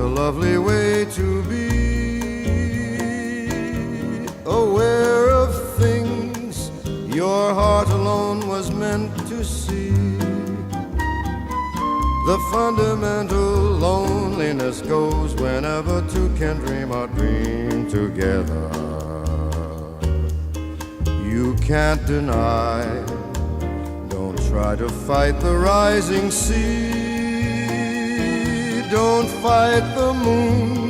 a lovely way to be. Aware of things your heart alone was meant to see. The fundamental loneliness goes whenever two can dream a dream together. You can't deny, don't try to fight the rising sea. Don't fight the moon,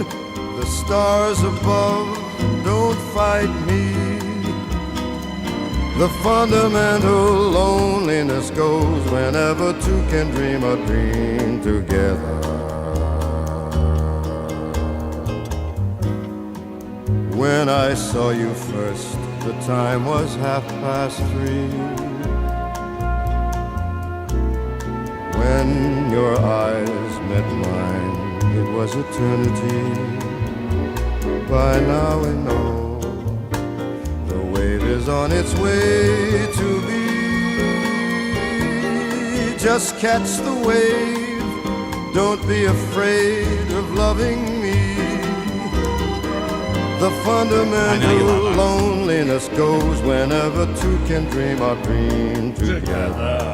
the stars above, don't fight me. The fundamental loneliness goes whenever two can dream a dream together. When I saw you first, the time was 3:30. When your eyes met mine, it was eternity. By now we know the wave is on its way to be. Just catch the wave, don't be afraid of loving me. The fundamental loneliness goes whenever two can dream a dream together.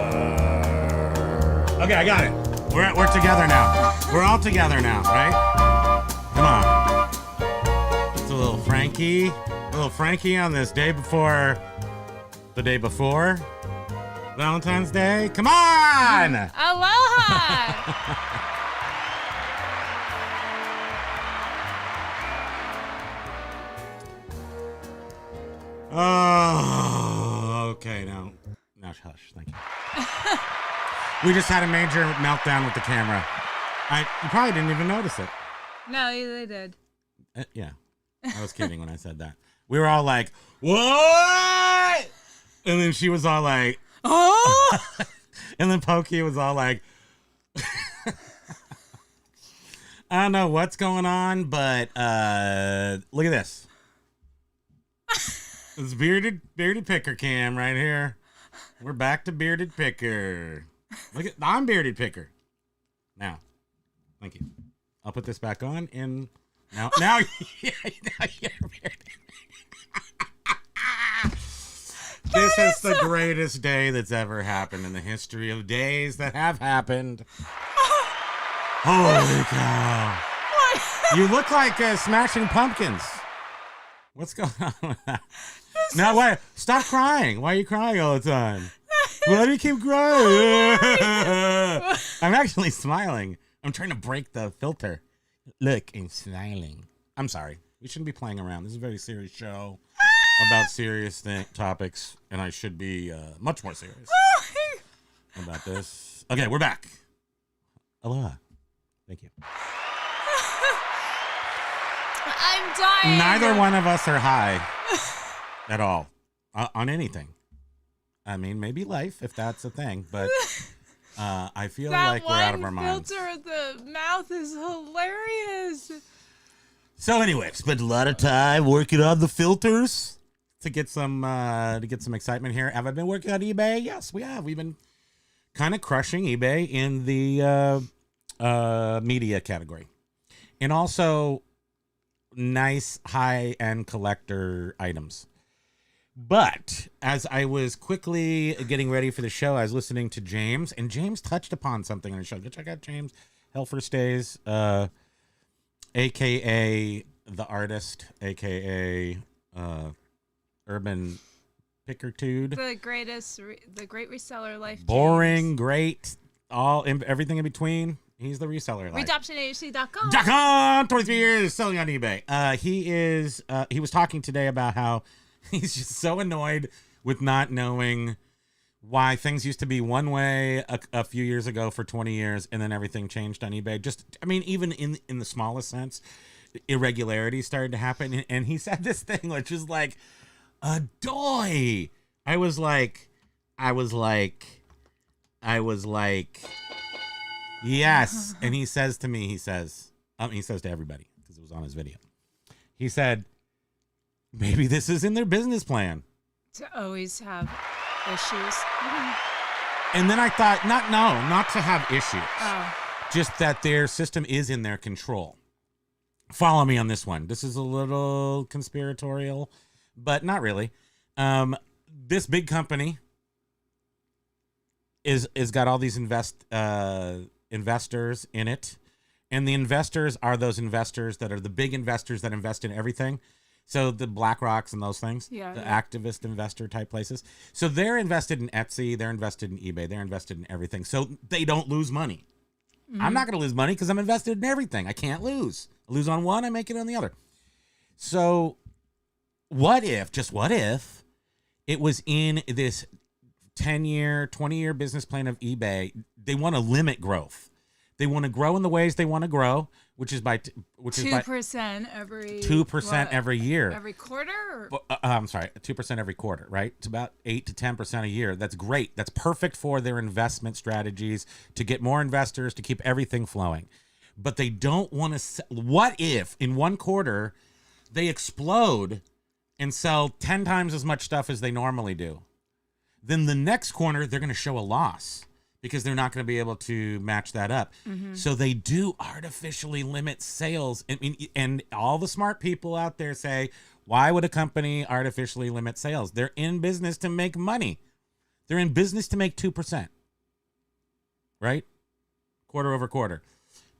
Okay, I got it. We're together now. We're all together now, right? Come on. It's a little Frankie on this day before Valentine's Day. Come on! Aloha! Oh, okay. Now hush. Thank you. We just had a major meltdown with the camera. You probably didn't even notice it. No, they did. Yeah. I was kidding when I said that. We were all like, what? And then she was all like, oh. And then Pokey was all like, I don't know what's going on, but look at this. It's bearded picker cam right here. We're back to bearded picker. I'm bearded picker. Now, thank you. I'll put this back on and now you're bearded. This is the greatest day that's ever happened in the history of days that have happened. Holy cow. You look like Smashing Pumpkins. What's going on with that? Now, why? Stop crying. Why are you crying all the time? Why do you keep crying? I'm actually smiling. I'm trying to break the filter. Look, I'm smiling. I'm sorry. We shouldn't be playing around. This is a very serious show about serious topics, and I should be much more serious about this. Okay, we're back. Aloha. Thank you. I'm dying. Neither one of us are high at all on anything. I mean, maybe life, if that's a thing, but I feel like we're out of our minds. That filter at the mouth is hilarious. So anyway, spent a lot of time working on the filters to get some excitement here. Have I been working on eBay? Yes, we have. We've been kind of crushing eBay in the media category. And also nice high-end collector items. But as I was quickly getting ready for the show, I was listening to James, and James touched upon something on the show. Go check out James, Hell for Stays, a.k.a. The Artist, a.k.a. Urban Pickertude. The great reseller life. Boring, James. great, everything in between. He's the reseller. RedoptionAgency.com. 23 years selling on eBay. He was talking today about how he's just so annoyed with not knowing why things used to be one way a few years ago for 20 years, and then everything changed on eBay. Even in the smallest sense, irregularities started to happen. And he said this thing, which is like, adoy. I was like, yes. And he says to me, he says to everybody, because it was on his video. He said, maybe this is in their business plan. To always have issues. And then I thought, not to have issues. Oh. Just that their system is in their control. follow me on this one. This is a little conspiratorial, but not really. This big company is got all these investors in it, and the investors are those investors that are the big investors that invest in everything. So the BlackRocks and those things, the activist investor type places. So they're invested in Etsy, they're invested in eBay, they're invested in everything. So they don't lose money. Mm-hmm. I'm not going to lose money because I'm invested in everything. I can't lose. I lose on one, I make it on the other. So what if, just what if, it was in this 10-year, 20-year business plan of eBay? They want to limit growth. They want to grow in the ways they want to grow, which is by 2% every 2% every year. Every quarter? I'm sorry, 2% every quarter, right? It's about 8 to 10% a year. That's great. That's perfect for their investment strategies to get more investors, to keep everything flowing. But they don't want to. What if in one quarter they explode and sell 10 times as much stuff as they normally do? Then the next quarter they're going to show a loss, because they're not going to be able to match that up. Mm-hmm. So they do artificially limit sales. I mean, and all the smart people out there say, why would a company artificially limit sales? They're in business to make money. They're in business to make 2%, right? Quarter over quarter.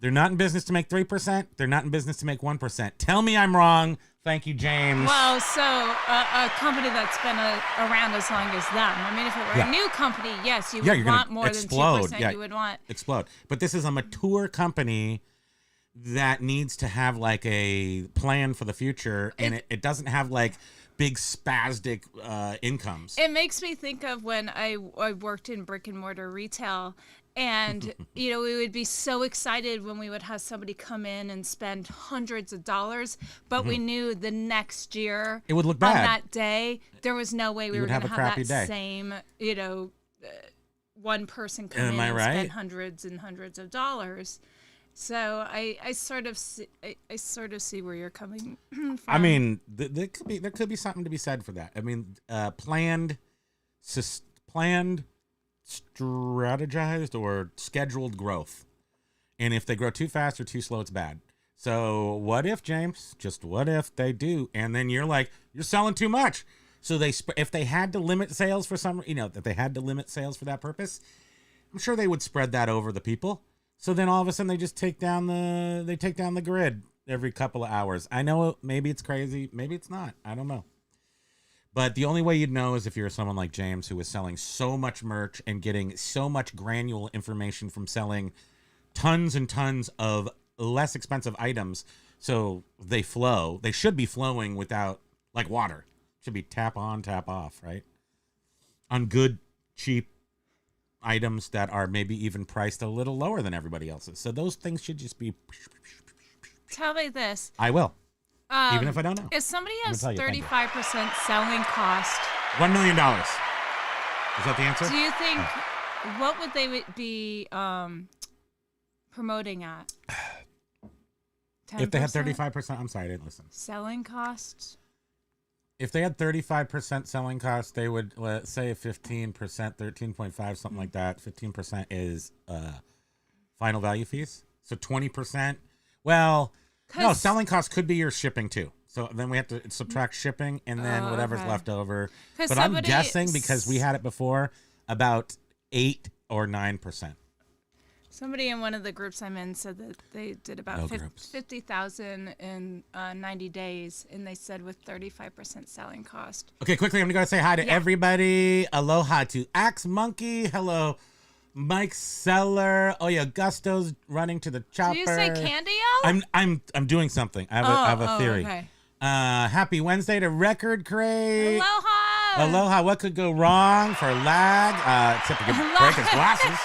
They're not in business to make 3%. They're not in business to make 1%. Tell me I'm wrong. Thank you, James. Well, so a company that's been around as long as them. I mean, if it were a new company, yes, you would want more explode. than 2%. You would want explode. But this is a mature company that needs to have like a plan for the future, and it doesn't have like big spastic incomes. It makes me think of when I worked in brick and mortar retail. And, we would be so excited when we would have somebody come in and spend hundreds of dollars, but we knew the next year it would look bad. On that day, there was no way we were going to have that day. Same, one person come in and spend hundreds and hundreds of dollars. So I sort of see where you're coming from. I mean, there could be something to be said for that. I mean, planned, strategized or scheduled growth, and if they grow too fast or too slow, it's bad. So what if, James, just what if they do, and then you're like, you're selling too much, so if they had to limit sales for some, that they had to limit sales for that purpose, I'm sure they would spread that over the people. So then all of a sudden they just take down the grid every couple of hours. I know maybe it's crazy, maybe it's not, I don't know. But the only way you'd know is if you're someone like James, who is selling so much merch and getting so much granular information from selling tons and tons of less expensive items. So they flow. They should be flowing without, like water. Should be tap on, tap off, right? On good, cheap items that are maybe even priced a little lower than everybody else's. So those things should just be. Tell me this. I will. Even if I don't know. If somebody has 35% selling cost, $1 million. Is that the answer? Do you think what would they be promoting at? 10%? If they had 35%, I'm sorry, I didn't listen. Selling costs. If they had 35% selling costs, they would, let's say 15%, 13.5, something like that. 15% is final value fees. So 20%. Well. No, selling costs could be your shipping too. So then we have to subtract shipping and then whatever's left over. But I'm guessing, because we had it before, about 8 or 9%. Somebody in one of the groups I'm in said that they did about 50,000 in 90 days, and they said with 35% selling cost. Okay, quickly, I'm going to say hi to everybody. Aloha to Axe Monkey. Hello. Mike Seller. Oh yeah, Gusto's running to the chopper. Did you say Candy-O? I'm doing something. I have a theory. Okay. Happy Wednesday to Record Crate. Aloha. Aloha. What could go wrong for lag? Except to break his glasses.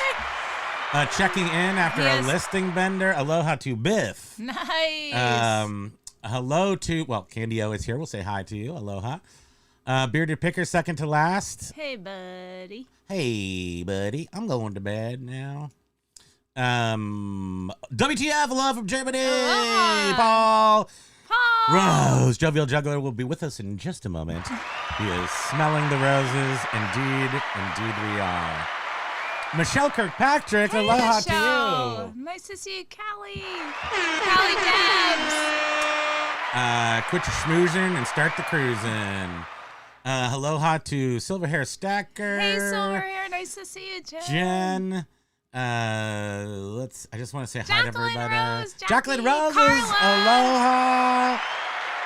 Checking in after a listing bender. Aloha to Biff. Nice. Hello to Candy-O is here. We'll say hi to you. Aloha. Bearded Picker, second to last. Hey, buddy. Hey, buddy. I'm going to bed now. WTF, love from Germany. Paul Rose, Jovial Juggler, will be with us in just a moment. He is smelling the roses. Indeed we are. Michelle Kirkpatrick, hey, aloha Michelle. to you. Nice to see you, Callie. Callie Debs. Quit your schmoozing and start the cruising. Aloha to Silverhair Stacker. Hey, Silverhair, nice to see you, Jen. Jen. I just want to say hi to Jacqueline everybody. Rose, Jackie, Jacqueline Roses. Carla. Aloha.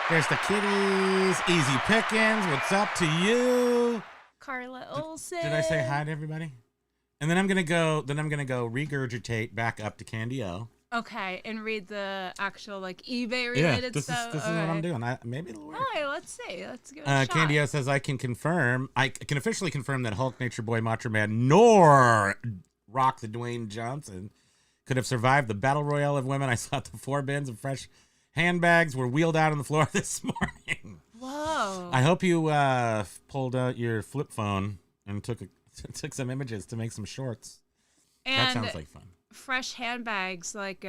There's the kitties. Easy Pickings. What's up to you? Carla Olsen. Did I say hi to everybody? And then I'm gonna go regurgitate back up to Candy O. Okay, and read the actual like eBay related this stuff. is what I'm doing. Maybe it'll work. All right, let's see. Let's give it a shot. Candy O says I can officially confirm that Hulk, Nature Boy, Macho Man, nor Rock the Dwayne Johnson could have survived the battle royale of women. I saw the 4 bins of fresh handbags were wheeled out on the floor this morning. Whoa. I hope you pulled out your flip phone and took some images to make some shorts. And that sounds like fun. fresh handbags, like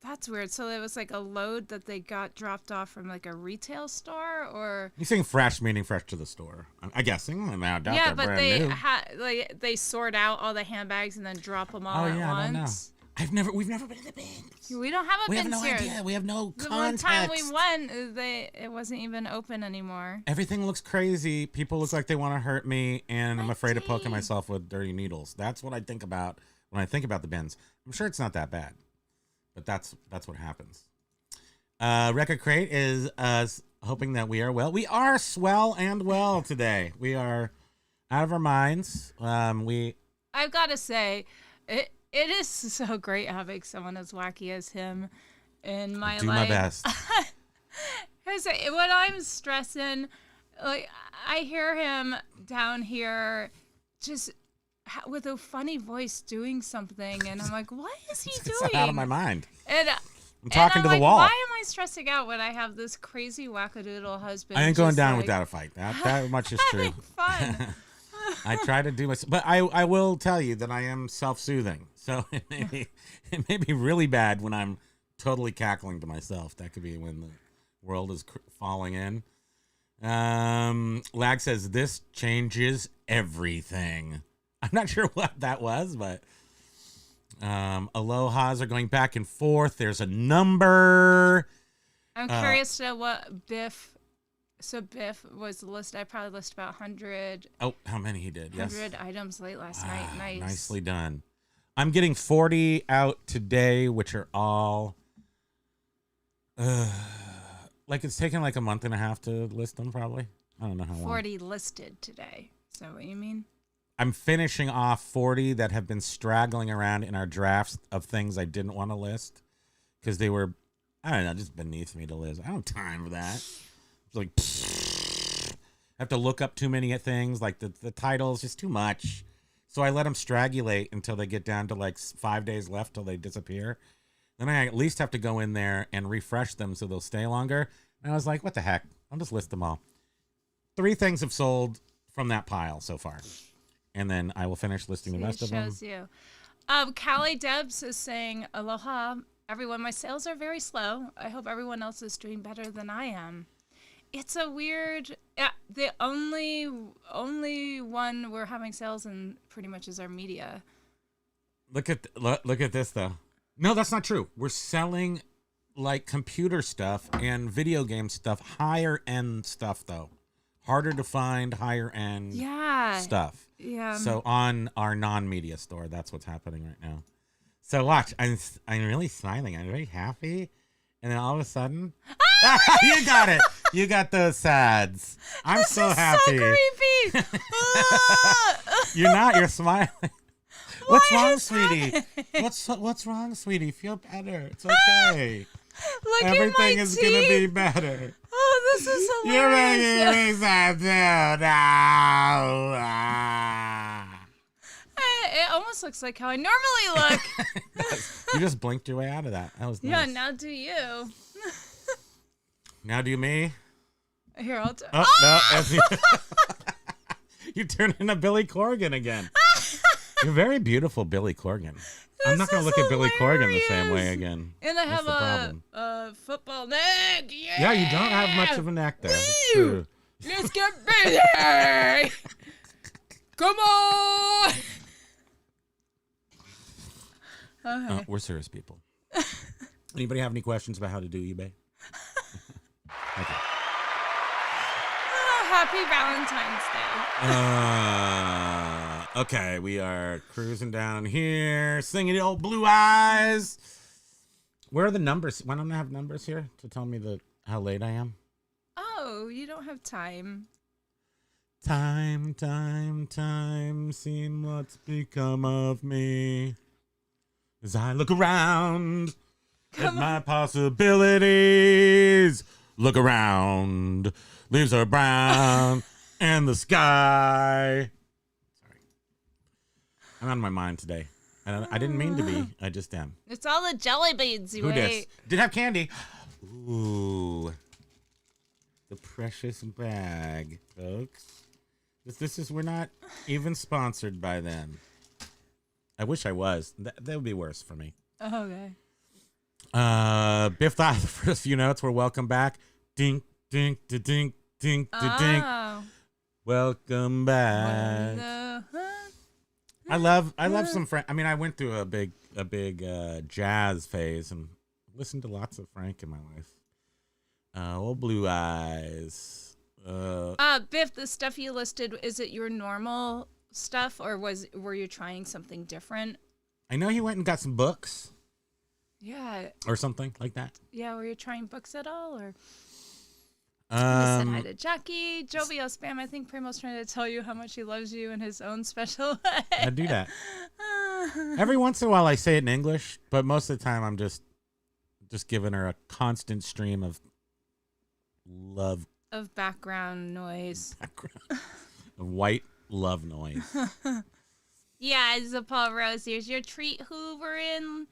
that's weird. So it was like a load that they got dropped off from like a retail store, or You saying fresh meaning fresh to the store? I'm guessing. I doubt yeah, they're but brand they new. they sort out all the handbags and then drop them all Oh at yeah, I once. don't know. We've never been to the bins. We don't have a We have bins no here. idea. We have no The context. one time we went, it wasn't even open anymore. Everything looks crazy. People look like they want to hurt me, and I'm afraid of poking Dang. myself with dirty needles. That's what I think about when I think about the bins. I'm sure it's not that bad, but that's what happens. Record Crate is hoping that we are well. We are swell and well today. We are out of our minds. I've got to say, it is so great having someone as wacky as him in my life. Do my best. Because when I'm stressing, like I hear him down here, just with a funny voice doing something, and I'm like, what is he doing? It's out of my mind. And I'm talking to the like, wall. Why am I stressing out when I have this crazy wackadoodle husband? I ain't going just, down like, without a fight. That much is true. having fun. I try to do my, but I will tell you that I am self-soothing. So it may be really bad when I'm totally cackling to myself. That could be when the world is falling in. Lag says this changes everything. I'm not sure what that was, but alohas are going back and forth. There's a number. I'm curious to know what Biff. So Biff was listed. I probably listed about 100. Oh, how many he did? 100 items late last night. Nice. Nicely done. I'm getting 40 out today, which are all like it's taken like a month and a half to list them. Probably. I don't know how long. 40 listed today. Is that what you mean? I'm finishing off 40 that have been straggling around in our drafts of things I didn't want to list because they were, I don't know, just beneath me to list. I don't have time for that. It's like, I have to look up too many things. Like the title's just too much. So I let them strangulate until they get down to like 5 days left till they disappear. Then I at least have to go in there and refresh them so they'll stay longer. And I was like, what the heck? I'll just list them all. 3 things have sold from that pile so far. And then I will finish listing the rest of them. Shows you. Callie Debs is saying, aloha, everyone. My sales are very slow. I hope everyone else is doing better than I am. It's a weird. The only one we're having sales in pretty much is our media. Look at this though. No, that's not true. We're selling like computer stuff and video game stuff, higher end stuff though. Harder to find, higher end stuff. Yeah. So on our non-media store, that's what's happening right now. So watch, I'm really smiling. I'm very happy, and then all of a sudden, you got it. You got those sads. I'm this so is happy. So creepy. You're not. You're smiling. What's Why wrong, is sweetie? What's wrong, sweetie? Feel better. It's okay. Look Everything at my is teeth. gonna be better. Oh, this is You're hilarious. making me sad too. No. It almost looks like how I normally look. You just blinked your way out of that. That was nice. Yeah, now do you. Now do me. Here, I'll do. Oh, no. You turn into Billy Corgan again. You're very beautiful, Billy Corgan. I'm not going to look at Billy Corgan the same way again. And I That's have the problem. a football neck. Yeah. Yeah, you don't have much of a neck there. That's true. Let's get busy. Come on. Okay. We're serious people. Anybody have any questions about how to do eBay? Thank you. Happy Valentine's Day. Okay, we are cruising down here, singing the old Blue Eyes. Where are the numbers? Why don't I have numbers here to tell me how late I am? Oh, you don't have time. Time, seen what's become of me. As I look around at my possibilities, look around, leaves are brown, and the sky. Sorry. I'm out of my mind today. I didn't mean to be. I just am. It's all the jelly beans you ate. Did have candy. Ooh. The precious bag, folks. We're not even sponsored by them. I wish I was. That would be worse for me. Okay. Biff thought the first few notes were welcome back. Dink, dink, da dink, dink, da dink. Welcome back. I love some Frank. I mean, I went through a big jazz phase and listened to lots of Frank in my life. Old Blue Eyes. Biff, the stuff you listed, is it your normal stuff or were you trying something different? I know he went and got some books. Yeah. Or something like that. Yeah, were you trying books at all or? Said hi to Jackie. Jovial Spam, I think Primo's trying to tell you how much he loves you in his own special way. I do that. Every once in a while I say it in English, but most of the time I'm just giving her a constant stream of love. Of background noise. Of white love noise. Yeah, it's a Paul Rose. Here's your treat hoovering.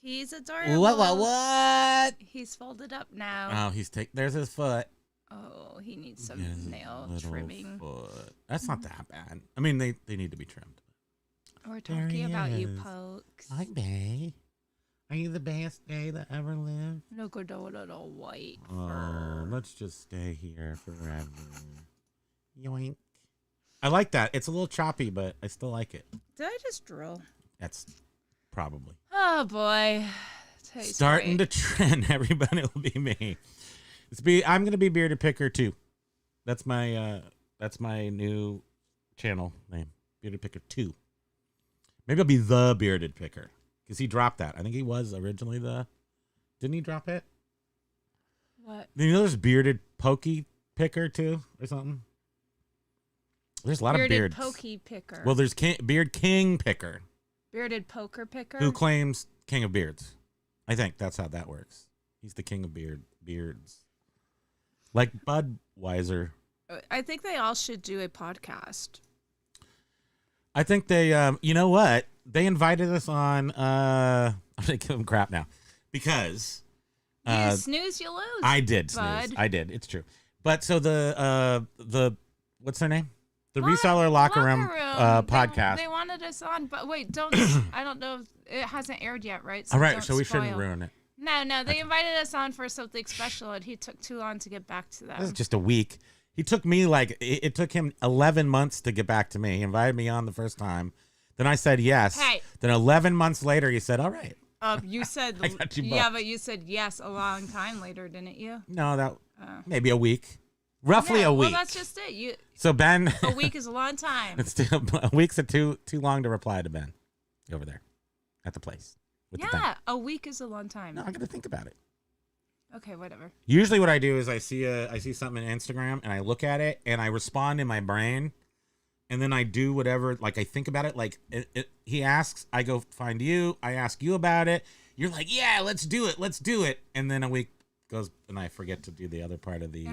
He's adorable. What? He's folded up now. Oh, there's his foot. Oh, he needs some nail trimming. Foot. That's not that bad. I mean, they need to be trimmed. We're talking about you, Pokes. Hi, Bay. Are you the best day that ever lived? Look at the little white Oh, fur. let's just stay here forever. Yoink. I like that. It's a little choppy, but I still like it. Did I just drill? That's probably. Oh, boy. Starting to trend. Everybody will be me. I'm gonna be Bearded Picker too. That's my new channel name. Bearded Picker 2. Maybe I'll be the Bearded Picker. Because he dropped that. I think he was originally didn't he drop it? What? You know there's Bearded Pokey Picker too or something? There's a lot of beards. Bearded Pokey Picker. Well, there's Beard King Picker. Bearded Poker Picker? Who claims King of Beards. I think that's how that works. He's the king of beards. Like Budweiser. I think they all should do a podcast. I think they, you know what? They invited us on, I'm going to give them crap now. Because. You snooze, you lose. I did bud. snooze. I did. It's true. But so the what's their name? The Reseller Locker Room podcast. They wanted us on, but wait, I don't know. It hasn't aired yet, right? All right, so we spoil. shouldn't ruin it. No, they invited us on for something special, and he took too long to get back to them. This is just a week. He took me it took him 11 months to get back to me. He invited me on the first time. Then I said yes. Hey. Then 11 months later, he said, all right. You said, I got you yeah, booked. but you said yes a long time later, didn't you? No, maybe a week. Roughly a week. Well, that's just it. So Ben. A week is a long time. A week's too long to reply to Ben over there at the place. Yeah, a week is a long time. No, I got to think about it. Okay, whatever. Usually what I do is I see something in Instagram and I look at it and I respond in my brain and then I do whatever, like I think about it. Like he asks, I go find you. I ask you about it. You're like, yeah, let's do it. And then a week goes and I forget to do the other part of the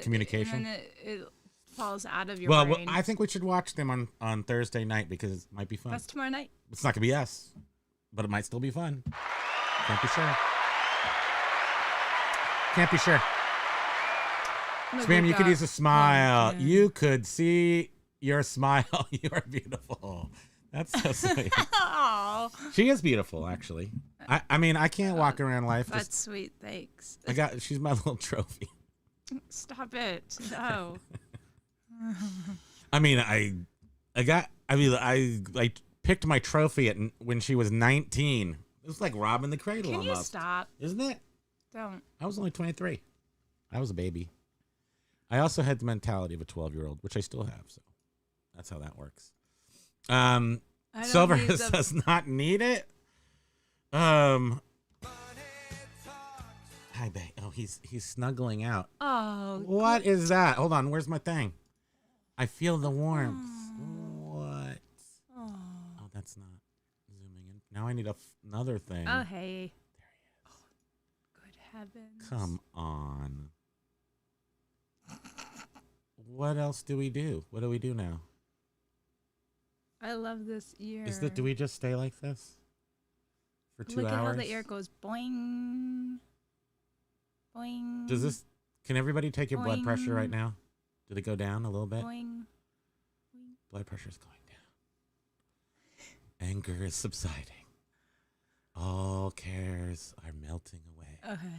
communication. And then it falls out of your brain. brain. Well, I think we should watch them on Thursday night because it might be fun. That's tomorrow night. It's not going to be us, but it might still be fun. Can't be sure. Can't be sure. Spam, you could use a smile. Yeah. You could see your smile. You are beautiful. That's so sweet. Oh, She is beautiful, actually. I mean, I can't walk around life. that's sweet. Thanks. She's my little trophy. Stop it. No. I mean, I picked my trophy when she was 19. It was like robbing the cradle Can almost. you stop? Isn't it? Don't. I was only 23. I was a baby. I also had the mentality of a 12-year-old, which I still have. So that's how that works. Silver does not need it. Hi, babe. Oh, he's snuggling out. Oh. What is that? Hold on. Where's my thing? I feel the warmth. What? Oh, that's not zooming in. Now I need another thing. Oh, hey. There he is. Oh, good heavens. Come on. What else do we do? What do we do now? I love this ear. Do we just stay like this for 2 hours? Look at how the ear goes boing, boing. Can everybody take your blood pressure Boing. right now? Did it go down a little bit? Boing. Blood pressure's going down. Anger is subsiding. All cares are melting away. Okay.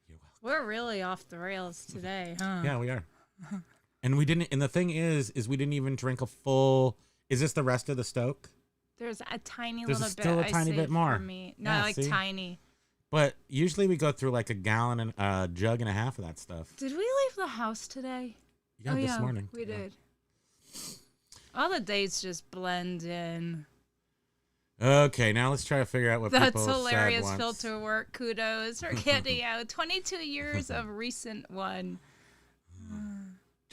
You're welcome. We're really off the rails today, huh? Yeah, we are. And we didn't. And the thing is we didn't even drink a full. Is this the rest of the Stoke? There's a tiny There's little bit. still a tiny bit more. For me. No, Yeah, like see? tiny. But usually we go through like a gallon and a jug and a half of that stuff. Did we leave the house today? Yeah, this morning. We did. All the dates just blend in. Okay, now let's try to figure out what That's people hilarious said once. filter work. Kudos for getting out 22 years of recent one.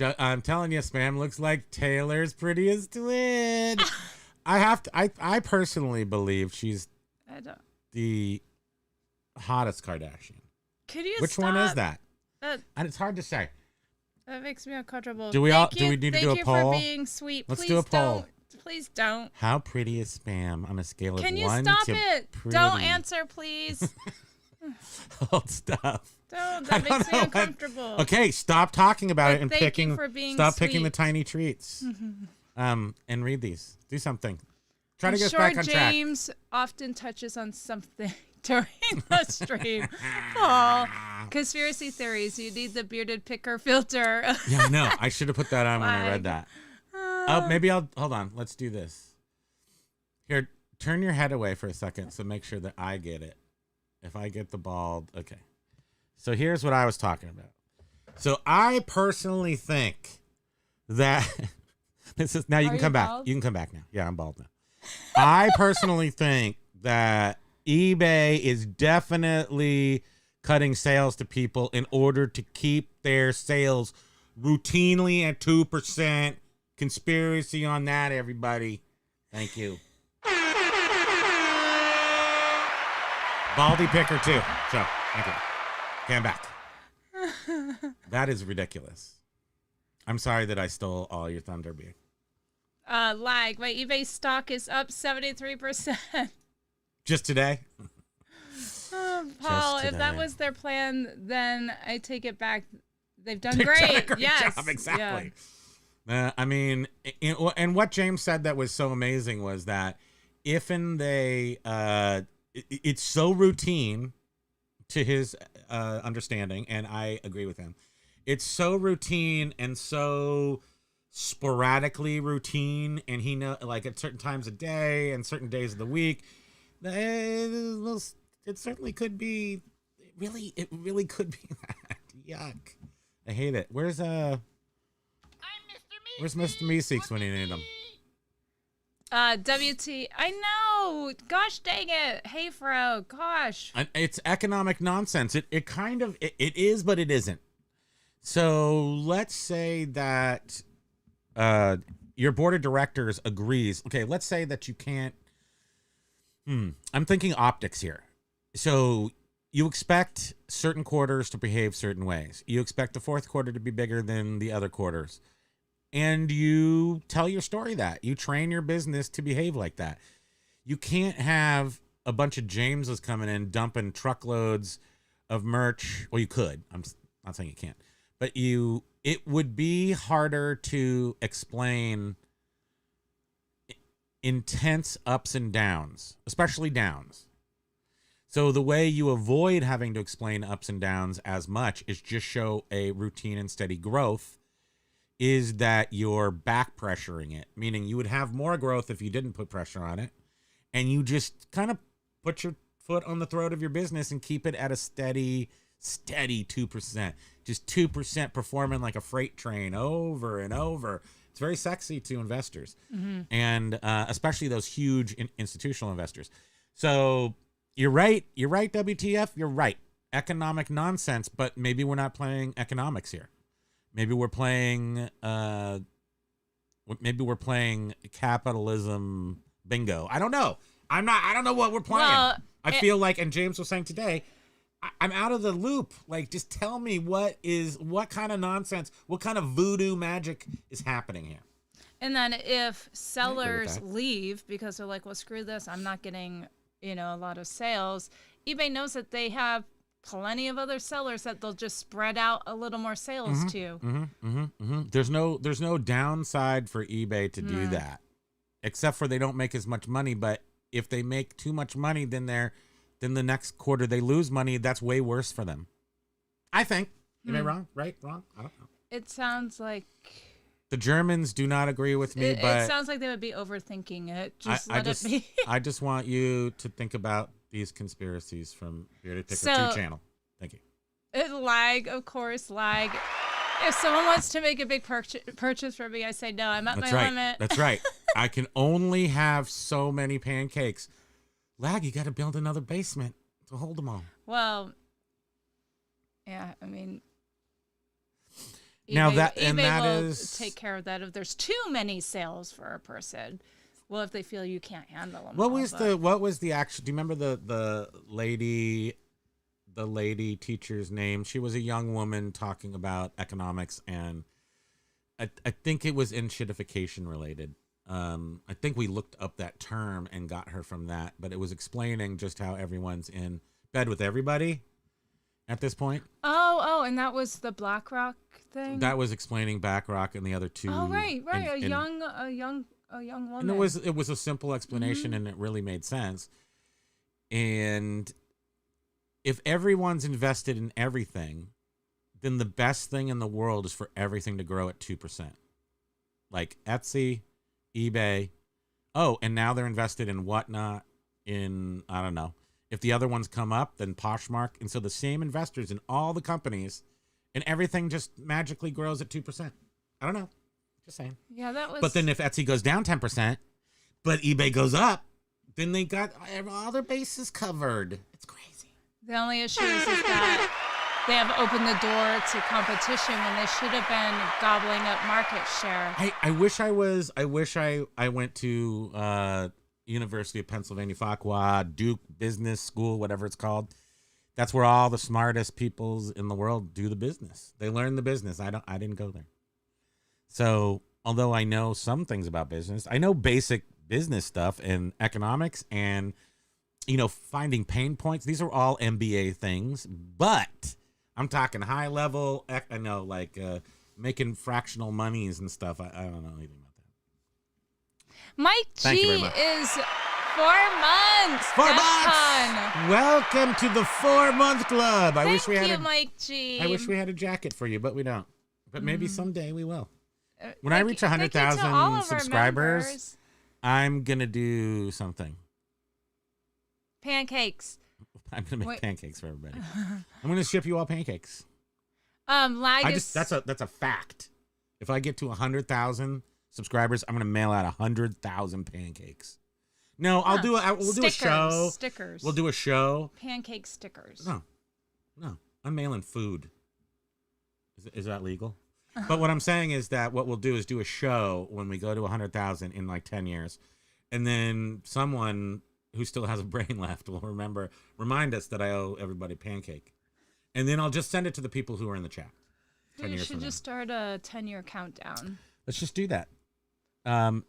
I'm telling you, Spam looks like Taylor's prettiest twin. I personally believe she's the hottest Kardashian. Could you Which stop? one is that? That And it's hard to say. makes me uncomfortable. Do we need to do a poll? Thank you for being sweet. Let's Please do a poll. Don't. Please don't. How pretty is Spam on a scale of 1 Can to you stop it? pretty? Don't answer, please. Old stuff. Don't. That makes me uncomfortable. Okay, stop talking about But it and thank you picking. for being Stop picking the sweet. tiny treats. And read these. Do something. Try to I'm get us sure back on track. James often touches on something during the stream. Paul, conspiracy theories. You need the bearded picker filter. Yeah, I know. I should have put that on when I read Flag. that. Oh, maybe I'll hold on. Let's do this. Here, turn your head away for a second so make sure that I get it. If I get the bald, okay. So here's what I was talking about. So I personally think that this is now you Are can you come back. bald? You can come back now. Yeah, I'm bald now. I personally think that eBay is definitely cutting sales to people in order to keep their sales routinely at 2%. Conspiracy on that, everybody. Thank you. Baldy picker too. So, thank you. Okay, I'm back. That is ridiculous. I'm sorry that I stole all your thunder, B. Lag. My eBay stock is up 73%. Just today? Oh, Paul, Just if that today. was their plan, then I take it back. They've done They've great. done a great Yes. job, exactly. I mean, and what James said that was so amazing was that if and they, it's so routine to his understanding, and I agree with him. It's so routine and so sporadically routine, and he know like at certain times of day and certain days of the week. It certainly could be. It really could be that. Yuck! I hate it. Where's Mr. Meeseeks when you need him? WT. I know. Gosh dang it. Hey, Fro. Gosh. It's economic nonsense. It kind of it is, but it isn't. So let's say that your board of directors agrees. Okay, let's say that you can't. I'm thinking optics here. So you expect certain quarters to behave certain ways. You expect the fourth quarter to be bigger than the other quarters. And you tell your story that. You train your business to behave like that. You can't have a bunch of Jameses coming in, dumping truckloads of merch. Well, you could. I'm not saying you can't. But it would be harder to explain intense ups and downs, especially downs. So the way you avoid having to explain ups and downs as much is just show a routine and steady growth, is that you're back pressuring it, meaning you would have more growth if you didn't put pressure on it, and you just kind of put your foot on the throat of your business and keep it at a steady steady 2%, just 2% performing like a freight train over and over. It's very sexy to investors, and especially those huge institutional investors. So you're right, WTF, you're right. Economic nonsense, but maybe we're not playing economics here. Maybe we're playing capitalism bingo. I don't know. I don't know what we're playing. Well, I feel like, and James was saying today, I'm out of the loop. Like, just tell me what kind of nonsense, what kind of voodoo magic is happening here. And then if sellers leave because they're like, well, screw this, I'm not getting, a lot of sales, eBay knows that they have plenty of other sellers that they'll just spread out a little more sales to. There's no downside for eBay to do that, except for they don't make as much money. But if they make too much money, then the next quarter they lose money. That's way worse for them, I think. Am I wrong? Right? Wrong? I don't know. It sounds like the Germans do not agree with me, but it sounds like they would be overthinking it. Let it be. I just want you to think about these conspiracies from Bearded Picker 2 channel. Thank you. Lag, of course, lag. If someone wants to make a big purchase for me, I say no. I'm at my limit. That's right. I can only have so many pancakes. Lag, you got to build another basement to hold them all. Well, yeah, I mean, now eBay will take care of that if there's too many sales for a person. Well, if they feel you can't handle them. What was the actual? Do you remember the lady teacher's name? She was a young woman talking about economics, and I think it was enshittification related. I think we looked up that term and got her from that, but it was explaining just how everyone's in bed with everybody at this point. Oh, and that was the BlackRock thing. That was explaining BlackRock and the other two. Oh, right. A young woman. And it was a simple explanation, and it really made sense. And if everyone's invested in everything, then the best thing in the world is for everything to grow at 2%. Like Etsy, eBay. Oh, and now they're invested in Whatnot, I don't know. If the other ones come up, then Poshmark. And so the same investors in all the companies, and everything just magically grows at 2%. I don't know. Just saying. Yeah, that was. But then if Etsy goes down 10%, but eBay goes up, then they got all their bases covered. It's crazy. The only issue is that they have opened the door to competition when they should have been gobbling up market share. I wish I went to University of Pennsylvania, Fuqua, Duke Business School, whatever it's called. That's where all the smartest people in the world do the business. They learn the business. I didn't go there. So, although I know some things about business, I know basic business stuff and economics and, finding pain points. These are all MBA things, but I'm talking high level, making fractional monies and stuff. I don't know anything about that. Mike G is 4 months. 4 months. Welcome to the 4-month club. Thank you, Mike G. I wish we had a jacket for you, but we don't. But maybe someday we will. When I reach 100,000 subscribers, I'm going to do something. Pancakes. I'm going to make pancakes for everybody. I'm going to ship you all pancakes. That's a fact. If I get to 100,000 subscribers, I'm going to mail out 100,000 pancakes. No, we'll do a show. Stickers. We'll do a show. Pancake stickers. No. I'm mailing food. Is that legal? But what I'm saying is that what we'll do is do a show when we go to 100,000 in like 10 years. And then someone who still has a brain left will remind us that I owe everybody a pancake. And then I'll just send it to the people who are in the chat. You should just start a 10-year countdown. Let's just do that. I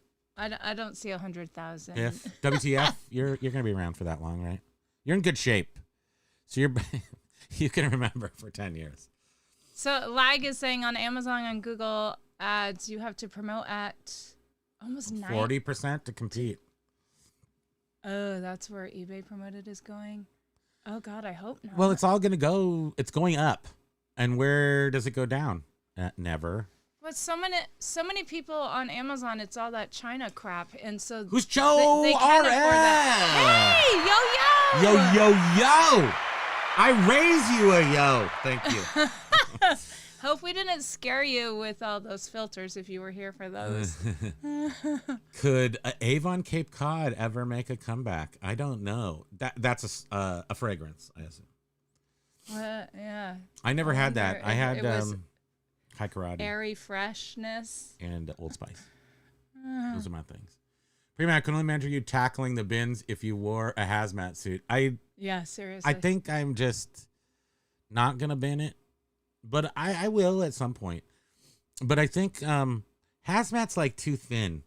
don't see 100,000. If WTF, you're going to be around for that long, right? You're in good shape. So you can remember for 10 years. So Lag is saying on Amazon and Google Ads, you have to promote at almost 40% to compete. Oh, that's where eBay Promoted is going? Oh, God, I hope not. Well, it's all going to go, it's going up. And where does it go down? Never. But so many people on Amazon, it's all that China crap. And so who's Joe they can't afford that. Hey, yo. I raise you a yo. Thank you. Hope we didn't scare you with all those filters if you were here for those. Could Avon Cape Cod ever make a comeback? I don't know. That's a fragrance, I assume. Yeah. I never had that. I had it was High Karate airy freshness. and Old Spice. Those are my things. Primo, I can only imagine you tackling the bins if you wore a hazmat suit. Yeah, seriously. I think I'm just not gonna bin it, but I will at some point. But I think hazmat's like too thin.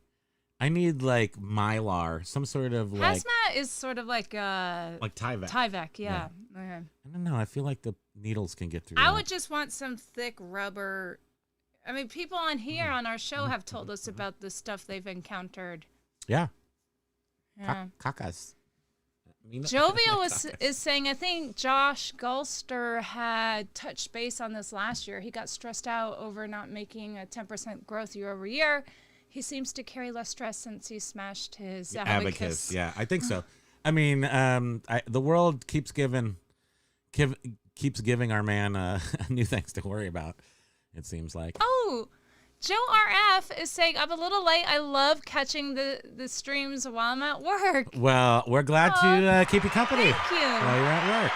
I need like Mylar, some sort of like hazmat is sort of like Tyvek. Tyvek, yeah. Okay. I don't know. I feel like the needles can get through. I that. would just want some thick rubber. I mean, people on here on our show have told us about the stuff they've encountered. Yeah. Yeah. Cacas. Jovial is saying, I think Josh Gulster had touched base on this last year. He got stressed out over not making a 10% growth year over year. He seems to carry less stress since he smashed his abacus. Yeah, I think so. I mean, the world keeps giving our man new things to worry about, it seems like. Oh, Joe RF is saying, I'm a little late. I love catching the streams while I'm at work. Well, we're glad to keep you company Thank you. while you're at work.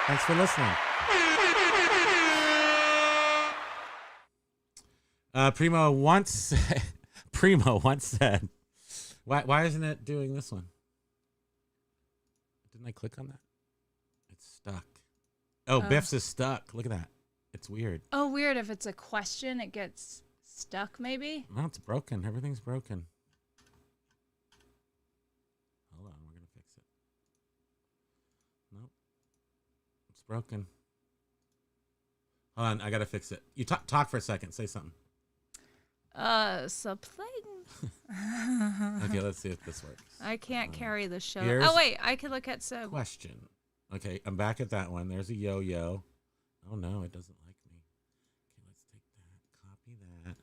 Thanks for listening. Primo once said, why isn't it doing this one? Didn't I click on that? It's stuck. Oh, Biff's is stuck. Look at that. It's weird. Oh, weird. If it's a question, it gets stuck, maybe? No, it's broken. Everything's broken. Hold on. We're going to fix it. Nope. It's broken. Hold on. I got to fix it. You talk for a second. Say something. Something. Okay, let's see if this works. I can't carry the show. here's- Oh, wait. I could look at some. Question. Okay, I'm back at that one. There's a yo-yo. Oh, no, it doesn't like me. Okay, let's take that. Copy that.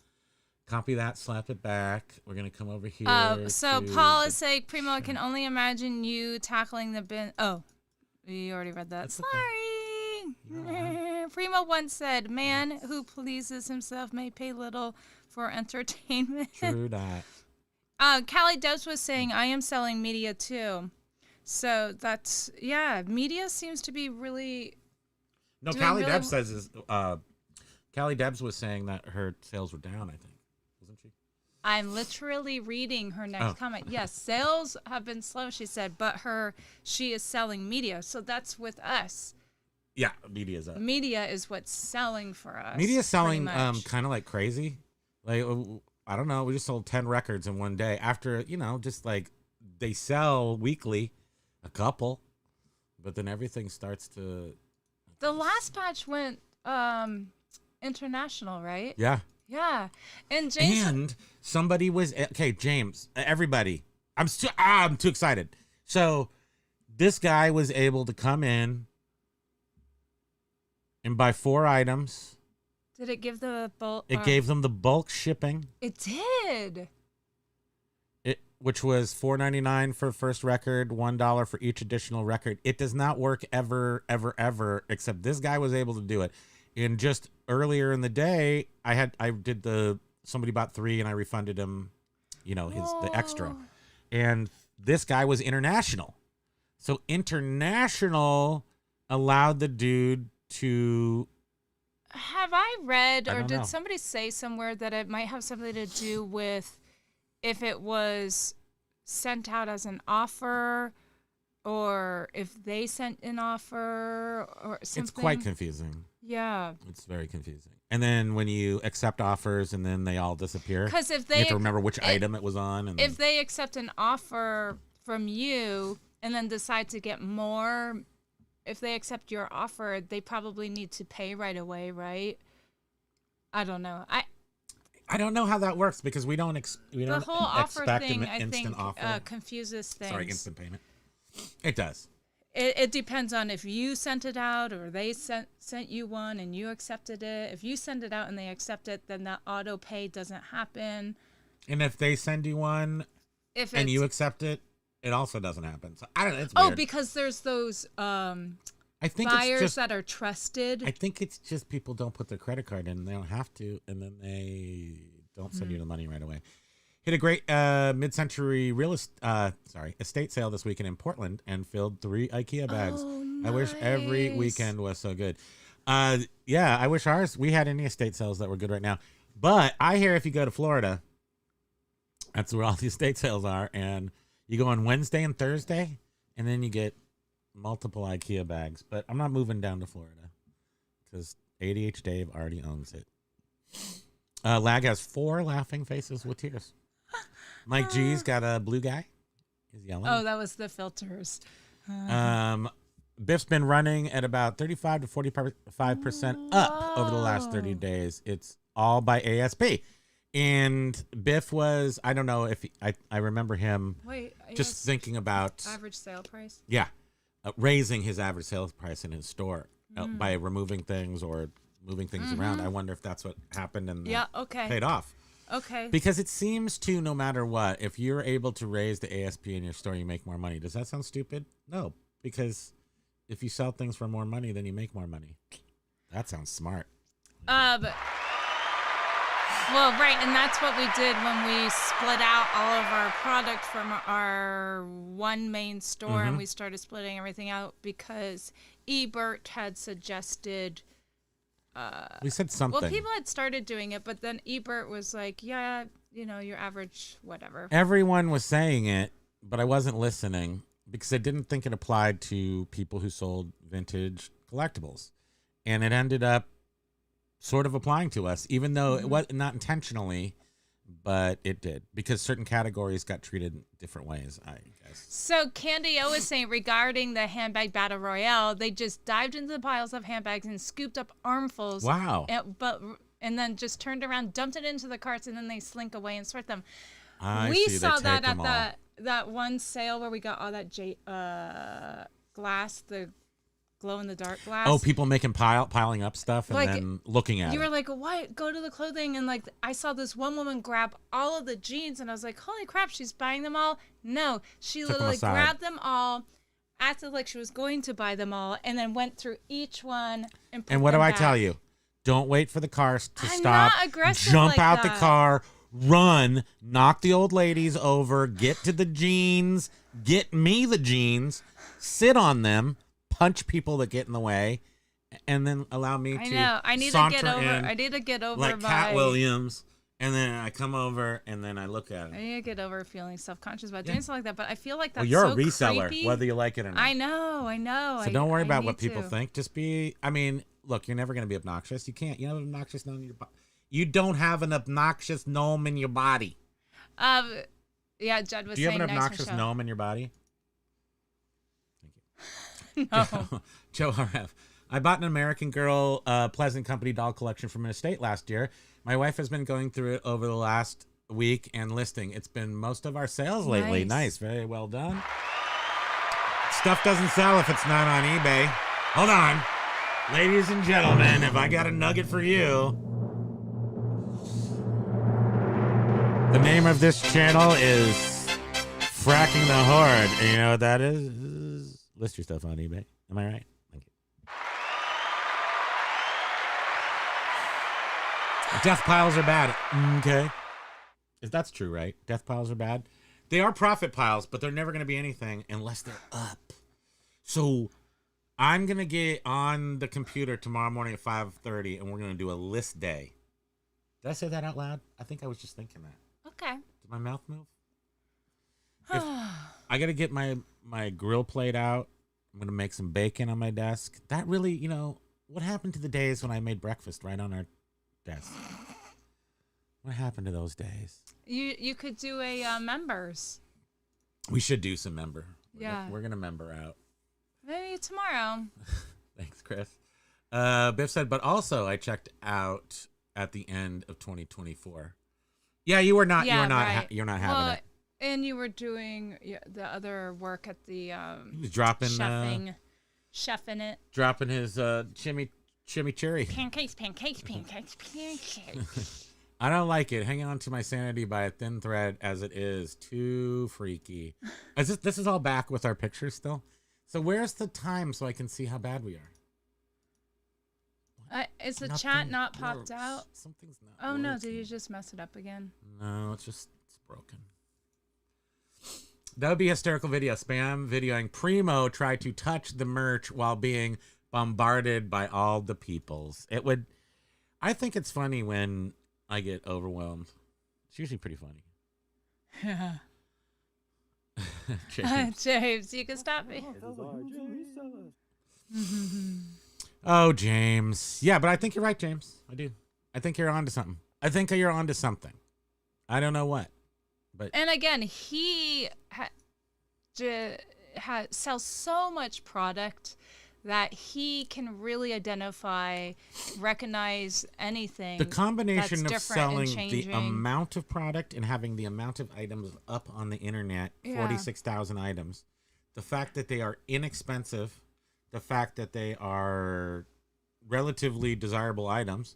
Copy that. Slap it back. We're going to come over here. So to Paul the- is saying, Primo, I can only imagine you tackling the bin. Oh, you already read that. That's okay. Sorry. Primo once said, man who pleases himself may pay little for entertainment. True that. Callie Debs was saying, I am selling media too. So that's, yeah, media seems to be really. No, doing Callie really Debs says Callie Debs was saying that her sales were down, I think. Wasn't she? I'm literally reading her next comment. Yes, sales have been slow, she said, but she is selling media. So that's with us. Yeah, media's up. Media is what's selling for us. Media's selling pretty much. kind of like crazy. Like, I don't know, we just sold 10 records in one day after, just like they sell weekly, a couple, but then everything starts to. The last batch went international, right? Yeah. Yeah. And James. And somebody was James, everybody. I'm too excited. So this guy was able to come in and buy 4 items. Did it give the bulk? It gave them the bulk shipping. It did. Which was $4.99 for first record, $1 for each additional record. It does not work ever, except this guy was able to do it. And just earlier in the day, somebody bought 3 and I refunded him, the extra. And this guy was international. So international allowed the dude to. Have I read, or don't did know. somebody say somewhere that it might have something to do with if it was sent out as an offer, or if they sent an offer, or something? It's quite confusing. Yeah. It's very confusing. And then when you accept offers and then they all disappear, Because if you have they to remember which item it was on. And if they accept an offer from you and then decide to get more, if they accept your offer, they probably need to pay right away, right? I don't know. I don't know how that works because we don't The whole offer expect thing, an I instant think, offer. confuses things. Sorry, instant payment. It does. It depends on if you sent it out or they sent you one and you accepted it. If you send it out and they accept it, then that auto pay doesn't happen. And if they send you one and you accept it, it also doesn't happen. So I don't know. It's weird. Oh, because there's those I think buyers it's just, that are trusted. I think it's just people don't put their credit card in. They don't have to, and then they don't send you the money right away. Hit a great mid-century estate sale this weekend in Portland and filled 3 IKEA bags. Oh, I wish every nice. weekend was so good. Yeah, I wish we had any estate sales that were good right now. But I hear if you go to Florida, that's where all the estate sales are, and you go on Wednesday and Thursday, and then you get multiple IKEA bags. But I'm not moving down to Florida because ADH Dave already owns it. Lag has 4 laughing faces with tears. Mike G's got a blue guy. He's yelling. Oh, that was the filters. Biff's been running at about 35 to 45% up over the last 30 days. It's all by ASP. And Biff was, I don't know if I remember him just thinking about average sale price. Yeah. Raising his average sales price in his store by removing things or moving things around. I wonder if that's what happened and paid off. Okay. Because it seems to, no matter what, if you're able to raise the ASP in your store, you make more money. Does that sound stupid? No, because if you sell things for more money, then you make more money. That sounds smart. Well, right, and that's what we did when we split out all of our product from our one main store, and we started splitting everything out because Ebert had suggested. We said something. Well, people had started doing it, but then Ebert was like, yeah, your average whatever. Everyone was saying it, but I wasn't listening because I didn't think it applied to people who sold vintage collectibles. And it ended up sort of applying to us, even though it was not intentionally, but it did because certain categories got treated different ways, I guess. So Candy O is saying regarding the handbag battle royale, they just dived into the piles of handbags and scooped up armfuls. Wow. And then just turned around, dumped it into the carts, and then they slink away and sort them. We saw that at that one sale where we got all that glass, the glow-in-the-dark glass. Oh, people making piling up stuff and then looking at it. You were like, what? Go to the clothing. And I saw this one woman grab all of the jeans and I was like, holy crap, she's buying them all. No, she literally grabbed them all, acted like she was going to buy them all, and then went through each one and put them And what do I back. tell you? Don't wait for the cars to I'm stop. not aggressive Jump like out that. the car, run, knock the old ladies over, get to the jeans, get me the jeans, sit on them, punch people that get in the way, and then allow me to I need to get over like Cat Williams, and then I come over and then I look at it. I need to get over feeling self-conscious about doing something like that, but I feel like that's Well, you're so a reseller, creepy. whether you like it or not. I know. So don't worry about need what people to. think. Just be, look, you're never going to be obnoxious. You can't. You have an obnoxious gnome in your body. You don't have an obnoxious gnome in your body. Yeah, Judd was saying Do you have an nice obnoxious Michelle. gnome in your body? No. Joe RF. I bought an American Girl Pleasant Company doll collection from an estate last year. My wife has been going through it over the last week and listing. It's been most of our sales lately. Nice. Very well done. Stuff doesn't sell if it's not on eBay. Hold on. Ladies and gentlemen, if I got a nugget for you. The name of this channel is Fracking the Horde. And you know what that is? List your stuff on eBay. Am I right? Thank you. Death piles are bad. Okay. That's true, right? Death piles are bad. They are profit piles, but they're never going to be anything unless they're up. So I'm going to get on the computer tomorrow morning at 5:30, and we're going to do a list day. Did I say that out loud? I think I was just thinking that. Okay. Did my mouth move? I got to get my grill plate out. I'm going to make some bacon on my desk. That really, what happened to the days when I made breakfast right on our desk? What happened to those days? You could do a members. We should do some member. Yeah. We're going to member out. Maybe tomorrow. Thanks, Chris. Biff said, but also I checked out at the end of 2024. Yeah, you were not. Right. You're not having it. And you were doing the other work at the He was dropping chefing it. Dropping his chimichurri. Pancakes. I don't like it. Hanging on to my sanity by a thin thread as it is. Too freaky. This is all back with our pictures still. So where's the time so I can see how bad we are? Is the Nothing chat not popped works. out? Something's not Oh no, did working. you just mess it up again? No, it's broken. That would be a hysterical video. Spam videoing Primo tried to touch the merch while being bombarded by all the peoples. It would. I think it's funny when I get overwhelmed. It's usually pretty funny. Yeah. James. James, you can stop me. Oh, James. Yeah, but I think you're right, James. I do. I think you're onto something. I think you're onto something. I don't know what. But And again, he sells so much product that he can really identify, recognize anything. the combination that's of different and selling the changing. amount of product and having the amount of items up on the internet, Yeah. 46,000 items, the fact that they are inexpensive, the fact that they are relatively desirable items,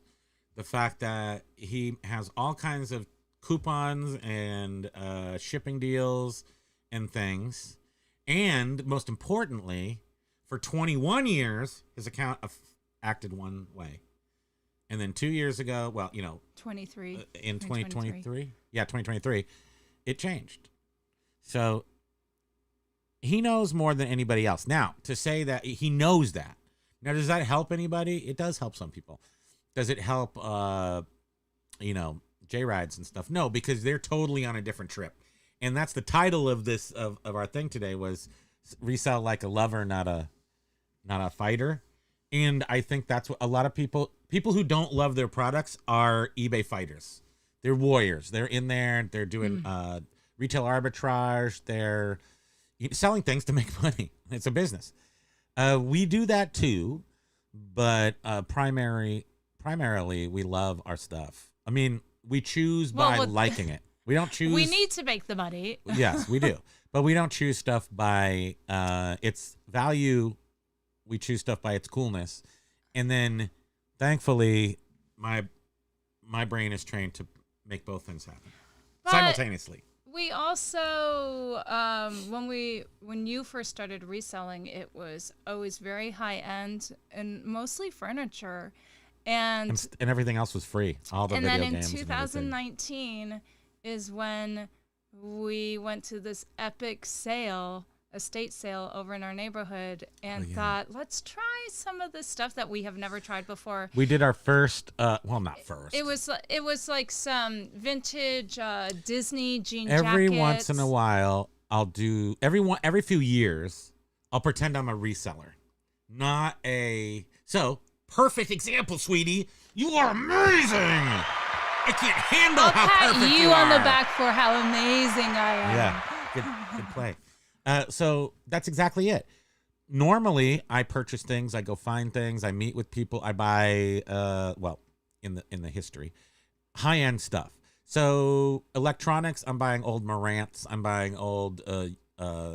the fact that he has all kinds of coupons and shipping deals and things, and most importantly, for 21 years, his account acted one way. And then 2 years ago, well, 23. in 2023, yeah, 2023, it changed. So he knows more than anybody else. Now, to say that he knows that, now, does that help anybody? It does help some people. Does it help, J-Rides and stuff? No, because they're totally on a different trip. And that's the title of this, of our thing today, was Resell Like a Lover, not a fighter. And I think that's what a lot of people who don't love their products are eBay fighters. They're warriors. They're in there. They're doing retail arbitrage. They're selling things to make money. It's a business. We do that too, but primarily we love our stuff. I mean, we choose by liking it. We don't choose. We need to make the money. Yes, we do. But we don't choose stuff by its value. We choose stuff by its coolness. And then, thankfully, my brain is trained to make both things happen simultaneously. We also, when you first started reselling, it was always very high end and mostly furniture, and everything else was free. All the video then in games. 2019 is when we went to this epic estate sale over in our neighborhood, and thought, let's try some of this stuff that we have never tried before. We did our first, not first. It was like some vintage Disney jean Every jackets. once in a while, I'll do every few years, I'll pretend I'm a reseller, not a. So perfect example, sweetie. You are amazing. I can't handle how perfect I'll pat you are. on the back for how amazing I am. Yeah, good play. So that's exactly it. Normally, I purchase things, I go find things, I meet with people, I buy, in the history, high-end stuff. So electronics, I'm buying old Marantz, I'm buying old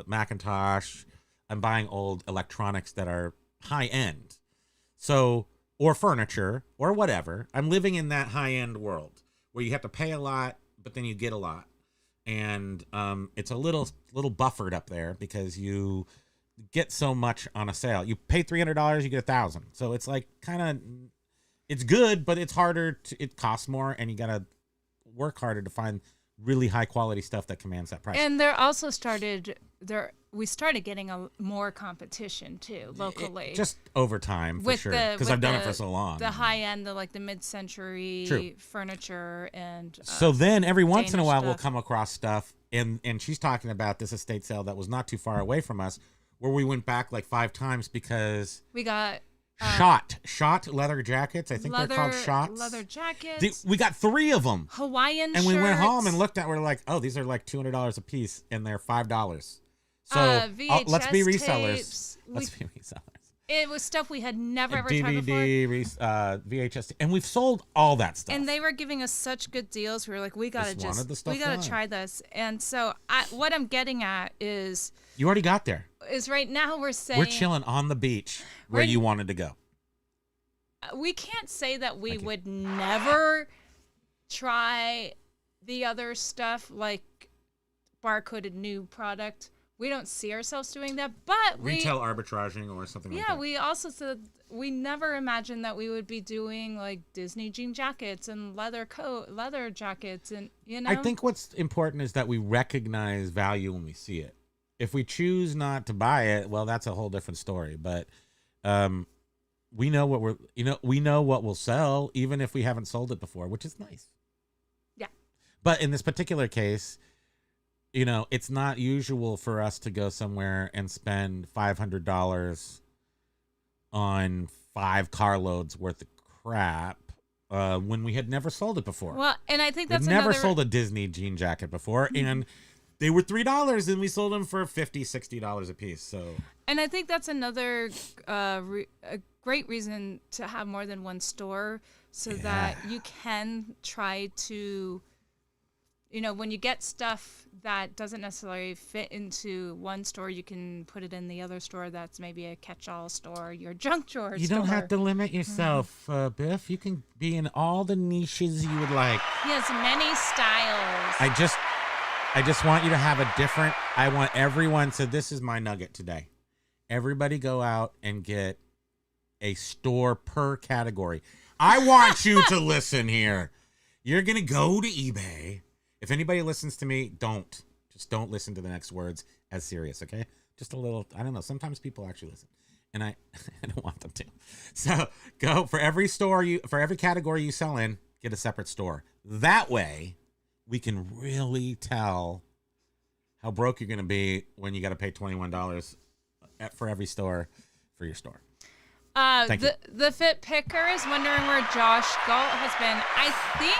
Macintosh, I'm buying old electronics that are high-end. So, or furniture, or whatever. I'm living in that high-end world where you have to pay a lot, but then you get a lot. And it's a little buffered up there because you get so much on a sale. You pay $300, you get $1,000. So it's like it's good, but it's harder. It costs more, and you gotta work harder to find really high quality stuff that commands that price. And we started getting more competition too locally. Just over time, for sure, because I've done it for so long. The high end, the mid-century furniture, and so then every once in a Danish while we'll stuff. come across stuff, and she's talking about this estate sale that was not too far away from us, where we went back like 5 times because we got shot leather jackets. I think they're called shots. Leather jackets. We got 3 of them. Hawaiian and shirts. we went home and looked at. We're like, oh, these are like $200 a piece, and they're $5. So VHS let's be resellers. tapes. Let's be resellers. It was stuff we had never ever tried before. DVD, VHS, and we've sold all that stuff. And they were giving us such good deals. We were like, we gotta wanted the stuff we gotta done. try this. And so what I'm getting at is You already got there. right now we're saying We're chilling on the beach where you wanted to go. we can't say that we would never try the other stuff like barcoded new product. we don't see ourselves doing that, but Retail arbitraging or something like that. yeah, we also said we never imagined that we would be doing like Disney jean jackets and leather jackets, and I think what's important is that we recognize value when we see it. If we choose not to buy it, well, that's a whole different story. But we know what we know what will sell, even if we haven't sold it before, which is nice. Yeah. But in this particular case, it's not usual for us to go somewhere and spend $500 on 5 carloads worth of crap when we had never sold it before. Well, and I think that's never sold a Disney jean jacket before, and they were $3, and we sold them for $50, $60 a piece. So, and I think that's another a great reason to have more than one store, so that you can try to, when you get stuff that doesn't necessarily fit into one store, you can put it in the other store that's maybe a catch-all store, your junk drawer store. You don't have to limit yourself, Biff. You can be in all the niches you would like. He has many styles. I just want you to have a different, I want everyone, so this is my nugget today. Everybody go out and get a store per category. I want you to listen here. You're going to go to eBay. If anybody listens to me, don't listen to the next words as serious, okay? Just a little, I don't know. Sometimes people actually listen, and I don't want them to. So go for every category you sell in, get a separate store. That way, we can really tell how broke you're going to be when you got to pay $21 for every store for your store. The Fit Picker is wondering where Josh Galt has been. I think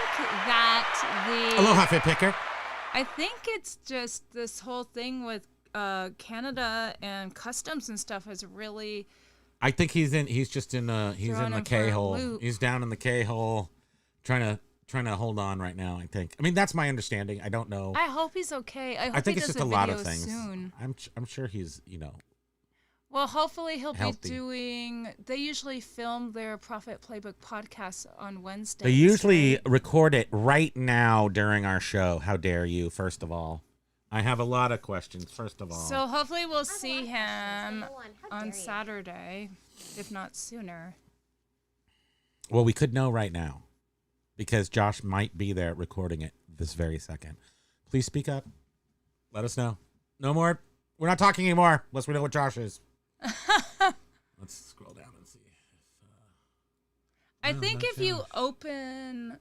that Aloha, Fit Picker. I think it's just this whole thing with Canada and customs and stuff has really. I think he's in the K-hole. He's down in the K-hole trying to hold on right now, I think. I mean, that's my understanding. I don't know. I hope he's okay. I think he it's does just a lot of video things. Soon. I'm sure he's, Well, hopefully he'll healthy. be doing. They usually film their Profit Playbook podcast on Wednesdays. They usually record it right now during our show. How dare you, first of all. I have a lot of questions, first of all. So hopefully we'll see him on Saturday, if not sooner. Well, we could know right now because Josh might be there recording it this very second. Please speak up. Let us know. No more. We're not talking anymore unless we know what Josh is. Let's scroll down and see. I think if you open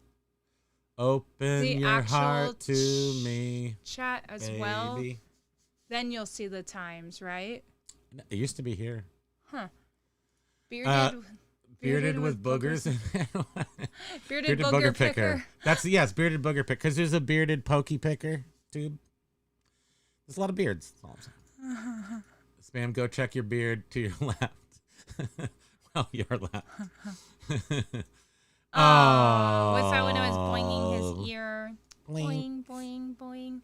your heart to me, chat as baby. well, then you'll see the times, right? It used to be here. Huh. Bearded with boogers. Bearded booger picker. That's bearded booger picker. Because there's a bearded pokey picker tube. There's a lot of beards. That's all I'm saying. Spam, go check your beard to your left. Well, your left. Oh, what's that when I was boinging his ear? Boing, boing, boing.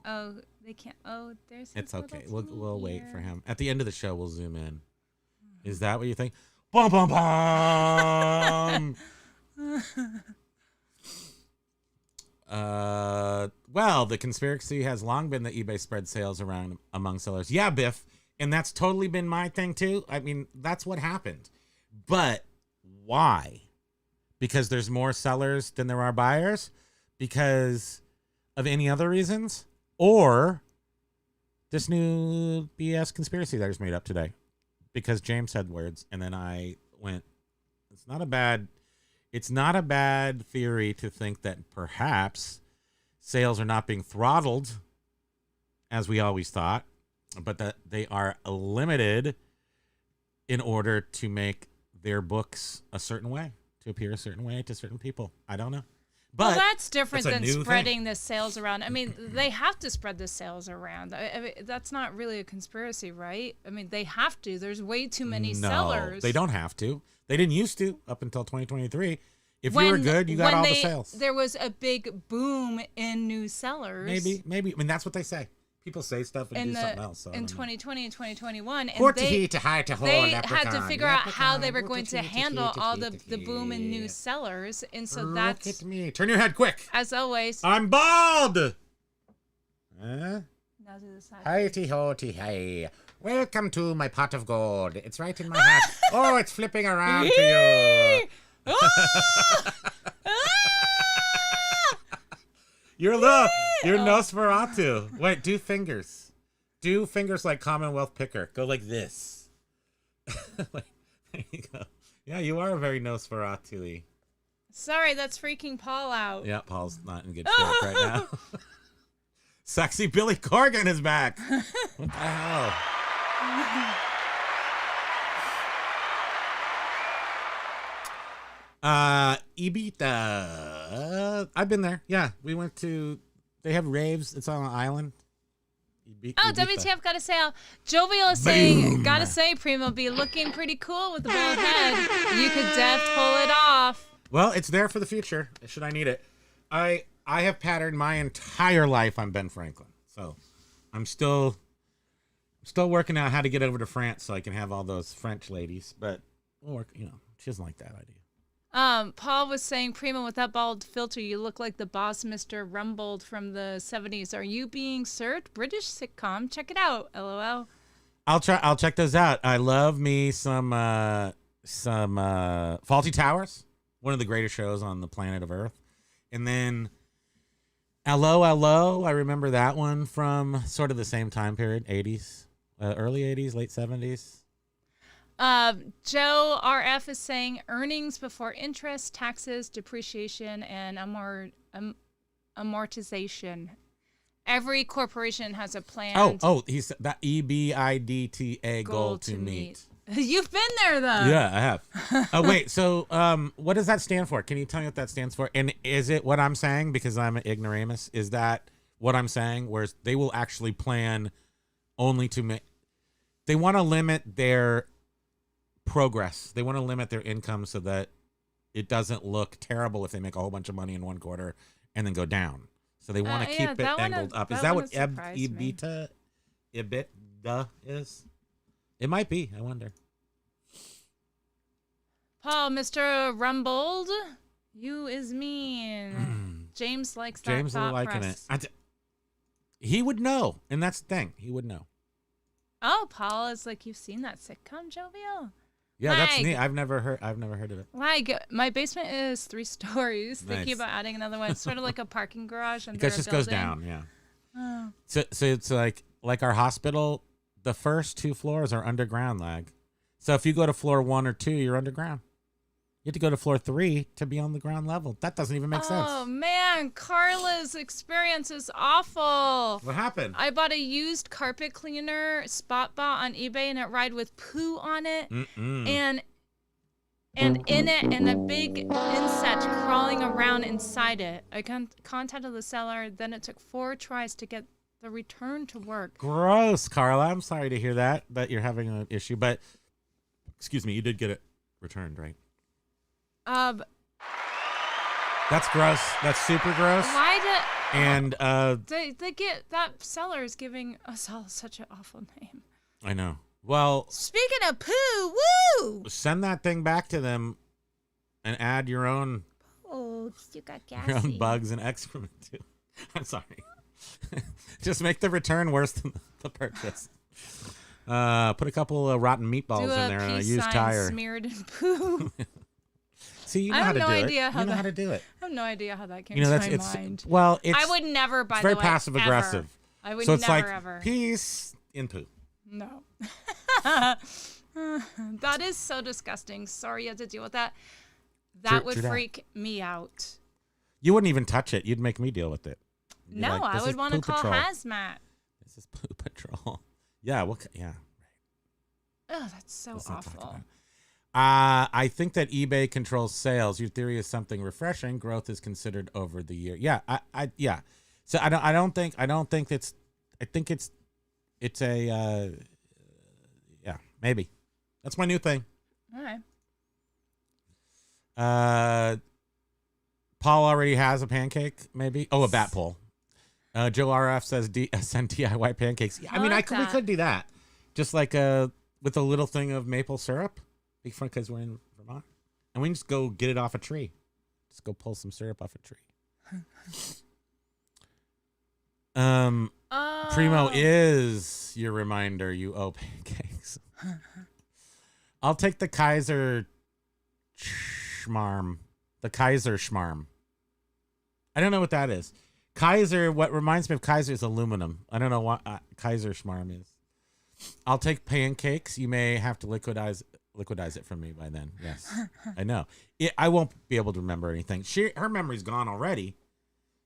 Oh, they can't. Oh, there's his It's okay. little We'll wait ear. for him. At the end of the show, we'll zoom in. Is that what you think? Bum, bum, bum. Well, the conspiracy has long been that eBay spread sales around among sellers. Yeah, Biff. And that's totally been my thing, too. I mean, that's what happened. But why? Because there's more sellers than there are buyers? Because of any other reasons? Or this new BS conspiracy that I just made up today? Because James said words, and then I went, it's not a bad theory to think that perhaps sales are not being throttled, as we always thought, but that they are limited in order to make their books a certain way, to appear a certain way to certain people. I don't know. But well, that's different than spreading thing. the sales around. I mean, they have to spread the sales around. I mean, that's not really a conspiracy, right? I mean, they have to. There's way too many sellers. They don't have to. They didn't used to up until 2023. If you were good, you got all the sales. There was a big boom in new sellers. Maybe. I mean, that's what they say. People say stuff and do something else. So in 2020 and 2021, and they had to figure out how they were going to handle all the boom in new sellers, and so that's. Look at me! Turn your head quick. As always. I'm bald. Now do the side. Hi-ty-ho-ty, hey. Welcome to my pot of gold. It's right in my hat. Oh, it's flipping around to you. You're Nosferatu. Wait, do fingers. Do fingers like Commonwealth Picker. Go like this. There you go. Yeah, you are very Nosferatu-y. Sorry, that's freaking Paul out. Yeah, Paul's not in good shape right now. Sexy Billy Corgan is back. What the hell? Ibiza. I've been there. Yeah, we went to. They have raves. It's on an island. Oh, WTF, gotta say, Jovial is saying, gotta say, Primo, be looking pretty cool with the bald head. You could pull it off. Well, it's there for the future, should I need it. I have patterned my entire life on Ben Franklin. So I'm still working out how to get over to France so I can have all those French ladies. But we'll work, she doesn't like that idea. Paul was saying, Primo, with that bald filter, you look like the boss Mr. Rumbold from the 70s. Are you being served? British sitcom. Check it out. LOL. I'll check those out. I love me some Faulty Towers, one of the greatest shows on the planet of Earth. And then Hello, I remember that one from sort of the same time period, 80s, early 80s, late 70s. Joe RF is saying earnings before interest, taxes, depreciation, and amortization. Every corporation has a plan. He's that EBITDA goal to meet. You've been there though. Yeah, I have. Wait, so what does that stand for? Can you tell me what that stands for? And is it what I'm saying because I'm an ignoramus? Is that what I'm saying? Whereas they will actually plan only to make. They want to limit their progress. They want to limit their income so that it doesn't look terrible if they make a whole bunch of money in one quarter and then go down. So they want to keep it angled up. Is that what EBITDA is? It might be. I wonder. Paul, Mr. Rumbold, you is mean. James likes that. James will liking it. He would know, and that's the thing. He would know. Oh, Paul is like, you've seen that sitcom, Jovial? Yeah, that's neat. I've never heard of it. Like, my basement is 3 stories. Nice. Thinking about adding another one. It's sort of like a parking garage under Because a it just building. goes down, yeah. Oh. So it's like our hospital. The first 2 floors are underground, lag. So if you go to floor 1 or 2, you're underground. You have to go to floor 3 to be on the ground level. That doesn't even make sense. Oh, man. Carla's experience is awful. What happened? I bought a used carpet cleaner, spot bought on eBay, and it arrived with poo on it. And in it, and a big insect crawling around inside it. I contacted the seller. Then it took 4 tries to get the return to work. Gross, Carla. I'm sorry to hear that you're having an issue. But, excuse me, you did get it returned, right? That's gross. That's super gross. Why did they get that seller is giving us all such an awful name. I know. Well, speaking of poo, woo! Send that thing back to them and add your own. Oh, you got gassy. Your own bugs and excrement too. I'm sorry. Just make the return worse than the purchase. Put a couple of rotten meatballs in there and a used tire. Smeared in poo. See, you know how to do it. You know how to do it. I have no idea how that came to my mind. Well, I would never, by the way, very passive aggressive. I would so it's never, like, ever. Peace in poo. No. That is so disgusting. Sorry you had to deal with that. That would freak me out. You wouldn't even touch it. You'd make me deal with it. No, I would want to call hazmat. This is poo patrol. Yeah, yeah. Oh, that's so awful. I think that eBay controls sales. Your theory is something refreshing. Growth is considered over the year. Yeah, yeah. So I don't think it's. I think it's a. Yeah, maybe. That's my new thing. All right. Paul already has a pancake. Maybe. Oh, a bat pole. Joe RF says send DIY pancakes. Yeah, I mean, we could do that. Just like with a little thing of maple syrup. Big fun because we're in Vermont. And we can just go get it off a tree. Just go pull some syrup off a tree. Primo is your reminder you owe pancakes. I'll take the Kaiser schmarm. The Kaiser schmarm. I don't know what that is. Kaiser, what reminds me of Kaiser is aluminum. I don't know what Kaiser schmarm is. I'll take pancakes. You may have to liquidize it from me by then. Yes, I know. I won't be able to remember anything. Her memory's gone already.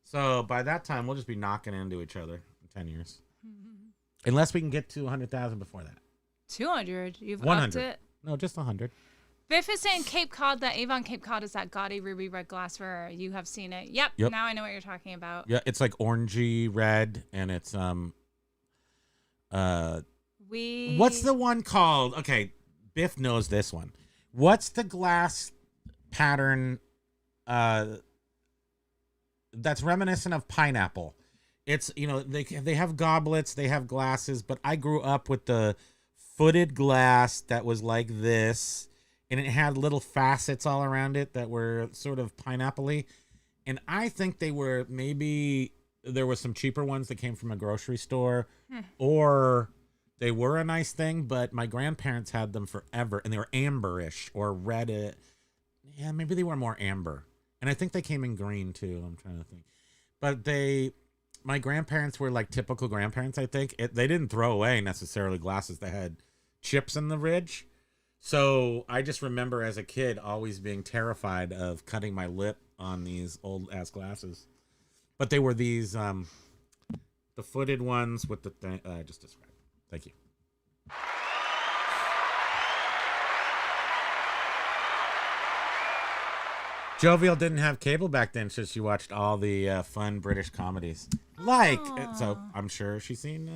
So by that time, we'll just be knocking into each other in 10 years. Unless we can get to 100,000 before that. 200? You've 100. upped it? No, just 100. Biff is saying Cape Cod, that Avon Cape Cod is that gaudy ruby red glassware. You have seen it. Yep. Now I know what you're talking about. Yeah, it's like orangey red, and it's what's the one called? Okay, Biff knows this one. What's the glass pattern that's reminiscent of pineapple? It's, they have goblets, they have glasses, but I grew up with the footed glass that was like this, and it had little facets all around it that were sort of pineapple-y. And I think there were some cheaper ones that came from a grocery store, or they were a nice thing, but my grandparents had them forever, and they were amberish or red. Yeah, maybe they were more amber. And I think they came in green too. I'm trying to think. But my grandparents were like typical grandparents, I think. They didn't throw away necessarily glasses that had chips in the ridge. So I just remember as a kid always being terrified of cutting my lip on these old ass glasses. But they were these, the footed ones with the thing I just described. Thank you. Jovial didn't have cable back then, so she watched all the fun British comedies. So I'm sure she's seen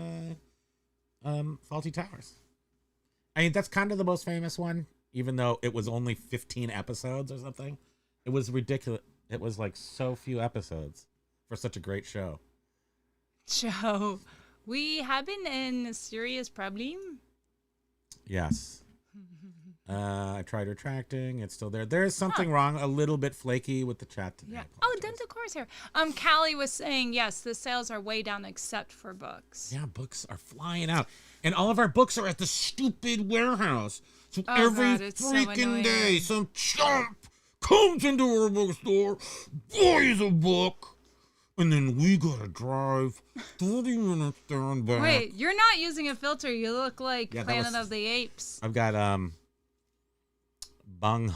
Faulty Towers. I mean, that's kind of the most famous one, even though it was only 15 episodes or something. It was ridiculous. It was like so few episodes for such a great show. Joe, we have been in a serious problem. Yes. I tried retracting. It's still there. There is something wrong, a little bit flaky with the chat today. Yeah. Oh, Dentacore's here. Callie was saying, yes, the sales are way down except for books. Yeah, books are flying out. And all of our books are at the stupid warehouse. So every freaking day, some chump comes into our bookstore, buys a book, and then we gotta drive 30 minutes there and back. Wait, you're not using a filter. You look like Planet of the Apes. I've got, bung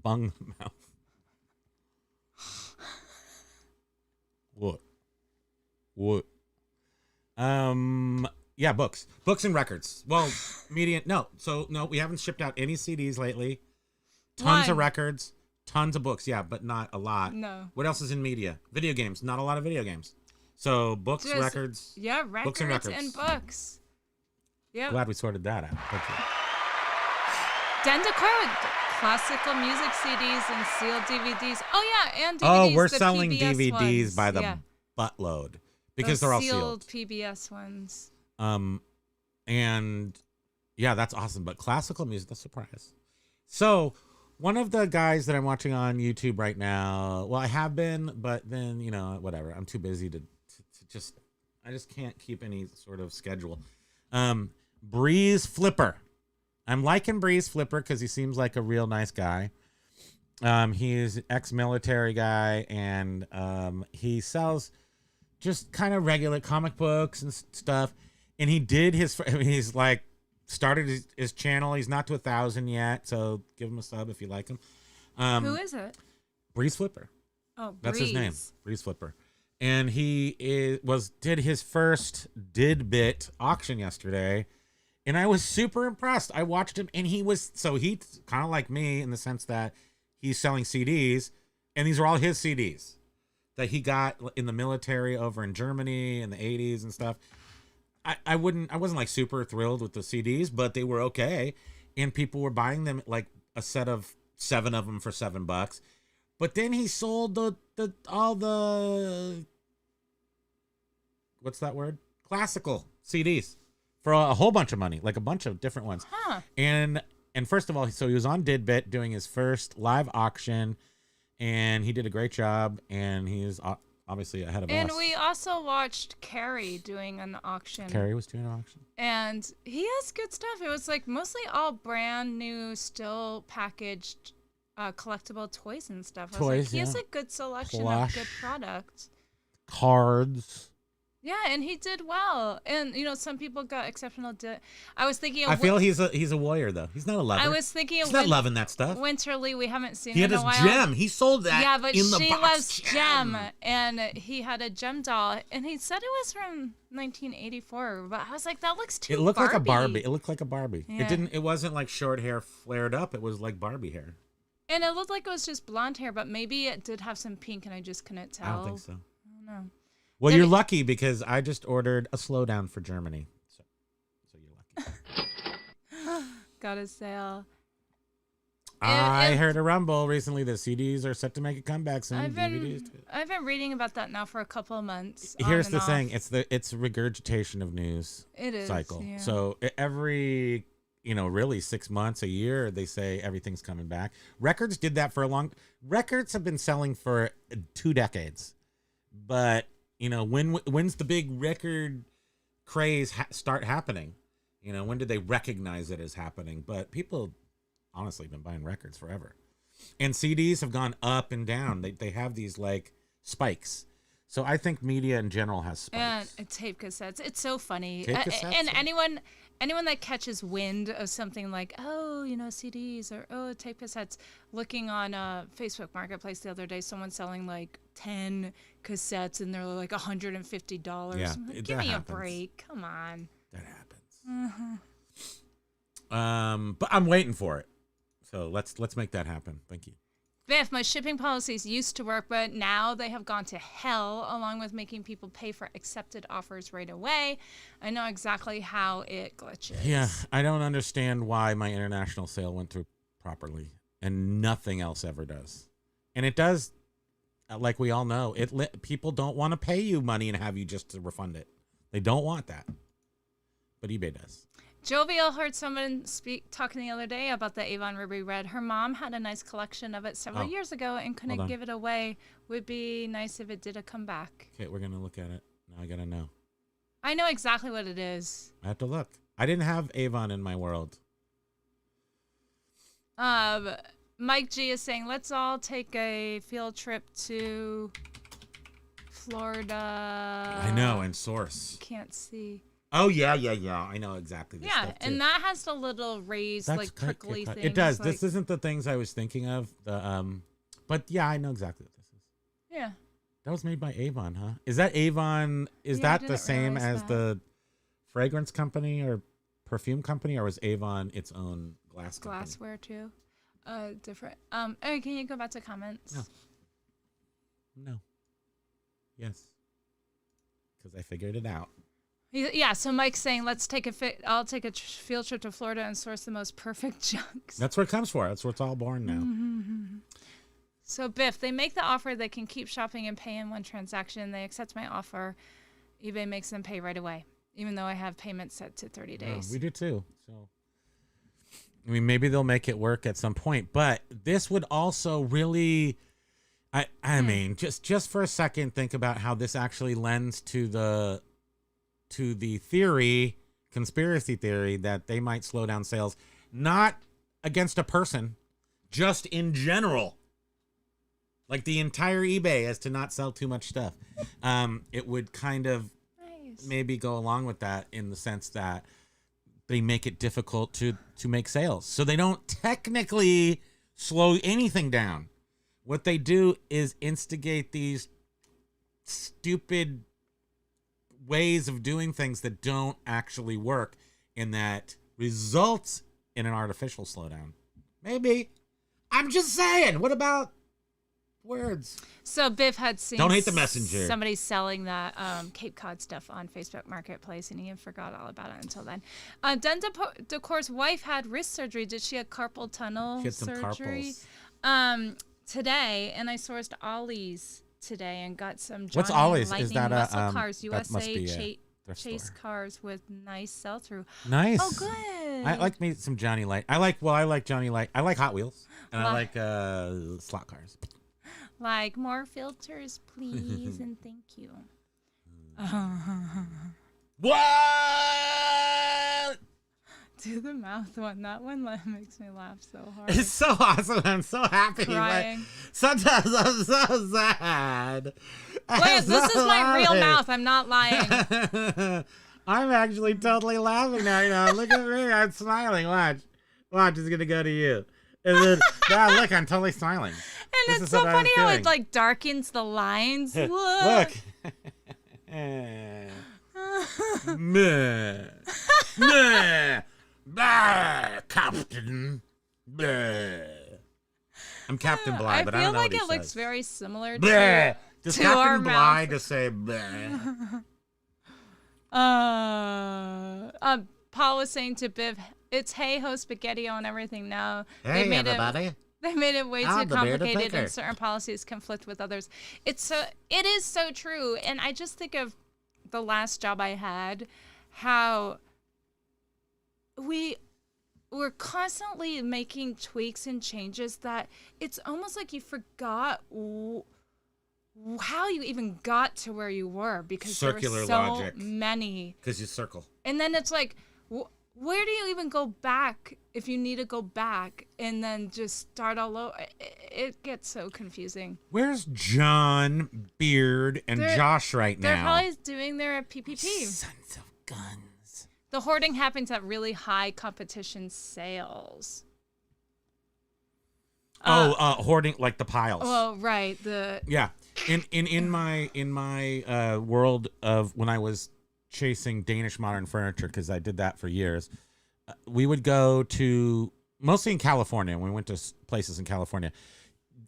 mouth. What? Yeah, books and records. Well, no, we haven't shipped out any CDs lately. Tons of records, tons of books. Yeah, but not a lot. No. What else is in media? Video games. Not a lot of video games. So books, records. Yeah, records and books. Yeah. Glad we sorted that out. Thank you. Dendacore with classical music CDs and sealed DVDs. Oh yeah, and DVDs. Oh, we're the selling PBS DVDs ones. by the buttload because they're all sealed. PBS ones. And yeah, that's awesome. But classical music, that's a surprise. So one of the guys that I'm watching on YouTube right now, well, I have been, but then, whatever. I'm too busy to I just can't keep any sort of schedule. Breeze Flipper. I'm liking Breeze Flipper because he seems like a real nice guy. He's an ex-military guy, and he sells just kind of regular comic books and stuff. And he did he's like started his channel. He's not to 1,000 yet, so give him a sub if you like him. Who is it? Breeze Flipper. Oh, that's his name, Breeze Flipper. And he did his first Didbit auction yesterday, and I was super impressed. I watched him, and he's kind of like me in the sense that he's selling CDs, and these are all his CDs that he got in the military over in Germany in the 80s and stuff. I wasn't like super thrilled with the CDs, but they were okay, and people were buying them, like a set of 7 of them for $7. But then he sold all the what's that word? Classical CDs for a whole bunch of money, like a bunch of different ones. Huh. And first of all, so he was on Didbit doing his first live auction, and he did a great job. And he's obviously ahead of And us. we also watched Carrie doing an auction. Carrie was doing an auction. And he has good stuff. It was like mostly all brand new, still packaged collectible toys and stuff. I was like, he has a good selection of good products. Cards. Yeah, and he did well. And some people got exceptional. I was thinking. I feel he's a warrior though. He's not a lover. I was thinking. He's not loving that stuff. Winterly, we haven't seen. He had in a his while. gem. He sold that. Yeah, but in the she box loves gem. and he had a gem doll, and he said it was from 1984. But I was like, that looks too. It looked Barbie. like a Barbie. It looked like a Barbie. Yeah. It didn't. It wasn't like short hair flared up. It was like Barbie hair. And it looked like it was just blonde hair, but maybe it did have some pink, and I just couldn't tell. I don't think so. I don't know. Well, you're lucky because I just ordered a slowdown for Germany. So you're lucky. Got a sale. I heard a rumble recently that CDs are set to make a comeback soon. I've DVDs too. been reading about that now for a couple of months. Here's the thing: it's regurgitation of news. It is cycle. Yeah. So every really 6 months, a year, they say everything's coming back. Records did that for a long. Records have been selling for 2 decades, but when's the big record craze start happening? When did they recognize it as happening? But people honestly been buying records forever, and CDs have gone up and down. They have these like spikes. So I think media in general has spikes. And tape cassettes. It's so funny. Tape cassettes, and yeah. anyone that catches wind of something like, CDs or tape cassettes, looking on Facebook Marketplace the other day, someone selling like 10 cassettes and they're like $150. Yeah, Like, give me a break. Come on. That happens. But I'm waiting for it. So let's make that happen. Thank you. Biff, my shipping policies used to work, but now they have gone to hell, along with making people pay for accepted offers right away. I know exactly how it glitches. Yeah, I don't understand why my international sale went through properly and nothing else ever does. And it does, like we all know, people don't want to pay you money and have you just to refund it. They don't want that. But eBay does. Jovial heard someone talking the other day about the Avon Ruby Red. Her mom had a nice collection of it several years ago and couldn't give it away. Would be nice if it did a comeback. Okay, we're going to look at it. Now I got to know. I know exactly what it is. I have to look. I didn't have Avon in my world. Mike G is saying, let's all take a field trip to Florida. I know, and Source. Can't see. Oh, yeah. I know exactly this stuff, too. And that has the little raised, prickly thing. It does. This isn't the things I was thinking of. But, yeah, I know exactly what this is. Yeah. That was made by Avon, huh? Is that Avon? Is that the same as the fragrance company or perfume company, or was Avon its own glass company? Glassware, too. Different. Can you go back to comments? No. Yes. Because I figured it out. Yeah, so Mike's saying, I'll take a field trip to Florida and source the most perfect junks. That's what it comes for. That's where it's all born now. Mm-hmm. So, Biff, they make the offer. They can keep shopping and pay in one transaction. They accept my offer. eBay makes them pay right away, even though I have payments set to 30 days. Yeah, we do too. So, I mean, maybe they'll make it work at some point. But this would also really, I mean, just for a second, think about how this actually lends to the conspiracy theory that they might slow down sales, not against a person, just in general. Like the entire eBay as to not sell too much stuff. It would kind of maybe go along with that in the sense that they make it difficult to make sales. So they don't technically slow anything down. What they do is instigate these stupid ways of doing things that don't actually work, and that results in an artificial slowdown. Maybe. I'm just saying. What about words? So Biff had seen Don't hate the messenger. Somebody selling that Cape Cod stuff on Facebook Marketplace, and he had forgot all about it until then. Den Decor's wife had wrist surgery. Did she have carpal tunnel surgery? Today, and I sourced Ollie's today and got some Johnny What's Ollie's? Lightning Is that muscle cars, that must be USA chase store. cars with nice sell through. Nice. Oh, good. I like me some Johnny Light. I like Johnny Light. I like Hot Wheels, and I like slot cars. Like, more filters, please, and thank you. What? Do the mouth one. That one makes me laugh so hard. It's so awesome. I'm so happy. Crying. But sometimes I'm so sad. Wait, this is my real mouth. I'm not lying. I'm actually totally laughing now. You know, look at me. I'm smiling. Watch. It's going to go to you. And then, look, I'm totally smiling. And it's so funny how it like darkens the lines. Look. Meh. Meh. Bah, Captain. Bah. I'm Captain Bligh, but I don't know what he I feel like it says. looks very similar Bleh. Does to our Captain Bligh mouth. just say bleh? Paul was saying to Biv, it's hey ho spaghetti and everything now. Hey, they made everybody. They made it way I'm too the bearded complicated, thinker. and certain policies conflict with others. It is so true, and I just think of the last job I had, how we were constantly making tweaks and changes that it's almost like you forgot how you even got to where you were, because Circular there were so logic. many. Because you circle. And then it's like, where do you even go back if you need to go back and then just start all over? It gets so confusing. Where's John, Beard, and Josh right They're now? probably doing their PPP. Sons of guns. The hoarding happens at really high competition sales. Hoarding, like the piles. Oh, right. Yeah. In my world of when I was chasing Danish modern furniture, because I did that for years, we would go to, mostly in California, when we went to places in California,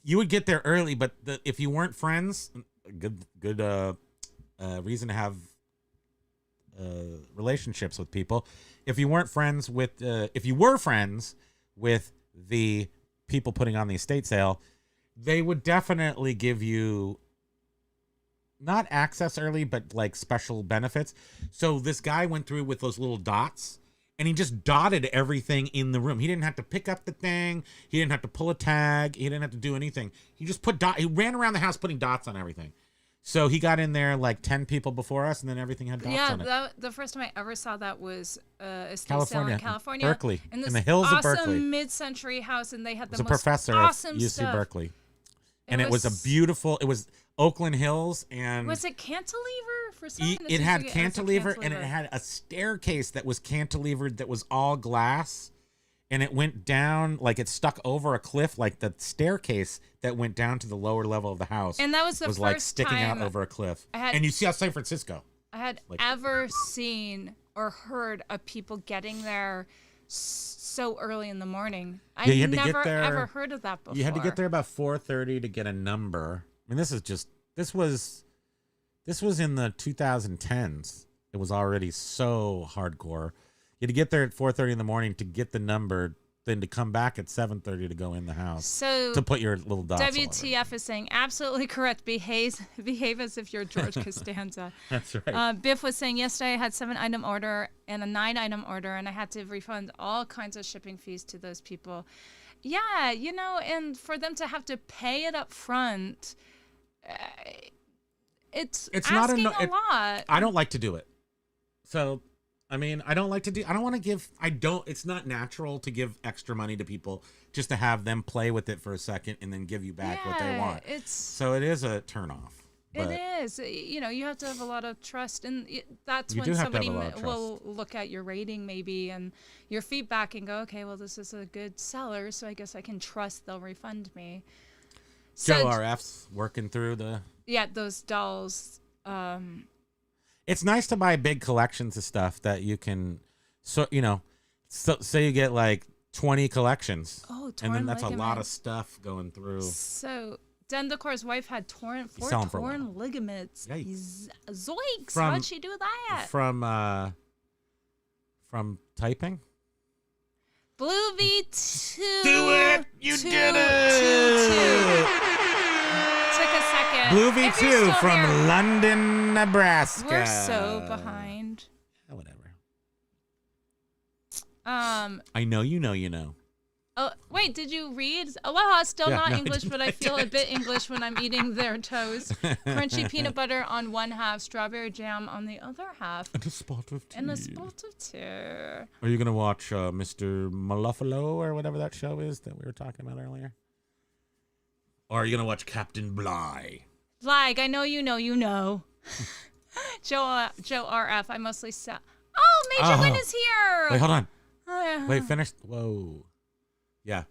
you would get there early, but if you weren't friends, good reason to have relationships with people. If you were friends with the people putting on the estate sale, they would definitely give you not access early, but like special benefits. So this guy went through with those little dots, and he just dotted everything in the room. He didn't have to pick up the thing. He didn't have to pull a tag. He didn't have to do anything. He just he ran around the house putting dots on everything. So he got in there like 10 people before us, and then everything had dots on it. Yeah, the first time I ever saw that was estate California, sale in California. Berkeley, in in the hills of Berkeley. Awesome mid-century house, and they had the It was a most professor awesome at UC stuff. Berkeley. And it was a beautiful, it was Oakland Hills, and Was it cantilever for some? it had cantilever, and it had a staircase that was cantilevered that was all glass, and it went down, like it stuck over a cliff, like the staircase that went down to the lower level of the house. And that was the like first sticking out time over a cliff. I And you see out San Francisco. I had Like- ever seen or heard of people getting there so early in the morning. I Yeah, you had to get never there- ever heard of that before. You had to get there about 4:30 to get a number. I mean, this was in the 2010s. It was already so hardcore. You had to get there at 4:30 in the morning to get the number, then to come back at 7:30 to go in the house So to put your little dots all over. WTF is saying absolutely correct. Behave as if you're George Costanza. That's right. Biff was saying yesterday I had 7-item order and a 9-item order, and I had to refund all kinds of shipping fees to those people. Yeah, and for them to have to pay it up front, it's asking a lot. I don't like to do it. So, I mean, it's not natural to give extra money to people just to have them play with it for a second and then give you back what they want. So it is a turnoff. But It is. You have to have a lot of trust, and that's You when do have to have somebody a lot of will look at your rating maybe and your feedback and go, okay, well, this is a good seller, so I guess I can trust they'll refund me. Joe RF's working through those dolls. It's nice to buy big collections of stuff that you can, say you get like 20 collections. Oh, and then torn that's a lot of ligaments. stuff going through. So Dendecor's wife had four sell 'em for a torn ligaments. Yikes. Zoinks! From- How'd she do that? From typing? Blue V2. Do it! You two, did two, it! Took a second. Blue If you're V2 still from here, London, Nebraska. We're so behind. Whatever. Um, I know you know you know. Oh, wait, did you read? Aloha, still Yeah, not no, I English, didn't. but I feel a bit English when I'm eating their toast. Crunchy peanut butter on one half, strawberry jam on the other half, And a spot of tea. and a spot of tea. Are you going to watch Mr. Malufalo or whatever that show is that we were talking about earlier? Or are you going to watch Captain Bligh? Like, I know you know. Joe RF, I mostly sell. Oh, Major Win is here! Wait, hold on. Wait, finish. Whoa. Yeah.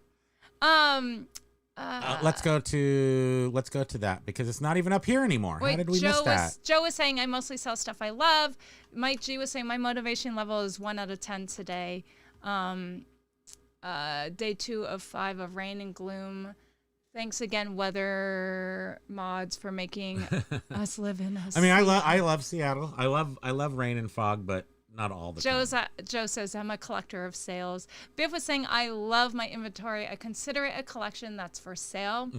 Let's go to that because it's not even up here anymore. Wait, How did we miss that? Joe was saying I mostly sell stuff I love. Mike G was saying my motivation level is 1 out of 10 today. Day 2 of 5 of rain and gloom. Thanks again, weather mods, for making us live in us. I mean, I love Seattle. I love rain and fog, but not all the time. Joe says I'm a collector of sales. Biff was saying I love my inventory. I consider it a collection that's for sale,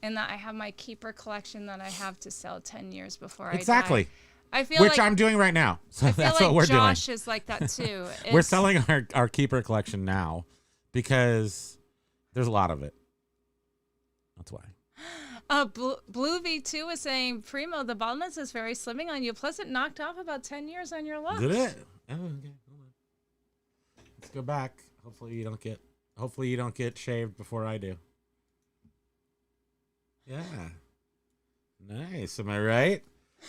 and that I have my keeper collection that I have to sell 10 years before Exactly. I die. I feel Which like I'm doing right now. So I feel that's like what we're Josh doing. is like that too. We're It's- selling our keeper collection now because there's a lot of it. That's why. Blue V2 was saying, Primo, the baldness is very slimming on you. Plus, it knocked off about 10 years on your looks. Did it? Oh, okay. Hold on. Let's go back. Hopefully you don't get shaved before I do. Yeah. Nice. Am I right?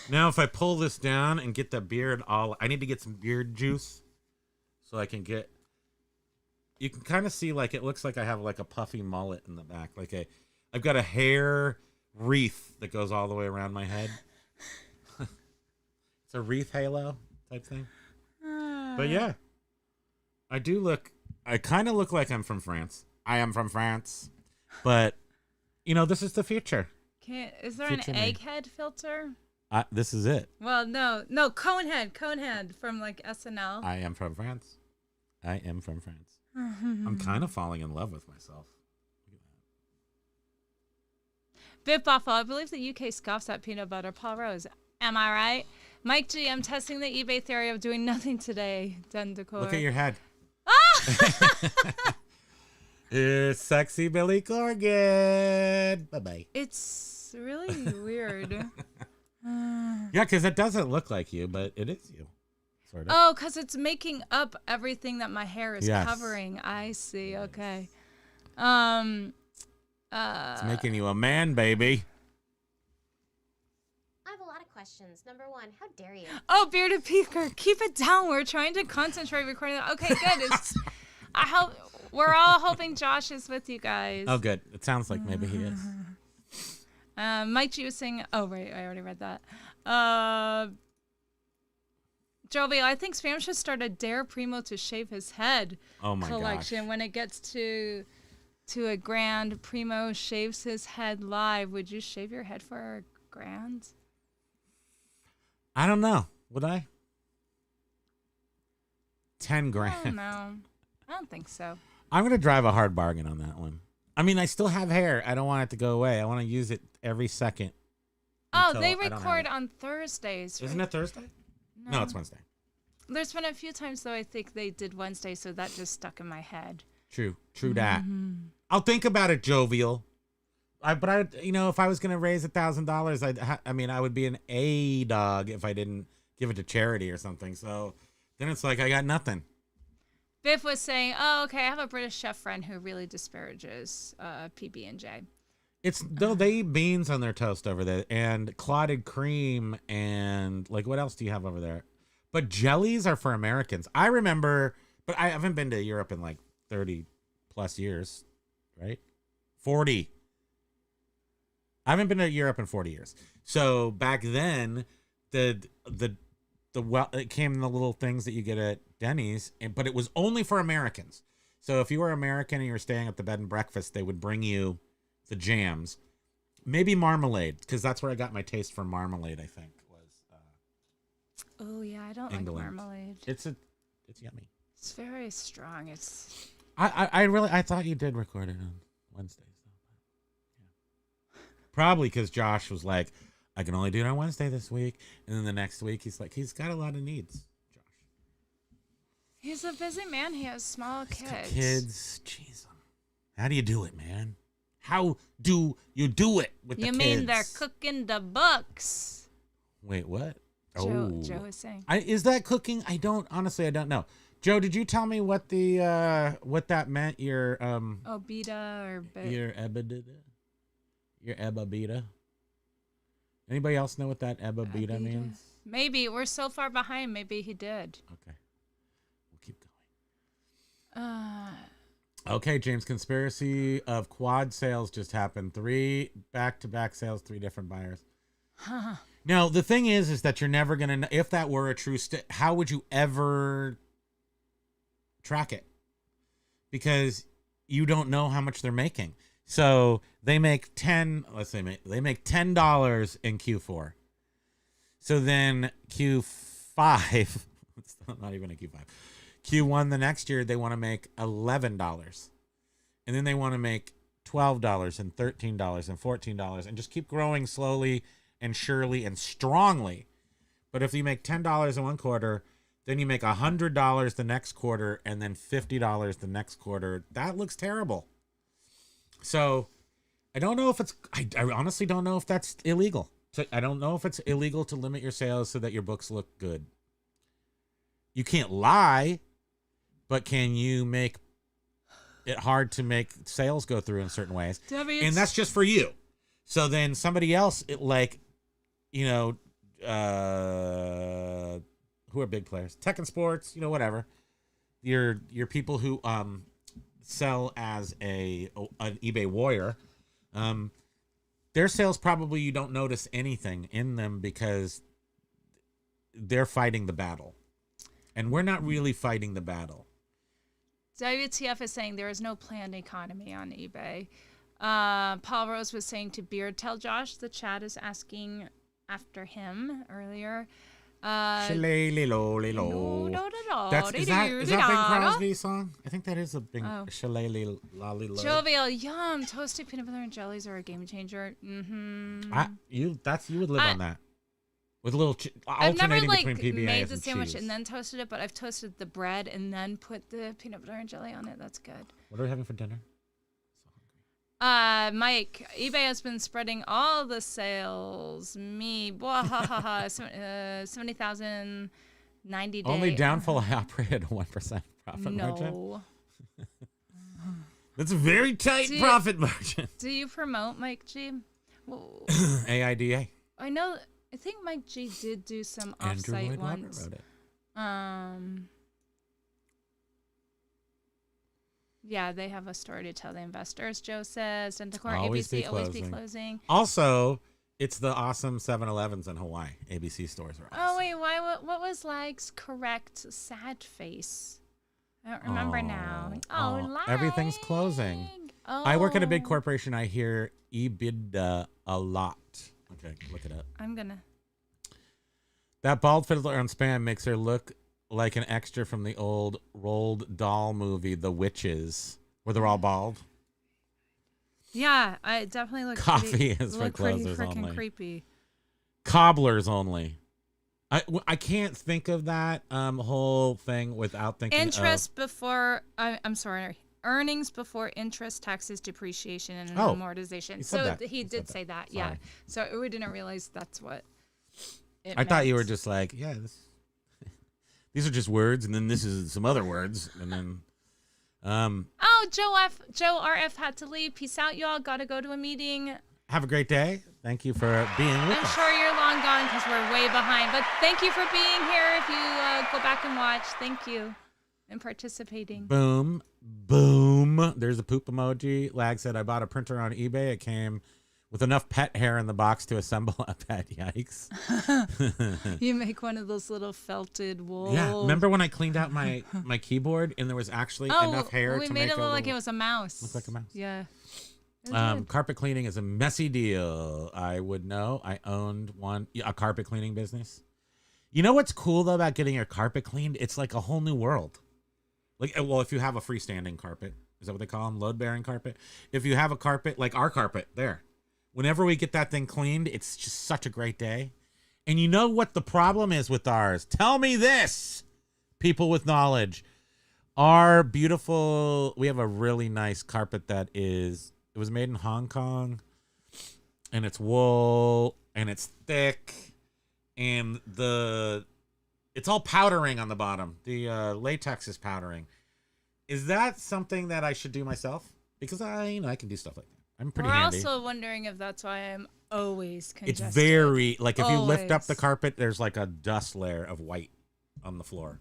Now, if I pull this down and get the beard I need to get some beard juice so I can get. You can kind of see like it looks like I have like a puffy mullet in the back, I've got a hair wreath that goes all the way around my head. It's a wreath halo type thing. But yeah, I kind of look like I'm from France. I am from France. But, this is the future. Is there Future an me. egghead filter? This is it. Well, no, Conehead from like SNL. I am from France. I'm kind of falling in love with myself. Bit Buffalo, I believe the UK scoffs at peanut butter. Paul Rose, am I right? Mike G, I'm testing the eBay theory of doing nothing today. Den decor. Look at your head. Ah! It's sexy Billy Corgan. Bye-bye. It's really weird. Yeah, because it doesn't look like you, but it is you. Sort of. Oh, because it's making up everything that my hair is Yes. covering. I see. Okay. It's making you a man, baby. I have a lot of questions. Number 1, how dare you? Oh, Bearded Peaker, keep it down. We're trying to concentrate recording. Okay, good. I hope we're all hoping Josh is with you guys. Oh, good. It sounds like maybe he is. Mike G was saying, oh, right, I already read that. Jovi, I think Spam should start a Dare Primo to shave his head Oh my collection. gosh. When it gets to a grand, Primo shaves his head live. Would you shave your head for a grand? I don't know. Would I? 10 I grand. don't know. I don't think so. I'm going to drive a hard bargain on that one. I mean, I still have hair. I don't want it to go away. I want to use it every second. Oh, until they I don't have record it. on Thursdays. Isn't right? it Thursday? No, it's Wednesday. There's been a few times, though, I think they did Wednesday, so that just stuck in my head. True that. I'll think about it, Jovial. If I was going to raise $1,000, I would be an A dog if I didn't give it to charity or something. So then it's like I got nothing. Biff was saying, oh, okay, I have a British chef friend who really disparages PB&J. They eat beans on their toast over there and clotted cream and what else do you have over there? But jellies are for Americans. I remember, but I haven't been to Europe in 30 plus years, right? 40. I haven't been to Europe in 40 years. So back then, it came in the little things that you get at Denny's, but it was only for Americans. So if you were American and you were staying at the bed and breakfast, they would bring you the jams, maybe marmalade, because that's where I got my taste for marmalade. I think was. Oh yeah, I don't England. like marmalade. It's yummy. It's very strong. It's. I thought you did record it on Wednesdays. Yeah. Probably because Josh was like, I can only do it on Wednesday this week, and then the next week he's got a lot of needs. Josh. He's a busy man. He has small He's got kids. kids, jeez. How do you do it, man? How do you do it with the You kids? mean they're cooking the books? Wait, what? Joe is saying. Is that cooking? I don't know. Joe, did you tell me what the what that meant? Your Obita or your ebabita. Anybody else know what that ebabita means? Maybe we're so far behind. Maybe he did. Okay, we'll keep going. Okay, James. Conspiracy of quad sales just happened. 3 back-to-back sales, 3 different buyers. Now the thing is that you're never gonna know if that were a true how would you ever track it? Because you don't know how much they're making. So they make they make $10 in Q4. So then Q5, it's not even a Q5. Q1 the next year they want to make $11. And then they want to make $12 and $13 and $14 and just keep growing slowly and surely and strongly. But if you make $10 in one quarter, then you make $100 the next quarter and then $50 the next quarter. That looks terrible. So I don't know if I honestly don't know if that's illegal. So I don't know if it's illegal to limit your sales so that your books look good. You can't lie, but can you make it hard to make sales go through in certain ways? Debbie, and that's just for you. So then somebody else, who are big players? Tech and sports, whatever. Your people who sell as an eBay warrior, their sales probably you don't notice anything in them because they're fighting the battle. And we're not really fighting the battle. WTF is saying there is no planned economy on eBay. Paul Rose was saying to Beard, tell Josh the chat is asking after him earlier. Is that Bing Crosby's song? I think that is a Bing Shillelagh Lolly Low. Jovial, yum. Toasted peanut butter and jellies are a game changer. Mm-hmm. You would live on that. With a little I've never between PBA made and the sandwich cheese. and then toasted it, but I've toasted the bread and then put the peanut butter and jelly on it. That's good. What are we having for dinner? Mike, eBay has been spreading all the sales. 70,000, 90 days. Only downfall I operated a 1% profit margin. No. That's a very tight profit margin. Do you promote Mike G? Well, AIDA. I know. I think Mike G did do some offsite ones. Wrote it. Yeah, they have a story to tell the investors. Joe says, Denticor, Always ABC, be always be closing. Also, it's the awesome 7-Elevens in Hawaii. ABC stores are awesome. Oh wait, what was Lag's correct sad face? I don't remember now. Lag. Everything's closing. Oh. I work at a big corporation. I hear EBITDA a lot. Okay, look it up. I'm gonna. That bald fiddler on Spam makes her look like an extra from the old Roald Dahl movie, The Witches, where they're all bald. Yeah, I definitely look. Coffee is for closers pretty freaking only. Creepy. Cobblers only. I can't think of that whole thing without thinking interest before. I'm sorry. Earnings before interest, taxes, depreciation, and amortization. So he did say that. Sorry. Yeah. So we didn't realize that's what. I thought you were just like, yeah, these are just words, and then this is some other words, and then. Joe RF had to leave. Peace out, y'all. Gotta go to a meeting. Have a great day. Thank you for being with us. I'm sure you're long gone because we're way behind, but thank you for being here. If you go back and watch, thank you and participating. Boom, boom. There's a poop emoji. Lag said, I bought a printer on eBay. It came with enough pet hair in the box to assemble a pet. Yikes. You make one of those little felted wool. Yeah. Remember when I cleaned out my keyboard and there was actually enough hair to make it look like it was a mouse. Look like a mouse. Yeah. Carpet cleaning is a messy deal. I would know. I owned a carpet cleaning business. You know what's cool though about getting your carpet cleaned? It's like a whole new world. Like, well, if you have a freestanding carpet, is that what they call them? Load-bearing carpet. If you have a carpet like our carpet there, whenever we get that thing cleaned, it's just such a great day. And you know what the problem is with ours? Tell me this, people with knowledge. Our beautiful, we have a really nice carpet it was made in Hong Kong, and it's wool, and it's thick, and it's all powdering on the bottom. The latex is powdering. Is that something that I should do myself? Because I can do stuff like that. I'm pretty handy. We're also wondering if that's why I'm always congested. It's very, like, if you lift up Always. the carpet, there's like a dust layer of white on the floor.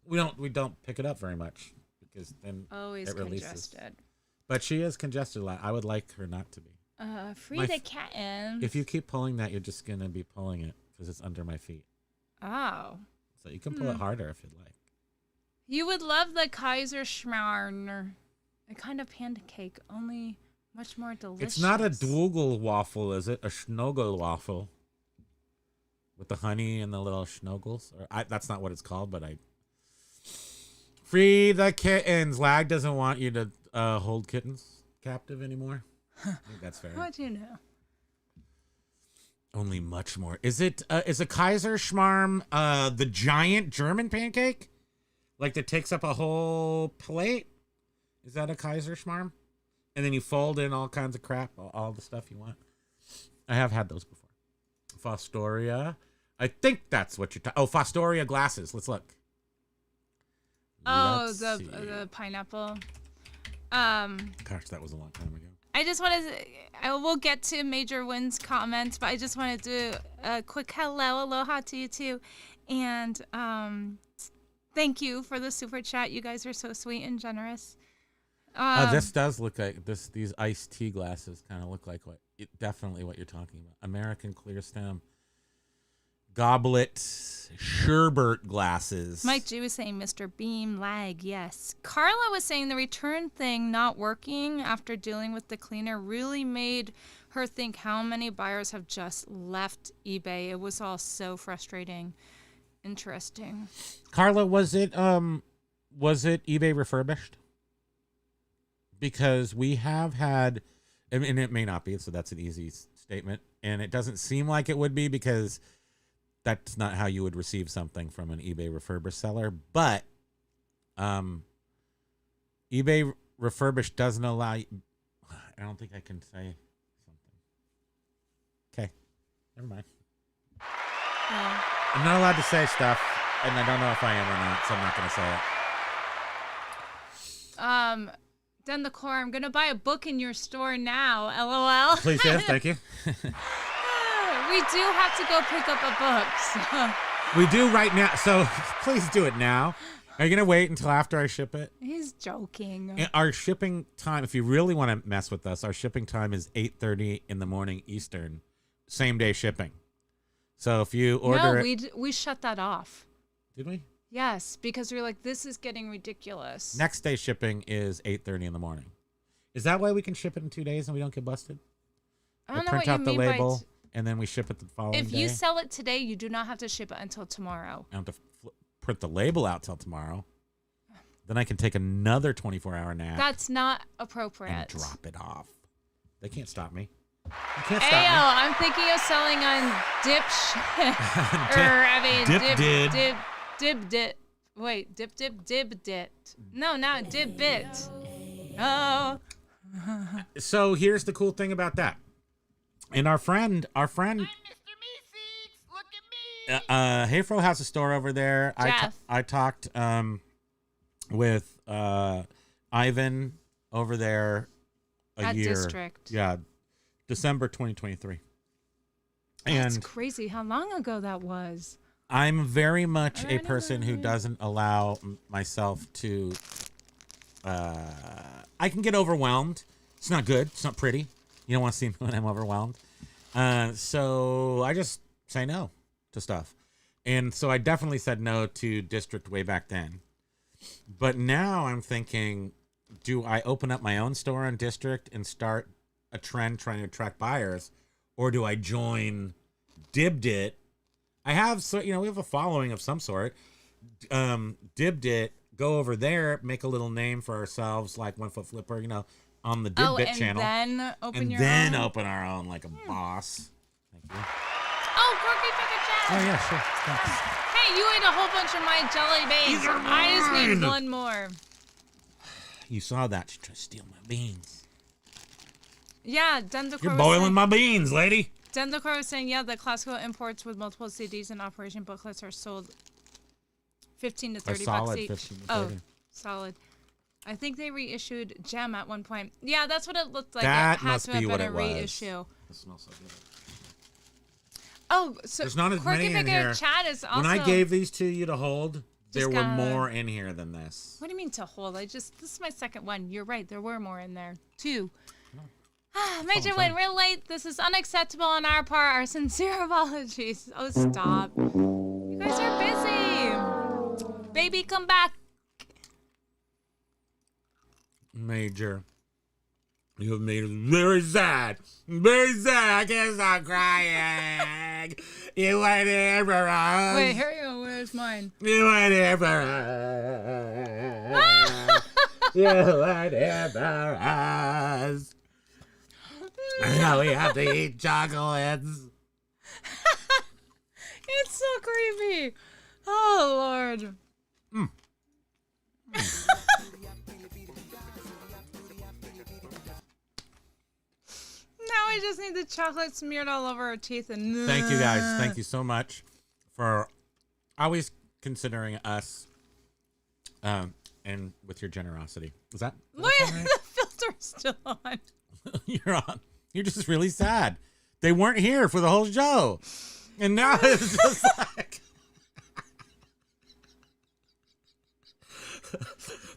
We don't pick it up very much because then Always it releases. congested. But she is congested a lot. I would like her not to be. Free the kitten. If you keep pulling that, you're just gonna be pulling it because it's under my feet. Oh. So you can pull it harder if you'd like. You would love the Kaiser Schmarrn. A kind of pancake, only much more delicious. It's not a Dwogel waffle, is it? A Schnogel waffle with the honey and the little schnoggles. That's not what it's called, but Free the kittens. Lag doesn't want you to hold kittens captive anymore. I think that's fair. What do you know? Only much more. Is a Kaiser Schmarm the giant German pancake? Like that takes up a whole plate? Is that a Kaiser Schmarm? And then you fold in all kinds of crap, all the stuff you want. I have had those before. Fostoria. I think that's what you're talking. Oh, Fostoria glasses. Let's look. Oh, Let's see. the pineapple. Gosh, that was a long time ago. I just wanted to, we'll get to Major Wynn's comments, but I just wanted to do a quick aloha to you too. And thank you for the super chat. You guys are so sweet and generous. This does look like these iced tea glasses kind of look like definitely what you're talking about. American clear stem goblet sherbet glasses. Mike G was saying Mr. Beam lag, yes. Carla was saying the return thing not working after dealing with the cleaner really made her think how many buyers have just left eBay. It was all so frustrating. Interesting. Carla, was it eBay refurbished? Because we have had, and it may not be, so that's an easy statement, and it doesn't seem like it would be because that's not how you would receive something from an eBay refurbished seller. But eBay refurbished doesn't allow you. I don't think I can say something. Okay, never mind. I'm not allowed to say stuff, and I don't know if I am or not, so I'm not going to say it. Then the core, I'm gonna buy a book in your store now. LOL. Please do. Thank you. We do have to go pick up a book. So. We do right now, so please do it now. Are you going to wait until after I ship it? He's joking. And our shipping time, if you really want to mess with us, our shipping time is 8:30 in the morning Eastern, same day shipping. So if you order we shut that off. Did we? Yes, because we were like, this is getting ridiculous. Next day shipping is 8:30 in the morning. Is that why we can ship it in 2 days and we don't get busted? I don't know print what out you the mean label by and then we ship it the following if day. you sell it today, you do not have to ship it until tomorrow. I have to print the label out till tomorrow. Then I can take another 24-hour nap. That's not appropriate. And drop it off. They can't stop me. You can't Ayo, stop me. I'm thinking of selling on Dib. No, not Dibbit. Oh. So here's the cool thing about that. And our friend, I'm Mr. Meeseeks. Look at me. Hayfro has a store over there. Jeff. I talked with Ivan over there At year. District. Yeah, December 2023. And That's crazy how long ago that was. I'm very much I a know. person who doesn't allow myself to. I can get overwhelmed. It's not good. It's not pretty. You don't want to see me when I'm overwhelmed. So I just say no to stuff. And so I definitely said no to District way back then. But now I'm thinking, do I open up my own store on District and start a trend trying to attract buyers? Or do I join Dibdit? I have, we have a following of some sort. Dibdit, go over there, make a little name for ourselves, like One Foot Flipper, on the Dibdit channel. Then open And your then own. open our own like a boss. Thank you. Oh, Corky took a Oh, jet. yeah, sure. Thanks. Hey, you ate a whole bunch of my jelly beans. These are I just need mine. one more. You saw that. She tried to steal my beans. Yeah, Dendocor You're was boiling saying, my beans, lady. Dendocor was saying, yeah, the classical imports with multiple CDs and operation booklets are sold 15 to 30 bucks solid each. 15 to 30. Oh, solid. I think they reissued Gem at one point. Yeah, that's what it looked like. That it had must to have be been what a it was. reissue. It smells so good. Oh, so There's not as Quirky many in Bigger here. Chat is also. When I gave these to you to hold, there were kinda- more in here than this. What do you mean to hold? This is my second one. You're right. There were more in there. 2. Major win. Real late. This is unacceptable on our part. Our sincere apologies. Oh, stop. You guys are busy. Baby, come back. Major. You have made us very sad. Very sad. I can't stop crying. You were there for us. Wait, here you go. Where's mine? You were there for us. You were there for us. Now we have to eat chocolates. It's so creepy. Oh, Lord. Now we just need the chocolate smeared all over our teeth and. Thank you guys. Thank you so much for always considering us and with your generosity. Is that Look at the filter's still on. you're on? You're just really sad. They weren't here for the whole show. And now it's just like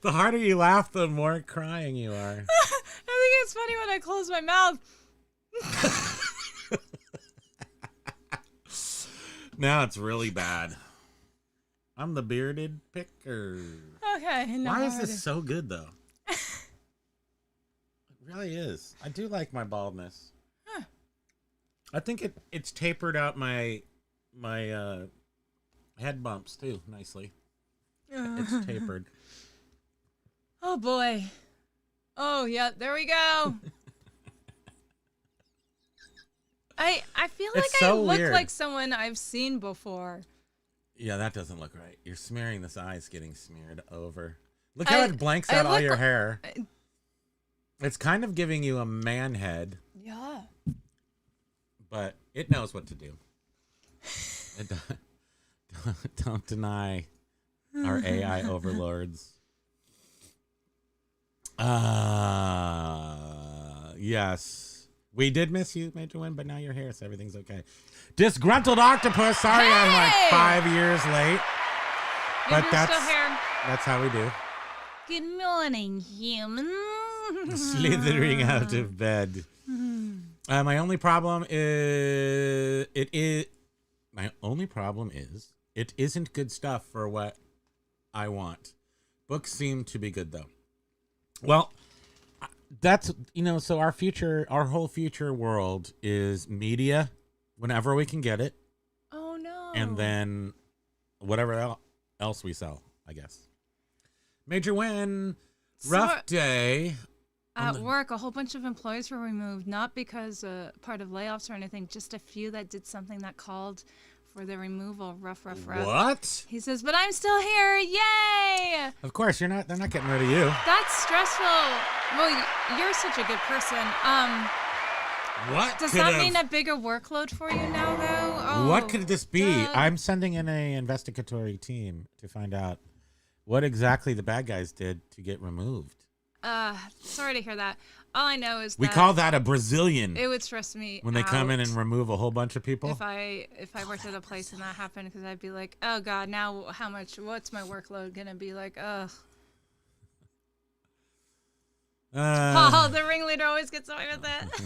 the harder you laugh, the more crying you are. I think it's funny when I close my mouth. Now it's really bad. I'm the bearded picker. Okay. No, Why is this so good though? It really is. I do like my baldness. Huh. I think it's tapered out my head bumps too nicely. It's tapered. Oh boy. Oh yeah, there we go. I feel like It's I so look weird. like someone I've seen before. Yeah, that doesn't look right. You're smearing this eye's getting smeared over. Look how it blanks out all look your like- hair. It's kind of giving you a man head, Yeah. but it knows what to do. It don't deny our AI overlords. Yes. We did miss you, Major Win, but now you're here, so everything's okay. Disgruntled Octopus. Sorry I'm like Hey! 5 years late. But You're still here. that's how we do. Good morning, human. Slithering out of bed. My only problem is it isn't good stuff for what I want. Books seem to be good though. Well, that's so our whole future world is media whenever we can get it, Oh no. and then whatever else we sell, I guess. Major Win, rough day. At work, a whole bunch of employees were removed, not because part of layoffs or anything, just a few that did something that called for the removal. Rough. What? He says, but I'm still here. Yay! Of course, they're not getting rid of you. That's stressful. Well, you're such a good person. What Does could that have- mean a bigger workload for you now, though? Oh, What could this be? Doug. I'm sending in a investigatory team to find out what exactly the bad guys did to get removed. Sorry to hear that. All I know is We that call that a Brazilian it would stress me when they come in out and remove a whole bunch of people. if I worked at a place and that happened, because I'd be like, oh god, now what's my workload gonna be like? Ugh. Oh, the ringleader always gets away with it.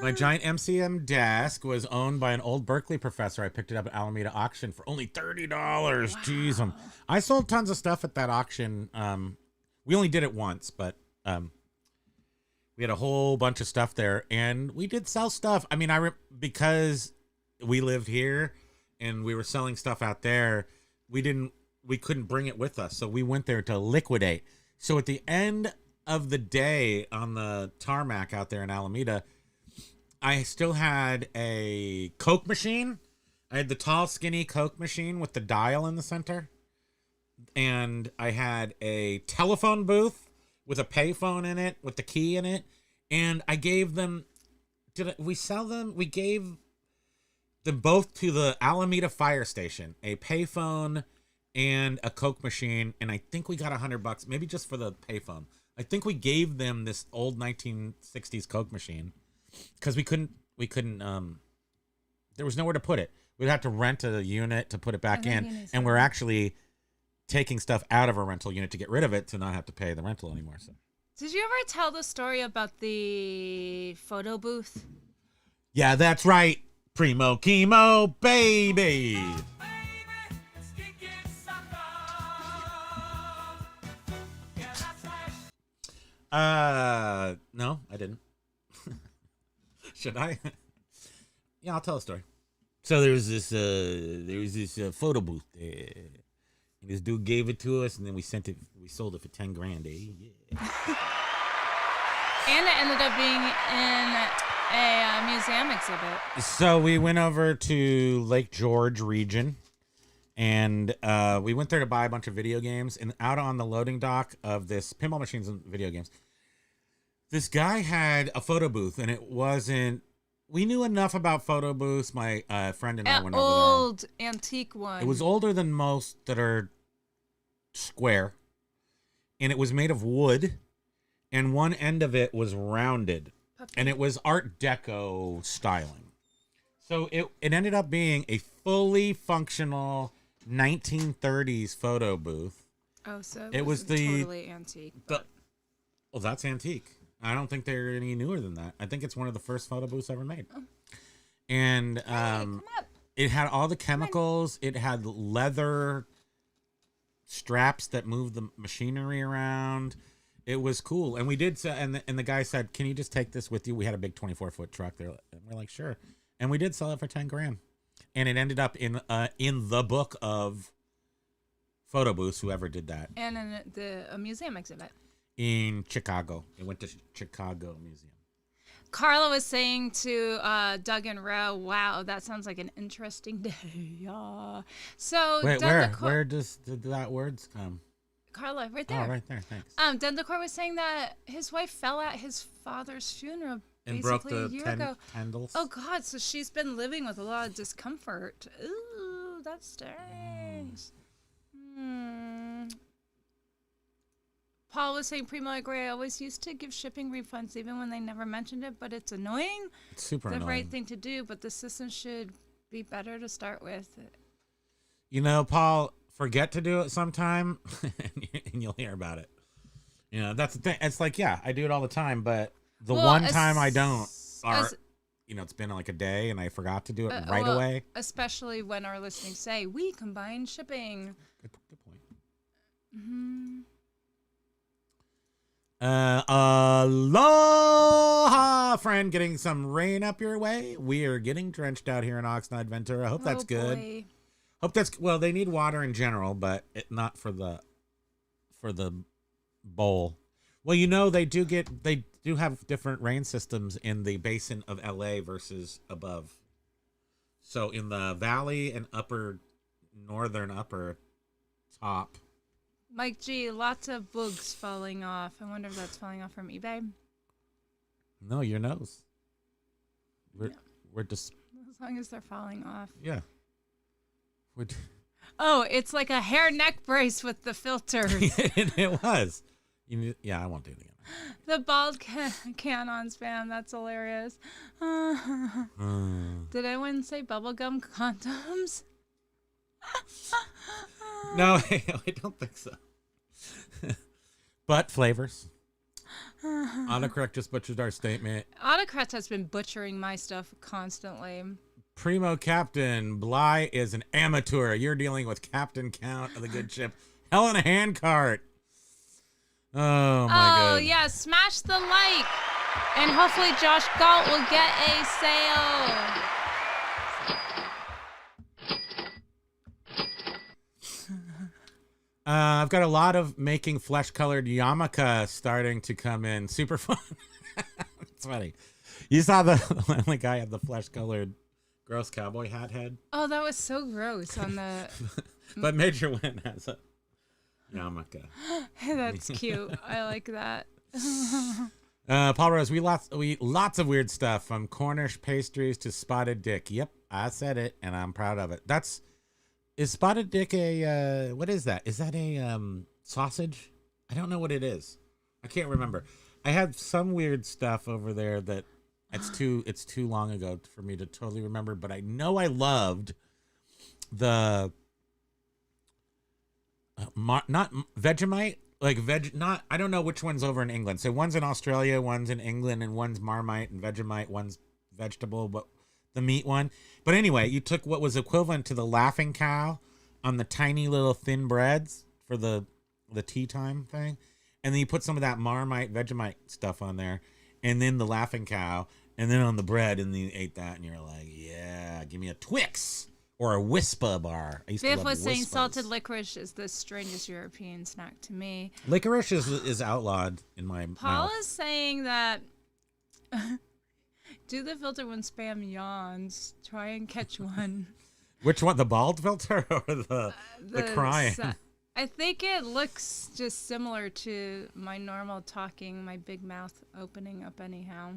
My giant MCM desk was owned by an old Berkeley professor. I picked it up at Alameda auction for only $30. Jeez, I sold tons of stuff at that auction. We only did it once, but we had a whole bunch of stuff there, and we did sell stuff. I mean, because we lived here and we were selling stuff out there, we couldn't bring it with us, so we went there to liquidate. So at the end of the day on the tarmac out there in Alameda, I still had a Coke machine. I had the tall, skinny Coke machine with the dial in the center. and I had a telephone booth with a payphone in it, with the key in it, and I gave them. We sell them? We gave them both to the Alameda Fire Station, a payphone and a Coke machine, and I think we got $100, maybe just for the payphone. I think we gave them this old 1960s Coke machine because we couldn't. There was nowhere to put it. We'd have to rent a unit to put it back in, and we're actually taking stuff out of a rental unit to get rid of it to not have to pay the rental anymore. So, Did you ever tell the story about the photo booth? yeah, that's right. Primo, Kimo, baby. No, I didn't. Should I? Yeah, I'll tell a story. So there was this photo booth there. And this dude gave it to us, and then we sold it for $10,000. Yeah. And it ended up being in a museum exhibit. So we went over to Lake George region, and we went there to buy a bunch of video games. And out on the loading dock of this pinball machines and video games, this guy had a photo booth, and it wasn't. We knew enough about photo booths. My friend and I went over there. Old antique one. It was older than most that are square, and it was made of wood, and one end of it was rounded, and it was Art Deco styling. So it ended up being a fully functional 1930s photo booth. Oh, so it was totally antique. Well, that's antique. I don't think they're any newer than that. I think it's one of the first photo booths ever made. Oh. And come up. It had all the chemicals. It had leather straps that moved the machinery around. It was cool. And we did, and the guy said, "Can you just take this with you?" We had a big 24-foot truck there. And we're like, "Sure." And we did sell it for $10,000. And it ended up in the book of photo booths, whoever did that. And in a museum exhibit. In Chicago. It went to Chicago Museum. Carla was saying to Doug and Roe, "Wow, that sounds like an interesting day." Yeah. So wait, where did that words come? Carla, right there. Oh, right there. Thanks. Dendacor was saying that his wife fell at his father's funeral and basically broke a year the ago. handles. Oh God! So she's been living with a lot of discomfort. Ooh, that stinks. Paul was saying, "Primo, I agree. I always used to give shipping refunds even when they never mentioned it, but it's annoying. It's super annoying. The annoying. right thing to do, but the system should be better to start with." You know, Paul, forget to do it sometime, and you'll hear about it. You know, that's the thing. It's like, yeah, I do it all the time, but the one time I don't, it's been like a day, and I forgot to do it right away. Especially when our listeners say, "We combine shipping." Good point. Mm-hmm. Aloha, friend. Getting some rain up your way. We are getting drenched out here in Oxnard, Ventura. Hope that's good. Boy. Hope that's well. They need water in general, but not for the bowl. Well, you know they do have different rain systems in the basin of LA versus above. So in the valley and upper top. Mike G, lots of bugs falling off. I wonder if that's falling off from eBay. No, your nose. We're just as long as they're falling off. Yeah. Oh, it's like a hair neck brace with the filters. It was. I won't do it again. The bald canon spam. That's hilarious. Did anyone say bubblegum condoms? No, I don't think so. But flavors. Autocorrect just butchered our statement. Autocorrect has been butchering my stuff constantly. Primo Captain, Bly is an amateur. You're dealing with Captain Count of the good ship. Hell in a handcart. Oh, my God. Oh, yeah. Smash the like. And hopefully Josh Galt will get a sale. I've got a lot of making flesh-colored yarmulke starting to come in. Super fun. It's funny. You saw the guy had the flesh-colored gross cowboy hat head. Oh, that was so gross on the... But Major Win has yarmulke. That's cute. I like that. Paul Rose, we lots of weird stuff from Cornish pastries to spotted dick. Yep, I said it, and I'm proud of it. Is spotted dick a what is that? Is that a sausage? I don't know what it is. I can't remember. I had some weird stuff over there that it's too long ago for me to totally remember. But I know I loved the not Vegemite. Like not I don't know which one's over in England. So one's in Australia, one's in England, and one's Marmite and Vegemite, one's vegetable, but the meat one. But anyway, you took what was equivalent to the Laughing Cow on the tiny little thin breads for the tea time thing, and then you put some of that Marmite Vegemite stuff on there, and then the Laughing Cow, and then on the bread, and then you ate that, and you're like, yeah, give me a Twix. Or a Whisper bar. I used to Biff love was saying Whispers. salted licorice is the strangest European snack to me. Licorice is outlawed in my Paul mouth. is saying that do the filter when spam yawns. Try and catch one. Which one? The bald filter or the crying? I think it looks just similar to my normal talking, my big mouth opening up anyhow.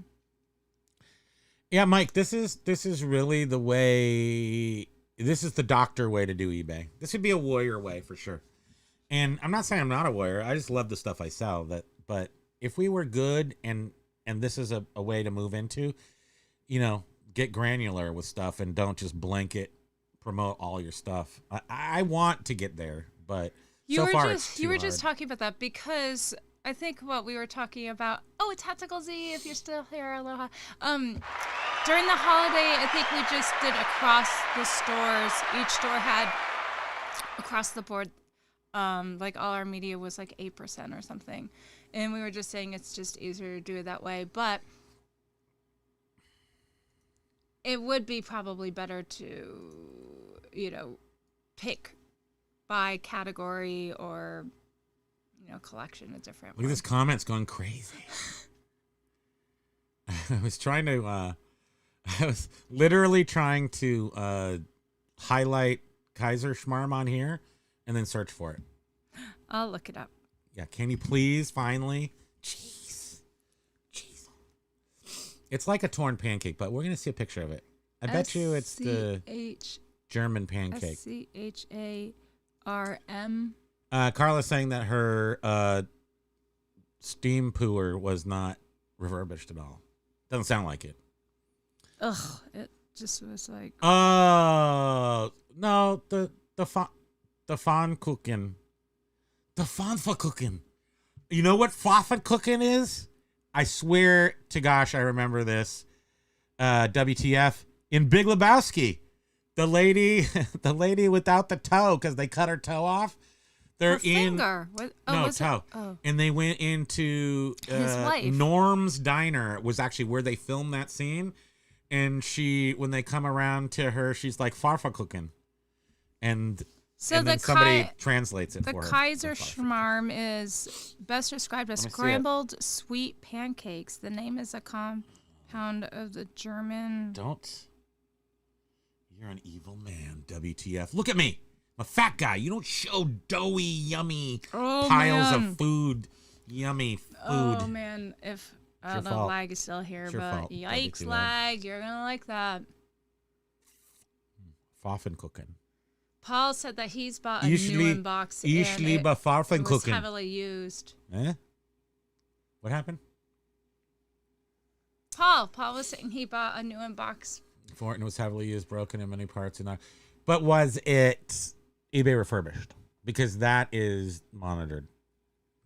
Yeah, Mike, this is really the way. This is the doctor way to do eBay. This would be a warrior way for sure. And I'm not saying I'm not a warrior. I just love the stuff I sell. But if we were good and this is a way to move into, get granular with stuff and don't just blanket promote all your stuff. I want to get there, but so far it's too you were hard. just talking about that because I think what we were talking about. Oh, Tactical Z, if you're still here, aloha. During the holiday, I think we just did across the stores. Each store had across the board, like all our media was like 8% or something, and we were just saying it's just easier to do it that way. But it would be probably better to, pick by category or. Collection of different. Look at this comments going crazy. I was literally trying to highlight Kaiser Schmarm on here and then search for it. I'll look it up. Yeah, can you please finally? Jeez. It's like a torn pancake, but we're gonna see a picture of it. I bet you it's the German pancake. SCHARM. Carla's saying that her steam pooer was not refurbished at all. Doesn't sound like it. Ugh, it just was like. Oh no, the Pfannkuchen. The Pfannkuchen. You know what Pfannkuchen is? I swear to gosh, I remember this. WTF in Big Lebowski, the lady without the toe because they cut her toe off. They're finger. What? Oh, no was toe, oh. And they went into His wife. Norm's diner was actually where they filmed that scene, and when they come around to her, she's like Pfannkuchen, and then somebody translates it the for her. The Kaiser Schmarm is best described as scrambled sweet pancakes. The name is a compound of the German. You're an evil man, WTF. Look at me. I'm a fat guy. You don't show doughy, yummy piles of food. Yummy food. Oh, man. If I don't know, Lag is still here, but yikes, Lag. You're going to like that. Pfannkuchen. Paul said that he's bought a new inbox and it was heavily used. Eh? What happened? Paul was saying he bought a new inbox. For it and was heavily used, broken in many parts. But was it eBay refurbished? Because that is monitored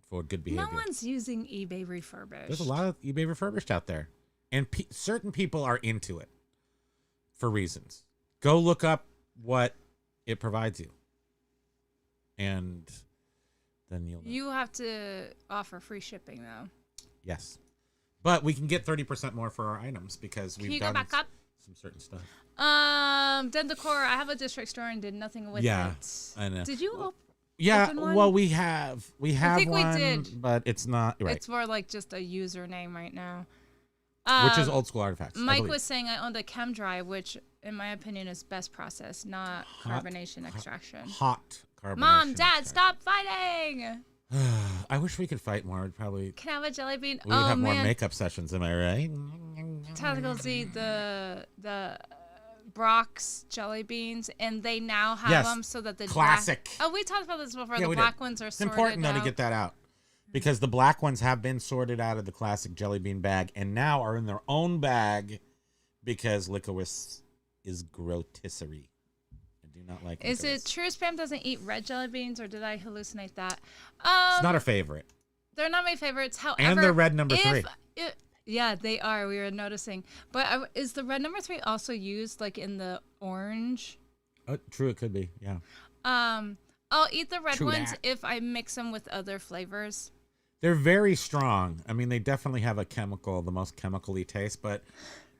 for good behavior. No one's using eBay refurbished. There's a lot of eBay refurbished out there. And certain people are into it for reasons. Go look up what it provides you. And then you'll know. You have to offer free shipping, though. Yes. But we can get 30% more for our items because we've done some certain stuff. Den Decor, I have a district store and did nothing with it. Yeah, I know. Did you open one? Well, we have I think one, we did, but it's not right. It's more like just a username right now. Which is Old School Artifacts. Mike was saying I owned a chem dry, which in my opinion is best process, not carbonation extraction. Hot Mom, Dad, stop fighting. I wish we could fight more. We'd probably Can I have a jelly bean? we would have more makeup sessions. Am I right? Tactical Z, the Brock's jelly beans, and they now have them so that the classic. We talked about this before. Yeah, the black ones are it's sorted important though out. to get that out because the black ones have been sorted out of the classic jelly bean bag and now are in their own bag because licorice is grotisserie. I do not like. Is licorice. it true Spam doesn't eat red jelly beans, or did I hallucinate that? It's not her favorite. They're not my favorites. However, And they're red number 3. Yeah, they are. We were noticing. But is the red number 3 also used like in the orange? Oh, true. It could be. Yeah. I'll eat the red True ones that. if I mix them with other flavors. They're very strong. I mean, they definitely have the most chemically taste. But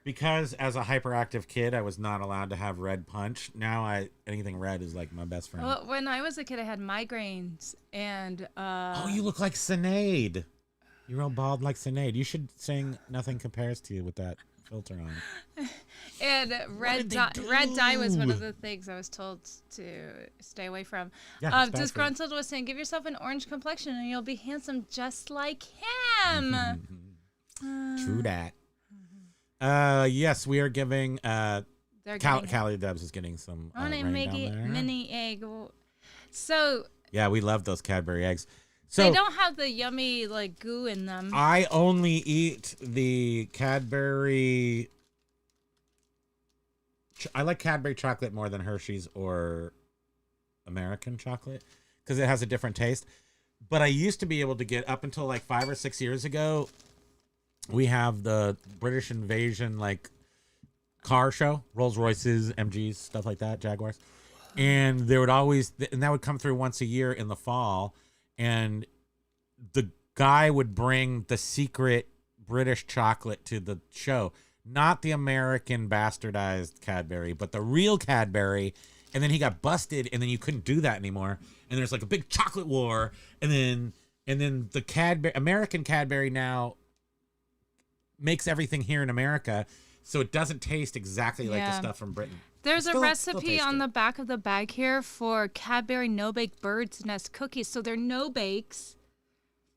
because as a hyperactive kid, I was not allowed to have red punch. Now anything red is like my best friend. Well, when I was a kid, I had migraines, and Oh, you look like Sinead. You're all bald like Sinead. You should sing "Nothing Compares to You" with that filter on. And red dye was one of the things I was told to stay away from. Yeah, it's bad for you. Disgruntled was saying, "Give yourself an orange complexion, and you'll be handsome just like him." True that. Yes, we are giving. Callie Dubs is getting some. I want to rain make down it there. mini egg. So Yeah, we love those Cadbury eggs. So they don't have the yummy like goo in them. I only eat the Cadbury. I like Cadbury chocolate more than Hershey's or American chocolate because it has a different taste. But I used to be able to get up until like 5 or 6 years ago. We have the British Invasion like car show, Rolls Royces, MGs, stuff like that, Jaguars. And there would always, and that would come through once a year in the fall. And the guy would bring the secret British chocolate to the show, not the American bastardized Cadbury, but the real Cadbury. And then he got busted, and then you couldn't do that anymore. And there's like a big chocolate war. And then the American Cadbury now makes everything here in America, so it doesn't taste exactly like the stuff from Britain. There's a recipe on the back of the bag here for Cadbury no-bake bird's nest cookies. So they're no-bakes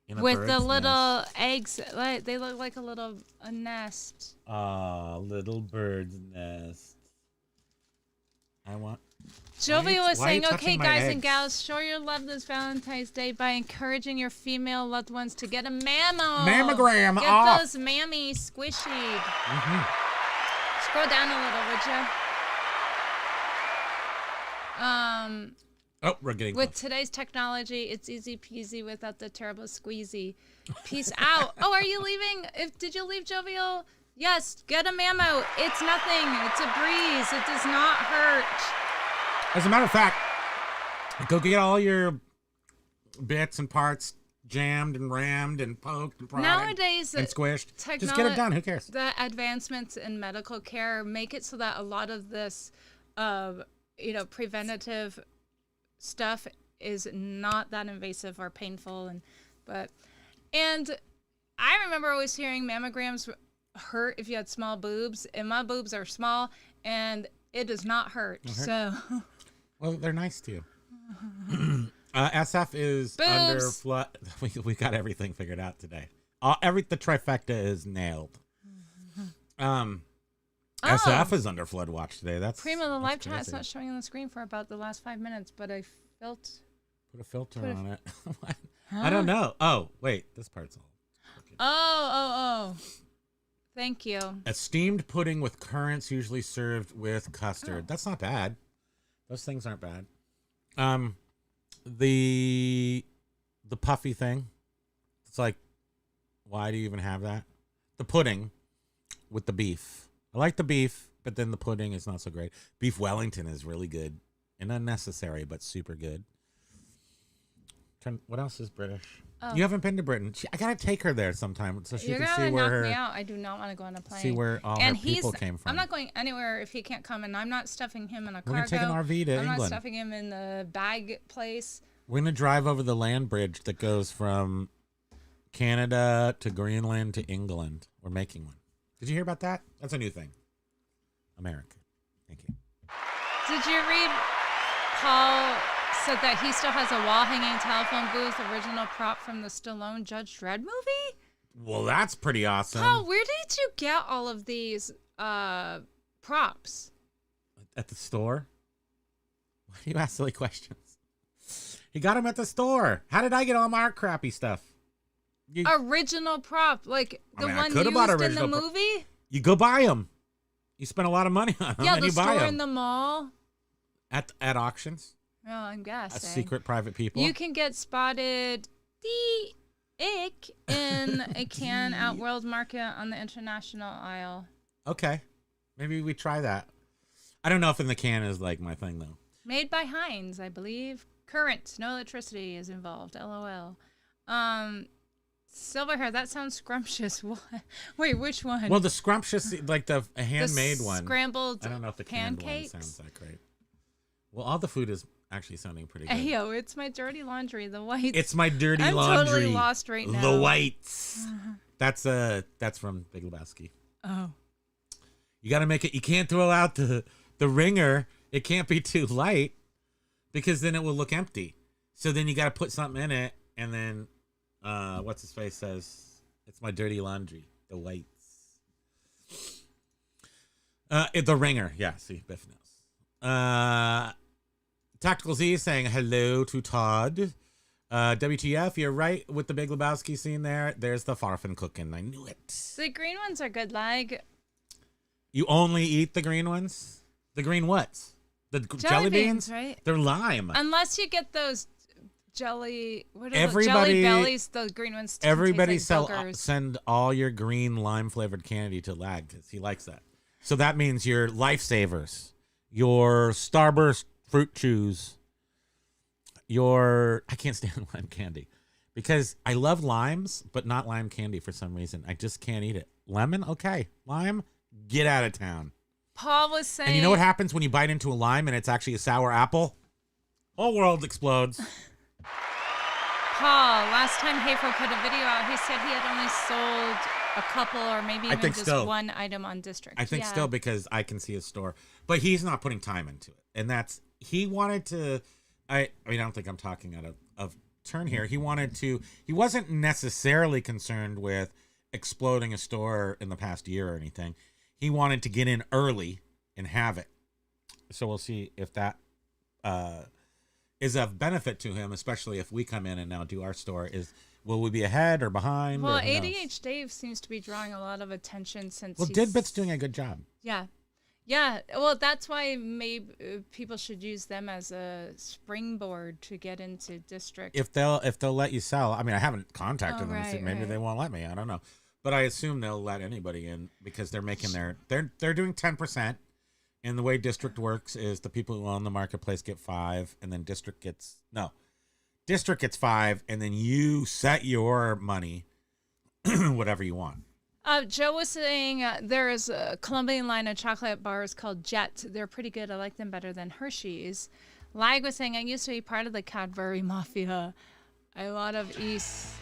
with the little eggs. They look like a nest. Little bird's nest. I want. Jovi was saying, touching okay, my guys and eggs? gals, show your love this Valentine's Day by encouraging your female loved ones to get a mammo. Mammogram Get off. those mammies squishy. Scroll down a little, would you? Oh, we're getting With close. today's technology, it's easy peasy without the terrible squeezy. Peace out. Oh, are you leaving? Did you leave, Jovial? Yes, get a mammo. It's nothing. It's a breeze. It does not hurt. As a matter of fact, go get all your bits and parts jammed and rammed and poked and prodded Nowadays, and squished. Just get it done. Who cares? The advancements in medical care make it so that a lot of this, preventative stuff is not that invasive or painful, and I remember always hearing mammograms hurt if you had small boobs, and my boobs are small, and it does not hurt. So, well, they're nice to you. SF is Boobs. under flood. We got everything figured out today. The trifecta is nailed. SF is under flood watch today. That's Primo, the live crazy. chat's not showing on the screen for about the last 5 minutes, but I felt. Put a filter on it. What? I don't know. Oh, wait. This part's all. Oh. Thank you. A steamed pudding with currants, usually served with custard. That's not bad. Those things aren't bad. The puffy thing. It's like, why do you even have that? The pudding with the beef. I like the beef, but then the pudding is not so great. Beef Wellington is really good and unnecessary, but super good. What else is British? Oh. You haven't been to Britain. I gotta take her there sometime so she You're can gonna see where knock me her out. I do not want to go on a plane. see where all her people came from. I'm not going anywhere if he can't come, and I'm not stuffing him in a We're cargo. gonna take an RV to I'm not England. stuffing him in the bag place. We're gonna drive over the land bridge that goes from Canada to Greenland to England. We're making one. Did you hear about that? That's a new thing. America. Thank you. Did you read Paul said that he still has a wall-hanging telephone booth, original prop from the Stallone Judge Dredd movie. Well, that's pretty awesome. Paul, where did you get all of these props? At the store? Why do you ask silly questions? He got them at the store. How did I get all my crappy stuff? Original prop, like the one I coulda bought used in the original movie? You go buy them. You spend a lot of money on them, Yeah, and the you buy store them. in the mall. At auctions. Oh, I'm guessing. Secret private people. You can get spotted the ick in a can at World Market on the international aisle. Okay. Maybe we try that. I don't know if in the can is like my thing, though. Made by Heinz, I believe. Current, no electricity is involved. LOL. Silver hair, that sounds scrumptious. What? Wait, which one? Well, the scrumptious, like the handmade one. Scrambled I don't know if the canned pancakes. one sounds that great. Well, all the food is actually sounding pretty good. Ayo, it's my dirty laundry, the whites. It's my dirty I'm laundry. totally lost right now. The whites. That's from Big Lebowski. Oh. You got to make it. You can't throw out the ringer. It can't be too light because then it will look empty. So then you got to put something in it, and then what's his face says it's my dirty laundry. The whites. The ringer. Yeah. See, Biff knows. Tactical Z is saying hello to Todd. WTF, you're right with the Big Lebowski scene there. There's the farfin cooking. I knew it. The green ones are good, like. You only eat the green ones? The green whats? The jelly beans? Right? They're lime. Unless you get those jelly, what are Everybody- jelly bellies, the green ones. Everybody taste like boogers. send all your green lime flavored candy to Lag because he likes that. So that means your Lifesavers, your Starburst fruit chews, I can't stand lime candy because I love limes, but not lime candy for some reason. I just can't eat it. Lemon, okay. Lime, get out of town. Paul was saying. And you know what happens when you bite into a lime and it's actually a sour apple? Whole world explodes. Paul, last time Hayford put a video out, he said he had only sold a couple or maybe even just one item on District. I think still because I can see his store. But he's not putting time into it. And he wanted to, I don't think I'm talking out of turn here. He wasn't necessarily concerned with exploding a store in the past year or anything. He wanted to get in early and have it. So we'll see if that is of benefit to him, especially if we come in and now do our store. Will we be ahead or behind? Well, or who knows? ADH Dave seems to be drawing a lot of attention since. Well, Didbit's doing a good job. Yeah. Yeah. Well, that's why maybe people should use them as a springboard to get into District. If they'll let you sell. I mean, I haven't contacted them. Right, Maybe they won't let me. I don't know. But I assume they'll let anybody in because they're making they're doing 10%. And the way District works is the people who own the marketplace get 5, and then District gets 5, and then you set your money, whatever you want. Joe was saying there is a Colombian line of chocolate bars called Jet. They're pretty good. I like them better than Hershey's. Lag was saying I used to be part of the Cadbury Mafia. A lot of East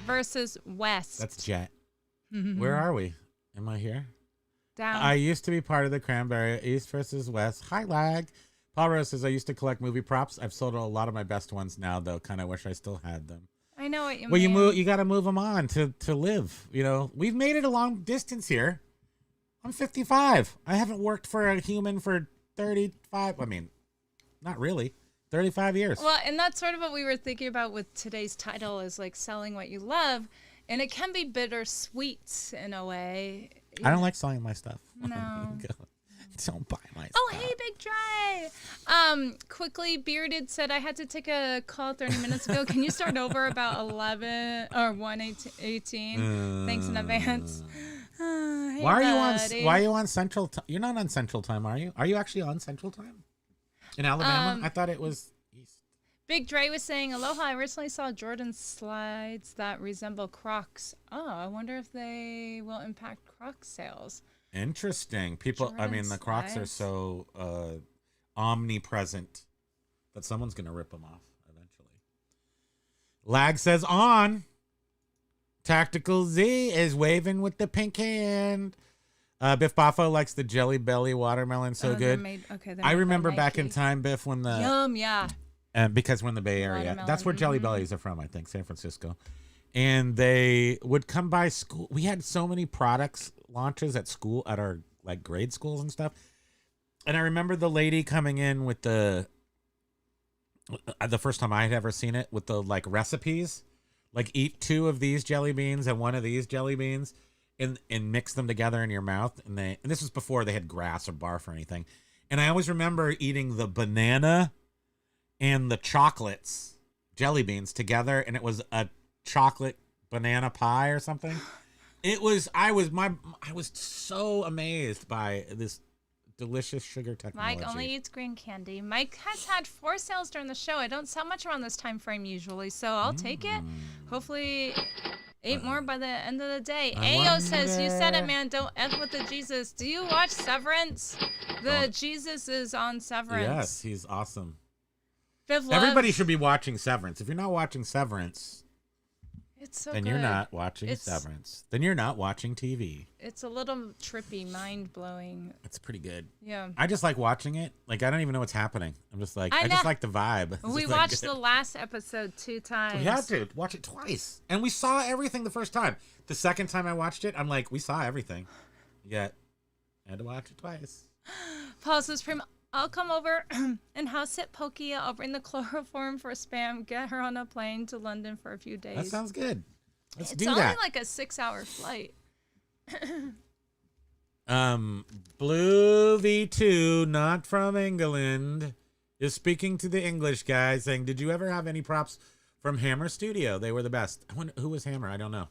versus West. That's Jet. Where are we? Am I here? Down. I used to be part of the Cranberry East versus West. Hi, Lag. Paul Rose says I used to collect movie props. I've sold a lot of my best ones now, though. Kind of wish I still had them. I know what you mean. mean. You got to move them on to live. You know, we've made it a long distance here. I'm 55. I haven't worked for a human for 35. I mean, not really. 35 years. Well, and that's sort of what we were thinking about with today's title is like selling what you love. And it can be bittersweet in a way. I don't like selling my stuff. No. Don't buy my stuff. Oh, hey, Big Dre. Quickly, Bearded said I had to take a call 30 minutes ago. Can you start over about 11 or 1:18? Thanks in advance. Hey, Why buddy. are you on Central Time? You're not on Central Time, are you? Are you actually on Central Time? In Alabama? I thought it was East. Big Dre was saying, aloha, I recently saw Jordan slides that resemble Crocs. Oh, I wonder if they will impact Crocs sales. Interesting. People, Jordan the Crocs are slides. so omnipresent that someone's going to rip them off eventually. Lag says on. Tactical Z is waving with the pink hand. Biff Boffo likes the Jelly Belly watermelon so good. I remember back in time, Biff, when the Yum, yeah. because we're in the Bay Area. Watermelon, That's where Jelly Bellies are from, I think, San Francisco. And they would come by school. We had so many products launches at school, at our like grade schools and stuff. And I remember the lady coming in with the first time I had ever seen it, with the like recipes, like eat 2 of these jelly beans and 1 of these jelly beans, and mix them together in your mouth. And this was before they had grass or barf or anything. And I always remember eating the banana and the chocolates, jelly beans together, and it was a chocolate banana pie or something. I was so amazed by this delicious sugar technology. Mike only eats green candy. Mike has had 4 sales during the show. I don't sell much around this time frame usually, so I'll take it. Hopefully 8 more by the end of the day. Ayo says, you said it, man. Don't F with the Jesus. Do you watch Severance? The Jesus is on Severance. Yes, he's awesome. Viv Everybody should be watching Severance. If you're not watching Severance, it's so then good. you're not watching Severance. Then you're not watching TV. It's a little trippy, mind-blowing. It's pretty good. Yeah. I just like watching it. Like, I don't even know what's happening. I'm just like, I just like the vibe. It's We just, like, watched the last episode 2 times. We had to watch it twice. And we saw everything the first time. The second time I watched it, I'm like, we saw everything. Yet, I had to watch it twice. Paul says, Primo, I'll come over and house sit Pokia. I'll bring the chloroform for spam. Get her on a plane to London for a few days. That sounds good. Let's do that. that. It's only like a 6-hour flight. Blue V2, not from England, is speaking to the English guy saying, did you ever have any props from Hammer Studio? They were the best. I wonder, who was Hammer? I don't know.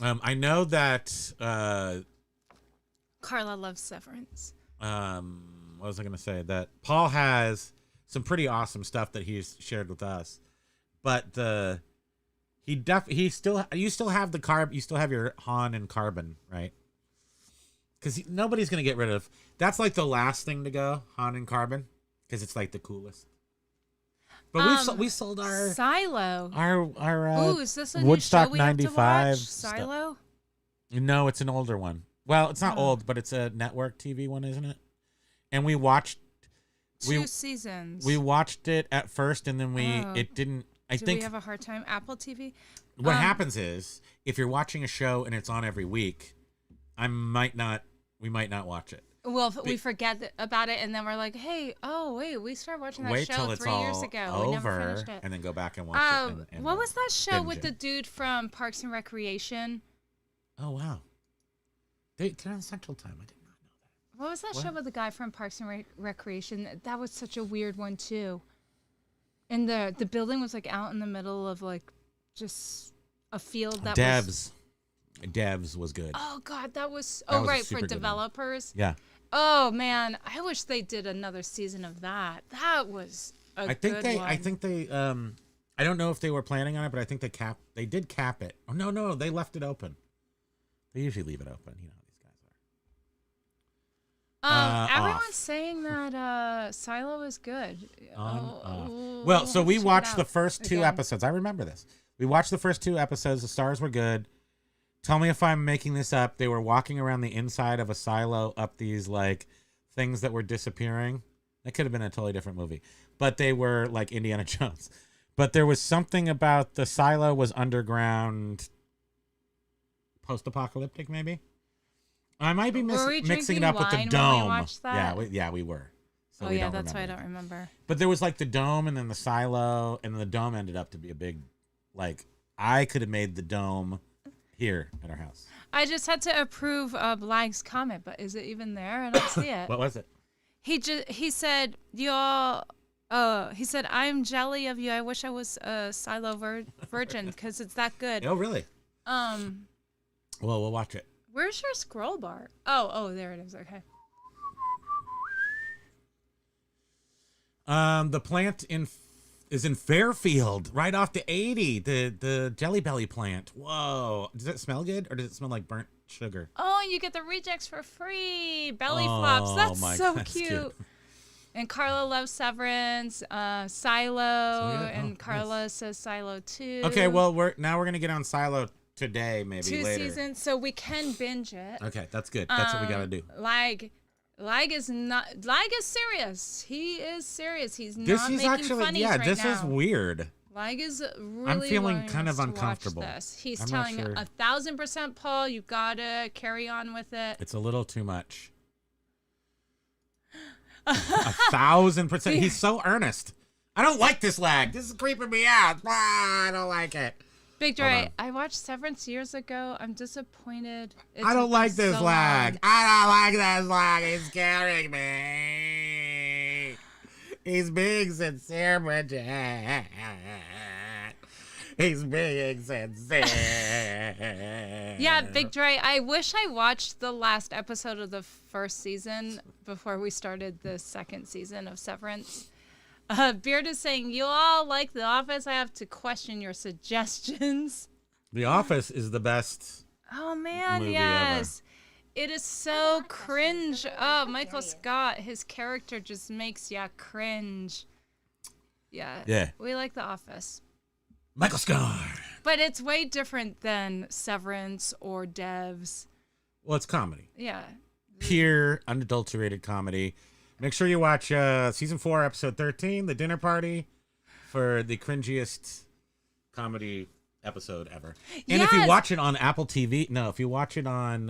I know that Carla loves Severance. what was I going to say? That Paul has some pretty awesome stuff that he's shared with us, but you still have the carb, you still have your Han and carbon, right? Because nobody's going to get rid of, that's like the last thing to go, Han and carbon, because it's like the coolest. But we sold our Silo. Our is this a Woodstock new show we have to 95 watch? Silo? No, it's an older one. Well, it's not old, but it's a network TV one, isn't it? And we watched 2 seasons. We watched it at first, and then it didn't. I think we have a hard time. Apple TV. What happens is, if you're watching a show and it's on every week, we might not watch it. Well, we forget about it, and then we're like, "Hey, we started watching that show till it's 3 years all ago. We never over, finished it." and then go back and watch it. And what was that show with binge the it. dude from Parks and Recreation? Oh wow, they're on Central Time. I did not know that. What was that show with the guy from Parks and Recreation? That was such a weird one too. And the building was like out in the middle of like just a field that was. Devs was good. Oh God, that was. That Oh was a right, super for good one. developers. Yeah. Oh man, I wish they did another season of that. That was a good one. I think they I don't know if they were planning on it, but I think they did cap it. Oh no, they left it open. They usually leave it open, you know how these guys are. Everyone's saying that Silo is good. Well, so we check it watched the out first 2 again. episodes. I remember this. We watched the first 2 episodes. The stars were good. Tell me if I'm making this up. They were walking around the inside of a silo up these like things that were disappearing. That could have been a totally different movie, but they were like Indiana Jones. But there was something about the silo was underground, post-apocalyptic maybe. I might be mixing it up with the dome. We watched that? Yeah, we were. So that's why I don't remember. But there was like the dome and then the silo, and the dome ended up to be a big, like, I could have made the dome here at our house. I just had to approve Blag's comment, but is it even there? I don't see it. What was it? He said, y'all, he said, I'm jelly of you. I wish I was a Silo virgin because it's that good. Oh, really? Well, we'll watch it. Where's your scroll bar? Oh, there it is. Okay. The plant is in Fairfield, right off the 80. The Jelly Belly plant. Whoa! Does it smell good, or does it smell like burnt sugar? Oh, and you get the rejects for free. Belly flops. That's so that's cute. And Carla loves Severance, Silo, and Carla says Silo too. Okay, well we're gonna get on Silo today, maybe 2 later. seasons, so we can binge it. Okay, that's good. That's what we gotta do. Lag is serious. He is serious. He's This not is making actually, funnies yeah, right this now. is weird. Lag is really I'm feeling wanting kind us of to watch uncomfortable. this. He's I'm not telling sure. 1,000%, Paul, you gotta carry on with it. It's a little too much. 1,000%. He's so earnest. I don't like this lag. This is creeping me out. I don't like it. Big Dre, I watched Severance years ago. I'm disappointed. I don't like this so lag. long. I don't like this lag. He's scaring me. He's being sincere, Bridget. He's being sincere. Yeah, Big Dre, I wish I watched the last episode of the first season before we started the second season of Severance. Beard is saying, you all like The Office? I have to question your suggestions. The Office is the best. Oh, man, Movie yes. It is so of questions. cringe. Number Oh, one, Michael how dare you. Scott, his character just makes ya cringe. Yeah. Yeah. We like The Office. Michael Scott. But it's way different than Severance or Devs. Well, it's comedy. Yeah. Pure, unadulterated comedy. Make sure you watch season 4, episode 13, The Dinner Party, for the cringiest comedy episode ever. And if you Yes. watch it on Apple TV, if you watch it on,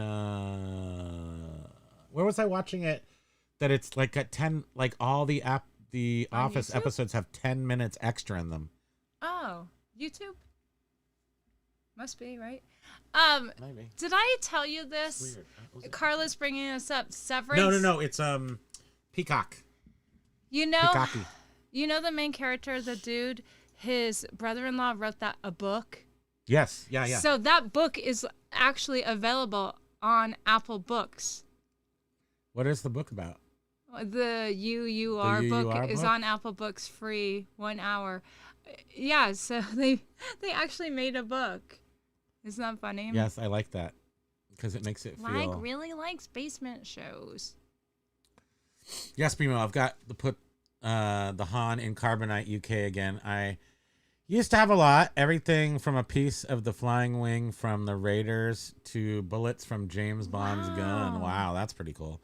where was I watching it? That it's like at 10, like all the On Office YouTube? episodes have 10 minutes extra in them. Oh, YouTube? Must be, right? Maybe. Did I tell you this? Weird. Carla's bringing us up. Severance. No. It's Peacock. You know, Peacocky. you know the main character, the dude. His brother-in-law wrote a book. Yes. Yeah. So that book is actually available on Apple Books. What is the book about? The UUR book UUR is book? on Apple Books free, 1 hour. Yeah, so they actually made a book. Isn't that funny? Yes, I like that because it makes it Lag feel. really likes basement shows. Yes, Primo, I've got to put the Han in Carbonite UK again. I used to have a lot. Everything from a piece of the flying wing from the Raiders to bullets from James Bond's gun. Wow, that's pretty cool.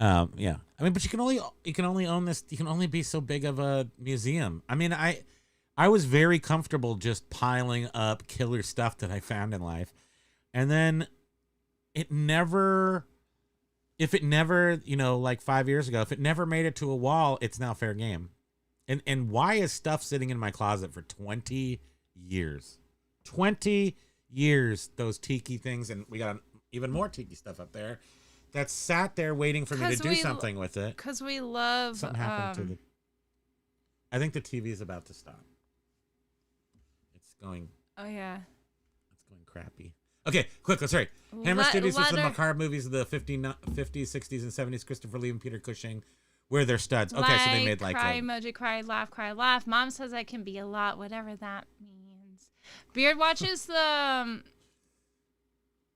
Yeah. I mean, but you can only own this. You can only be so big of a museum. I mean, I was very comfortable just piling up killer stuff that I found in life. And then if it never, like 5 years ago, if it never made it to a wall, it's now fair game. And why is stuff sitting in my closet for 20 years? 20 years, those tiki things, and we got even more tiki stuff up there that sat there waiting for me to do something with it. Because we love... Something happened to the... I think the TV is about to stop. It's going... Oh, yeah. It's going crappy. Okay, quick, let's hurry. Hammer Studios was the letter- macabre movies of the 50s, 60s, and 70s. Christopher Lee and Peter Cushing were their studs. Okay, so they made like cry a... emoji, cry, laugh. Mom says I can be a lot, whatever that means. Beard watches the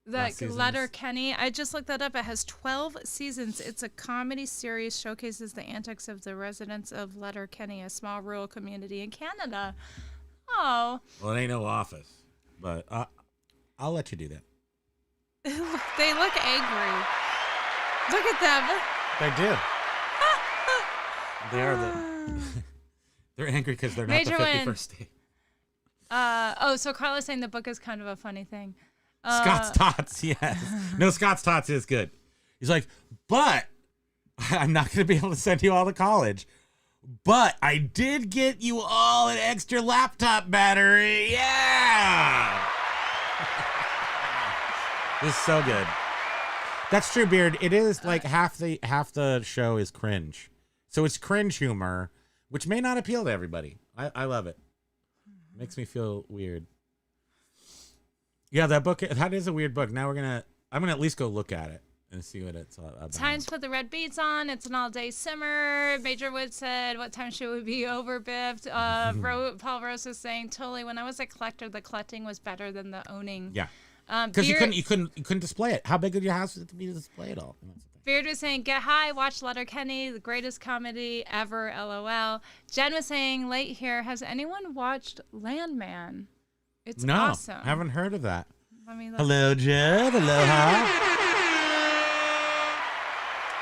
Last seasons. Letter Kenny. I just looked that up. It has 12 seasons. It's a comedy series, showcases the antics of the residents of Letter Kenny, a small rural community in Canada. Oh, Well, it ain't no Office, but I'll let you do that. they look angry. Look at them. They do. They are the... They're angry because they're not Major the win. 51st state. So Carla's saying the book is kind of a funny thing. Scott's Tots, yes. No, Scott's Tots is good. He's like, but I'm not going to be able to send you all to college. But I did get you all an extra laptop battery. Yeah. This is so good. That's true, Beard. It is like half the show is cringe. So it's cringe humor, which may not appeal to everybody. I love it. Makes me feel weird. Yeah, that book, that is a weird book. Now I'm gonna at least go look at it and see what it's all about. Time to put the red beads on. It's an all-day simmer. Major Wood said, what time should we be over, Biffed? Paul Rose is saying, totally. When I was a collector, the collecting was better than the owning. Yeah. Because you couldn't display it. How big would your house have to be to display it all? That's the thing. Beard was saying, get high, watch Letter Kenny, the greatest comedy ever, LOL. Jen was saying, late here, has anyone watched Landman? It's No, awesome. haven't heard of that. Let me look. Hello, Jed. Aloha.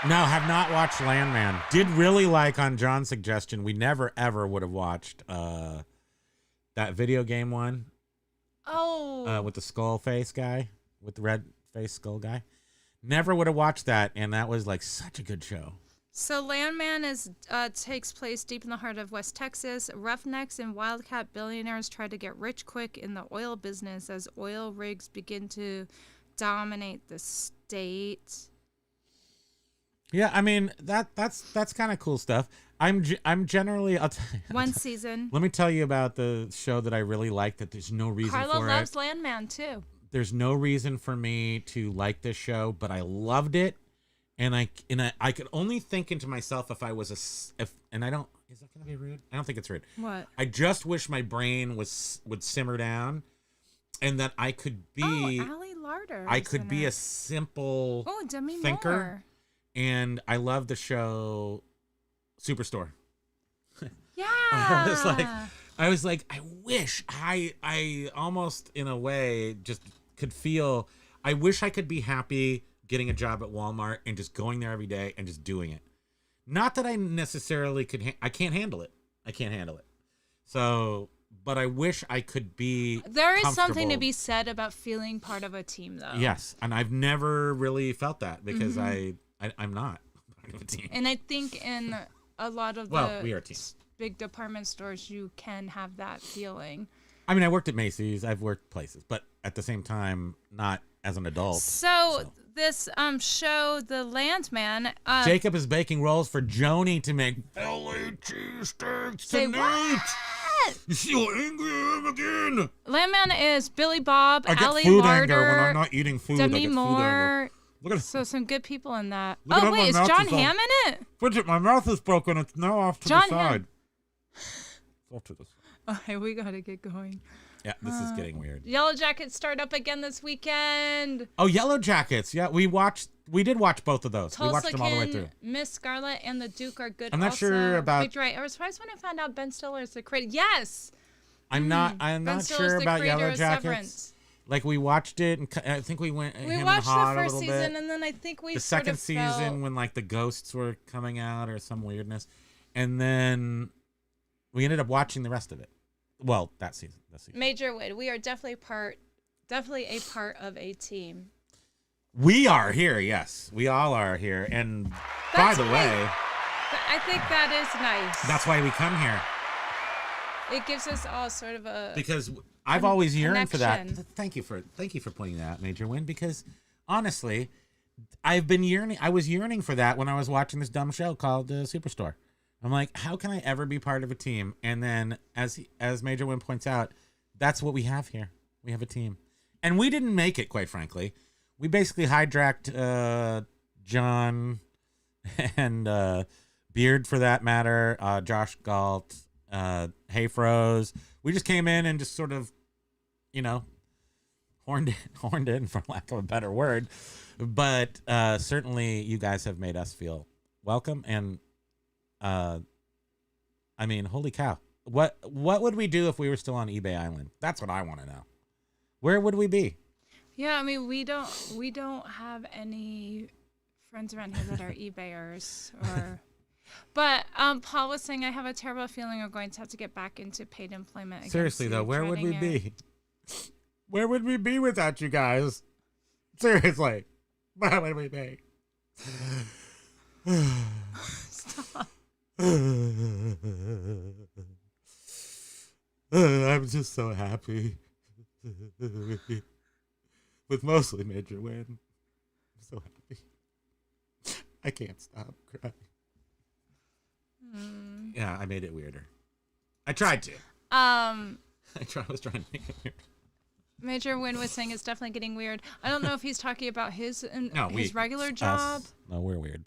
No, have not watched Landman. Did really like on John's suggestion. We never ever would have watched that video game one. Oh. With the skull face guy, with the red face skull guy. Never would have watched that, and that was like such a good show. So Landman takes place deep in the heart of West Texas. Roughnecks and wildcat billionaires try to get rich quick in the oil business as oil rigs begin to dominate the state. Yeah, I mean that's kind of cool stuff. I'm generally One season. Let me tell you about the show that I really like. That there's no reason Carla for loves it. Landman too. There's no reason for me to like this show, but I loved it, and I could only think into myself if I was and I don't. Is that gonna be rude? I don't think it's rude. What? I just wish my brain would simmer down, and that I could be. Oh, Allie Larder. I could be a simple Demi thinker. Moore. And I love the show Superstore. Yeah. I was like, I wish I almost in a way just could feel, I wish I could be happy getting a job at Walmart and just going there every day and just doing it. Not that I necessarily could, I can't handle it. I can't handle it. So, but I wish I could be There is something to comfortable. be said about feeling part of a team, though. Yes. And I've never really felt that because I'm not part of a team. And I think in a lot of We are a team. big department stores, you can have that feeling. I mean, I worked at Macy's. I've worked places, but at the same time, not as an adult. So this show, The Landman. Jacob is baking rolls for Joni to make LA cheesesteaks Say tonight. what? You see how angry I am again? Landman is Billy Bob, I get Allie food Larder, anger when I'm not eating food. I Demi get food anger. Moore. Look at So some good people in that. Look at how Oh my wait, is mouth John is all- Hamm in it? Bridget, my mouth is broken. It's now off to John the side. Hamm. It's off to the side. Okay, we gotta get going. Yeah, this is getting weird. Yellow Jackets start up again this weekend. Oh, Yellow Jackets. Yeah, we did watch both of those. We watched them all the way through. Miss Scarlet and the Duke are good. I'm not also. sure about- Victor, I was surprised when I found out Ben Stiller is the creator. Yes. I'm not Ben sure Stiller's the about creator Yellow of Jackets. Severance. Like we watched it, and I think we went. We him watched and Hot the a first little season, bit. and then I think we The sort second of season felt- when like the ghosts were coming out or some weirdness, and then we ended up watching the rest of it. Well, that season. Major Wid, we are definitely a part of a team. We are here. Yes, we all are here. And by That's the nice. way, I think that is nice. that's why we come here, It gives us all sort of a because I've always yearned for that. connection. Thank you for pointing that out, Major Win. Because honestly, I've been yearning. I was yearning for that when I was watching this dumb show called Superstore. I'm like, how can I ever be part of a team? And then, as Major Win points out, that's what we have here. We have a team, and we didn't make it. Quite frankly, we basically hijacked John and Beard, for that matter, Josh Galt, Hayfroze. We just came in and just sort of, horned in, for lack of a better word. But certainly, you guys have made us feel welcome. And I mean, holy cow! What would we do if we were still on eBay Island? That's what I want to know. Where would we be? Yeah, I mean, we don't have any friends around here that are eBayers or. But Paul was saying, I have a terrible feeling we're going to have to get back into paid employment. Again Seriously though, soon, where would we dreading it. be? Where would we be without you guys? Seriously, where would we be? Stop. I'm just so happy with mostly Major Win. I'm so happy. I can't stop crying. Yeah, I made it weirder. I tried to. Um, I was trying to make it weird. Major Win was saying it's definitely getting weird. I don't know if he's talking about his regular us. job. No, we're weird.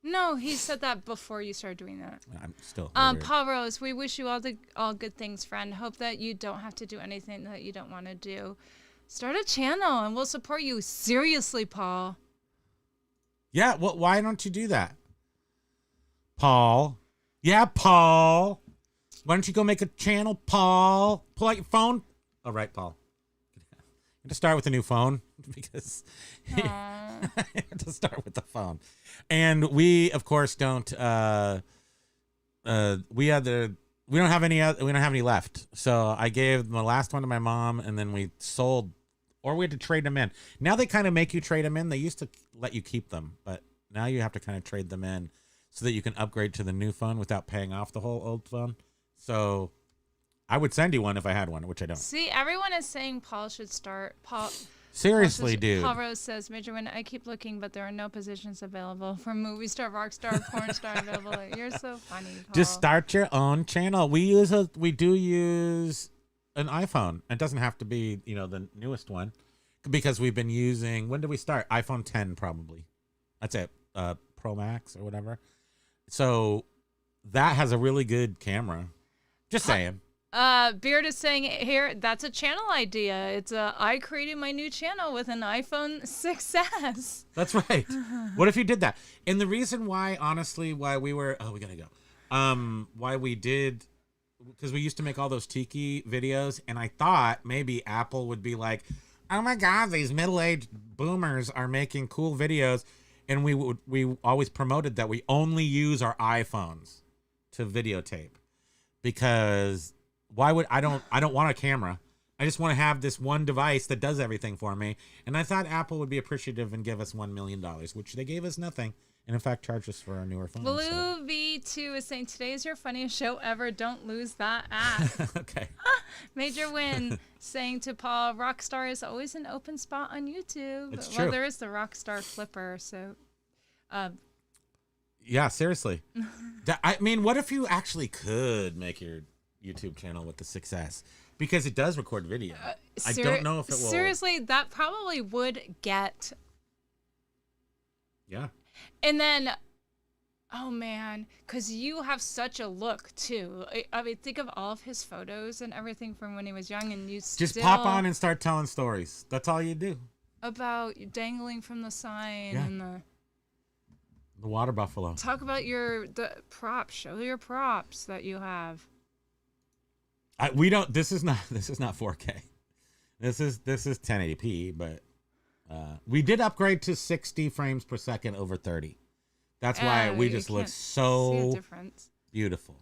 No, he said that before you started doing that. I'm still weird. Paul Rose, we wish you all good things, friend. Hope that you don't have to do anything that you don't want to do. Start a channel and we'll support you. Seriously, Paul. Yeah, well, why don't you do that? Paul. Yeah, Paul. Why don't you go make a channel, Paul? Pull out your phone. All right, Paul. to start with a new phone because to start with the phone. And we, of course, don't. We don't have any left. So I gave the last one to my mom, and then we sold, or we had to trade them in. Now they kind of make you trade them in. They used to let you keep them, but now you have to kind of trade them in so that you can upgrade to the new phone without paying off the whole old phone. So I would send you one if I had one, which I don't. See, everyone is saying Paul should start. Seriously, dude. Paul Rose says, Major Win, I keep looking, but there are no positions available for movie star, rock star, porn star available. You're so funny, Paul. Just start your own channel. We do use an iPhone. It doesn't have to be, the newest one, because we've been using. When did we start? iPhone 10 probably. That's it. Pro Max or whatever. So that has a really good camera. Just saying. Beard is saying here, that's a channel idea. It's I created my new channel with an iPhone 6S. That's right. What if you did that? And the reason why, honestly, why we were, we gotta go. Why we did, because we used to make all those Tiki videos, and I thought maybe Apple would be like, oh my God, these middle-aged boomers are making cool videos. And we always promoted that we only use our iPhones to videotape, because why would I don't want a camera. I just want to have this one device that does everything for me. And I thought Apple would be appreciative and give us $1 million, which they gave us nothing. And in fact, charged us for our newer phone. Blue V2 is saying, today is your funniest show ever. Don't lose that app. Okay. Major Win saying to Paul, Rockstar is always an open spot on YouTube. It's true. Well, there is the Rockstar Flipper, so... Yeah, seriously. I mean, what if you actually could make your YouTube channel with the 6S? Because it does record video. I don't know if it will. Seriously, that probably would get... Yeah. And then, oh man, because you have such a look too. I mean, think of all of his photos and everything from when he was young, and you just pop on and start telling stories. That's all you do. About dangling from the sign and the water buffalo. Talk about the props. Show your props that you have. We don't. This is not 4K. This is 1080p, but. We did upgrade to 60 frames per second over 30. That's why we just look so beautiful.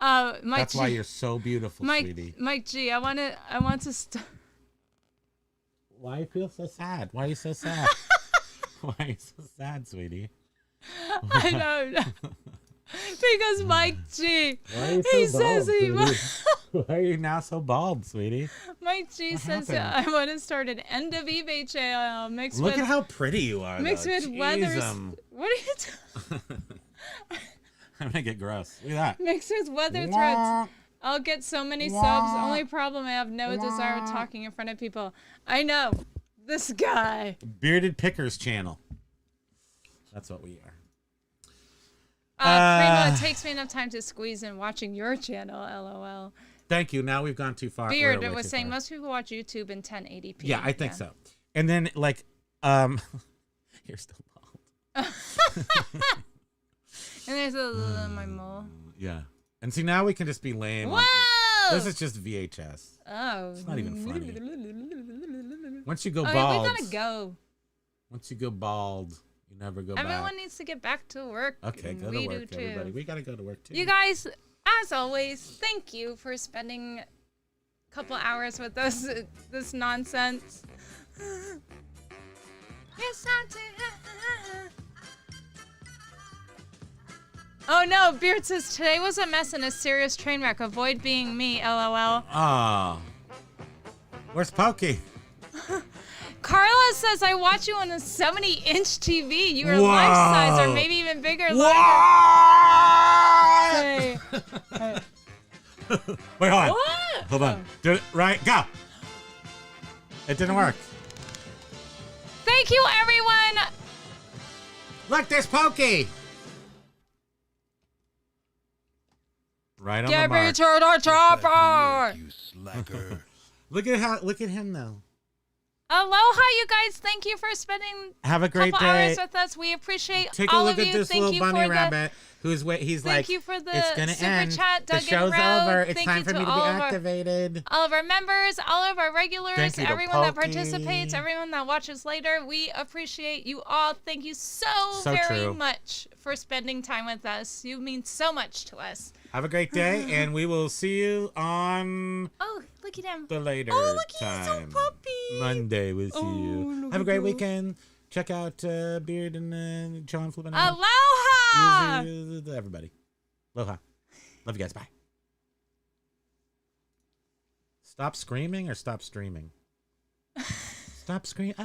That's why you're so beautiful, sweetie. Mike G, I want to Why you feel so sad? Why are you so sad? Why are you so sad, sweetie? I don't know. Because Mike G, he says why are you now so bald, sweetie? Mike G says I want to start an end of eBay channel mixed Look with... at how pretty you are, mixed with weathers. What are you I'm going to get gross. Look at that. Mixed with weather threats. I'll get so many subs. Only problem, I have no desire of talking in front of people. I know. This guy. Bearded Pickers channel. That's what we are. Primo, it takes me enough time to squeeze in watching your channel, LOL. Thank you. Now we've gone too far. Beard was saying most people watch YouTube in 1080p. Yeah, I think so. And then, you're still bald. And there's my mole. Yeah. And see, now we can just be lame. Whoa! This is just VHS. Oh. It's not even funny. Once you go bald. Okay, we gotta go. Once you go bald, you never go back. Everyone needs to get back to work. Okay, go to work, everybody. We gotta go to work, too. You guys, as always, thank you for spending a couple hours with us. This nonsense. Yes, I do. Oh no, Beard says today was a mess and a serious train wreck. Avoid being me, LOL. Oh. Where's Pokey? Carla says I watch you on a 70-inch TV. You are life size or maybe even bigger. Hey. Wait, hold on. What? Hold on. Do it right. Go. It didn't work. Thank you, everyone. Look, there's Pokey. Right on Get the mark. me to the chopper. You slacker. Look at him though. Aloha, you guys. Thank you for spending Have a great couple day. hours with us. We appreciate Take a all look of at you. this Thank little you bunny for rabbit who's he's like, thank you for the it's gonna super end. chat, The Doug show's and Roe. over. It's Thank time you for to me to be all of activated. all of our members, all of our regulars, Thank you to everyone that Pokey. participates, everyone that watches later. We appreciate you all. Thank you so very true. much for spending time with us. You mean so much to us. Have a great day, and we will see you on Oh, look at him. the later Oh, look, he's time. so puppy. Monday, we'll see Oh, you. look Have a at great you. weekend. Check out Beard and John flipping out. Aloha! Everybody. Aloha. Love you guys. Bye. Stop screaming or stop streaming? Stop screaming.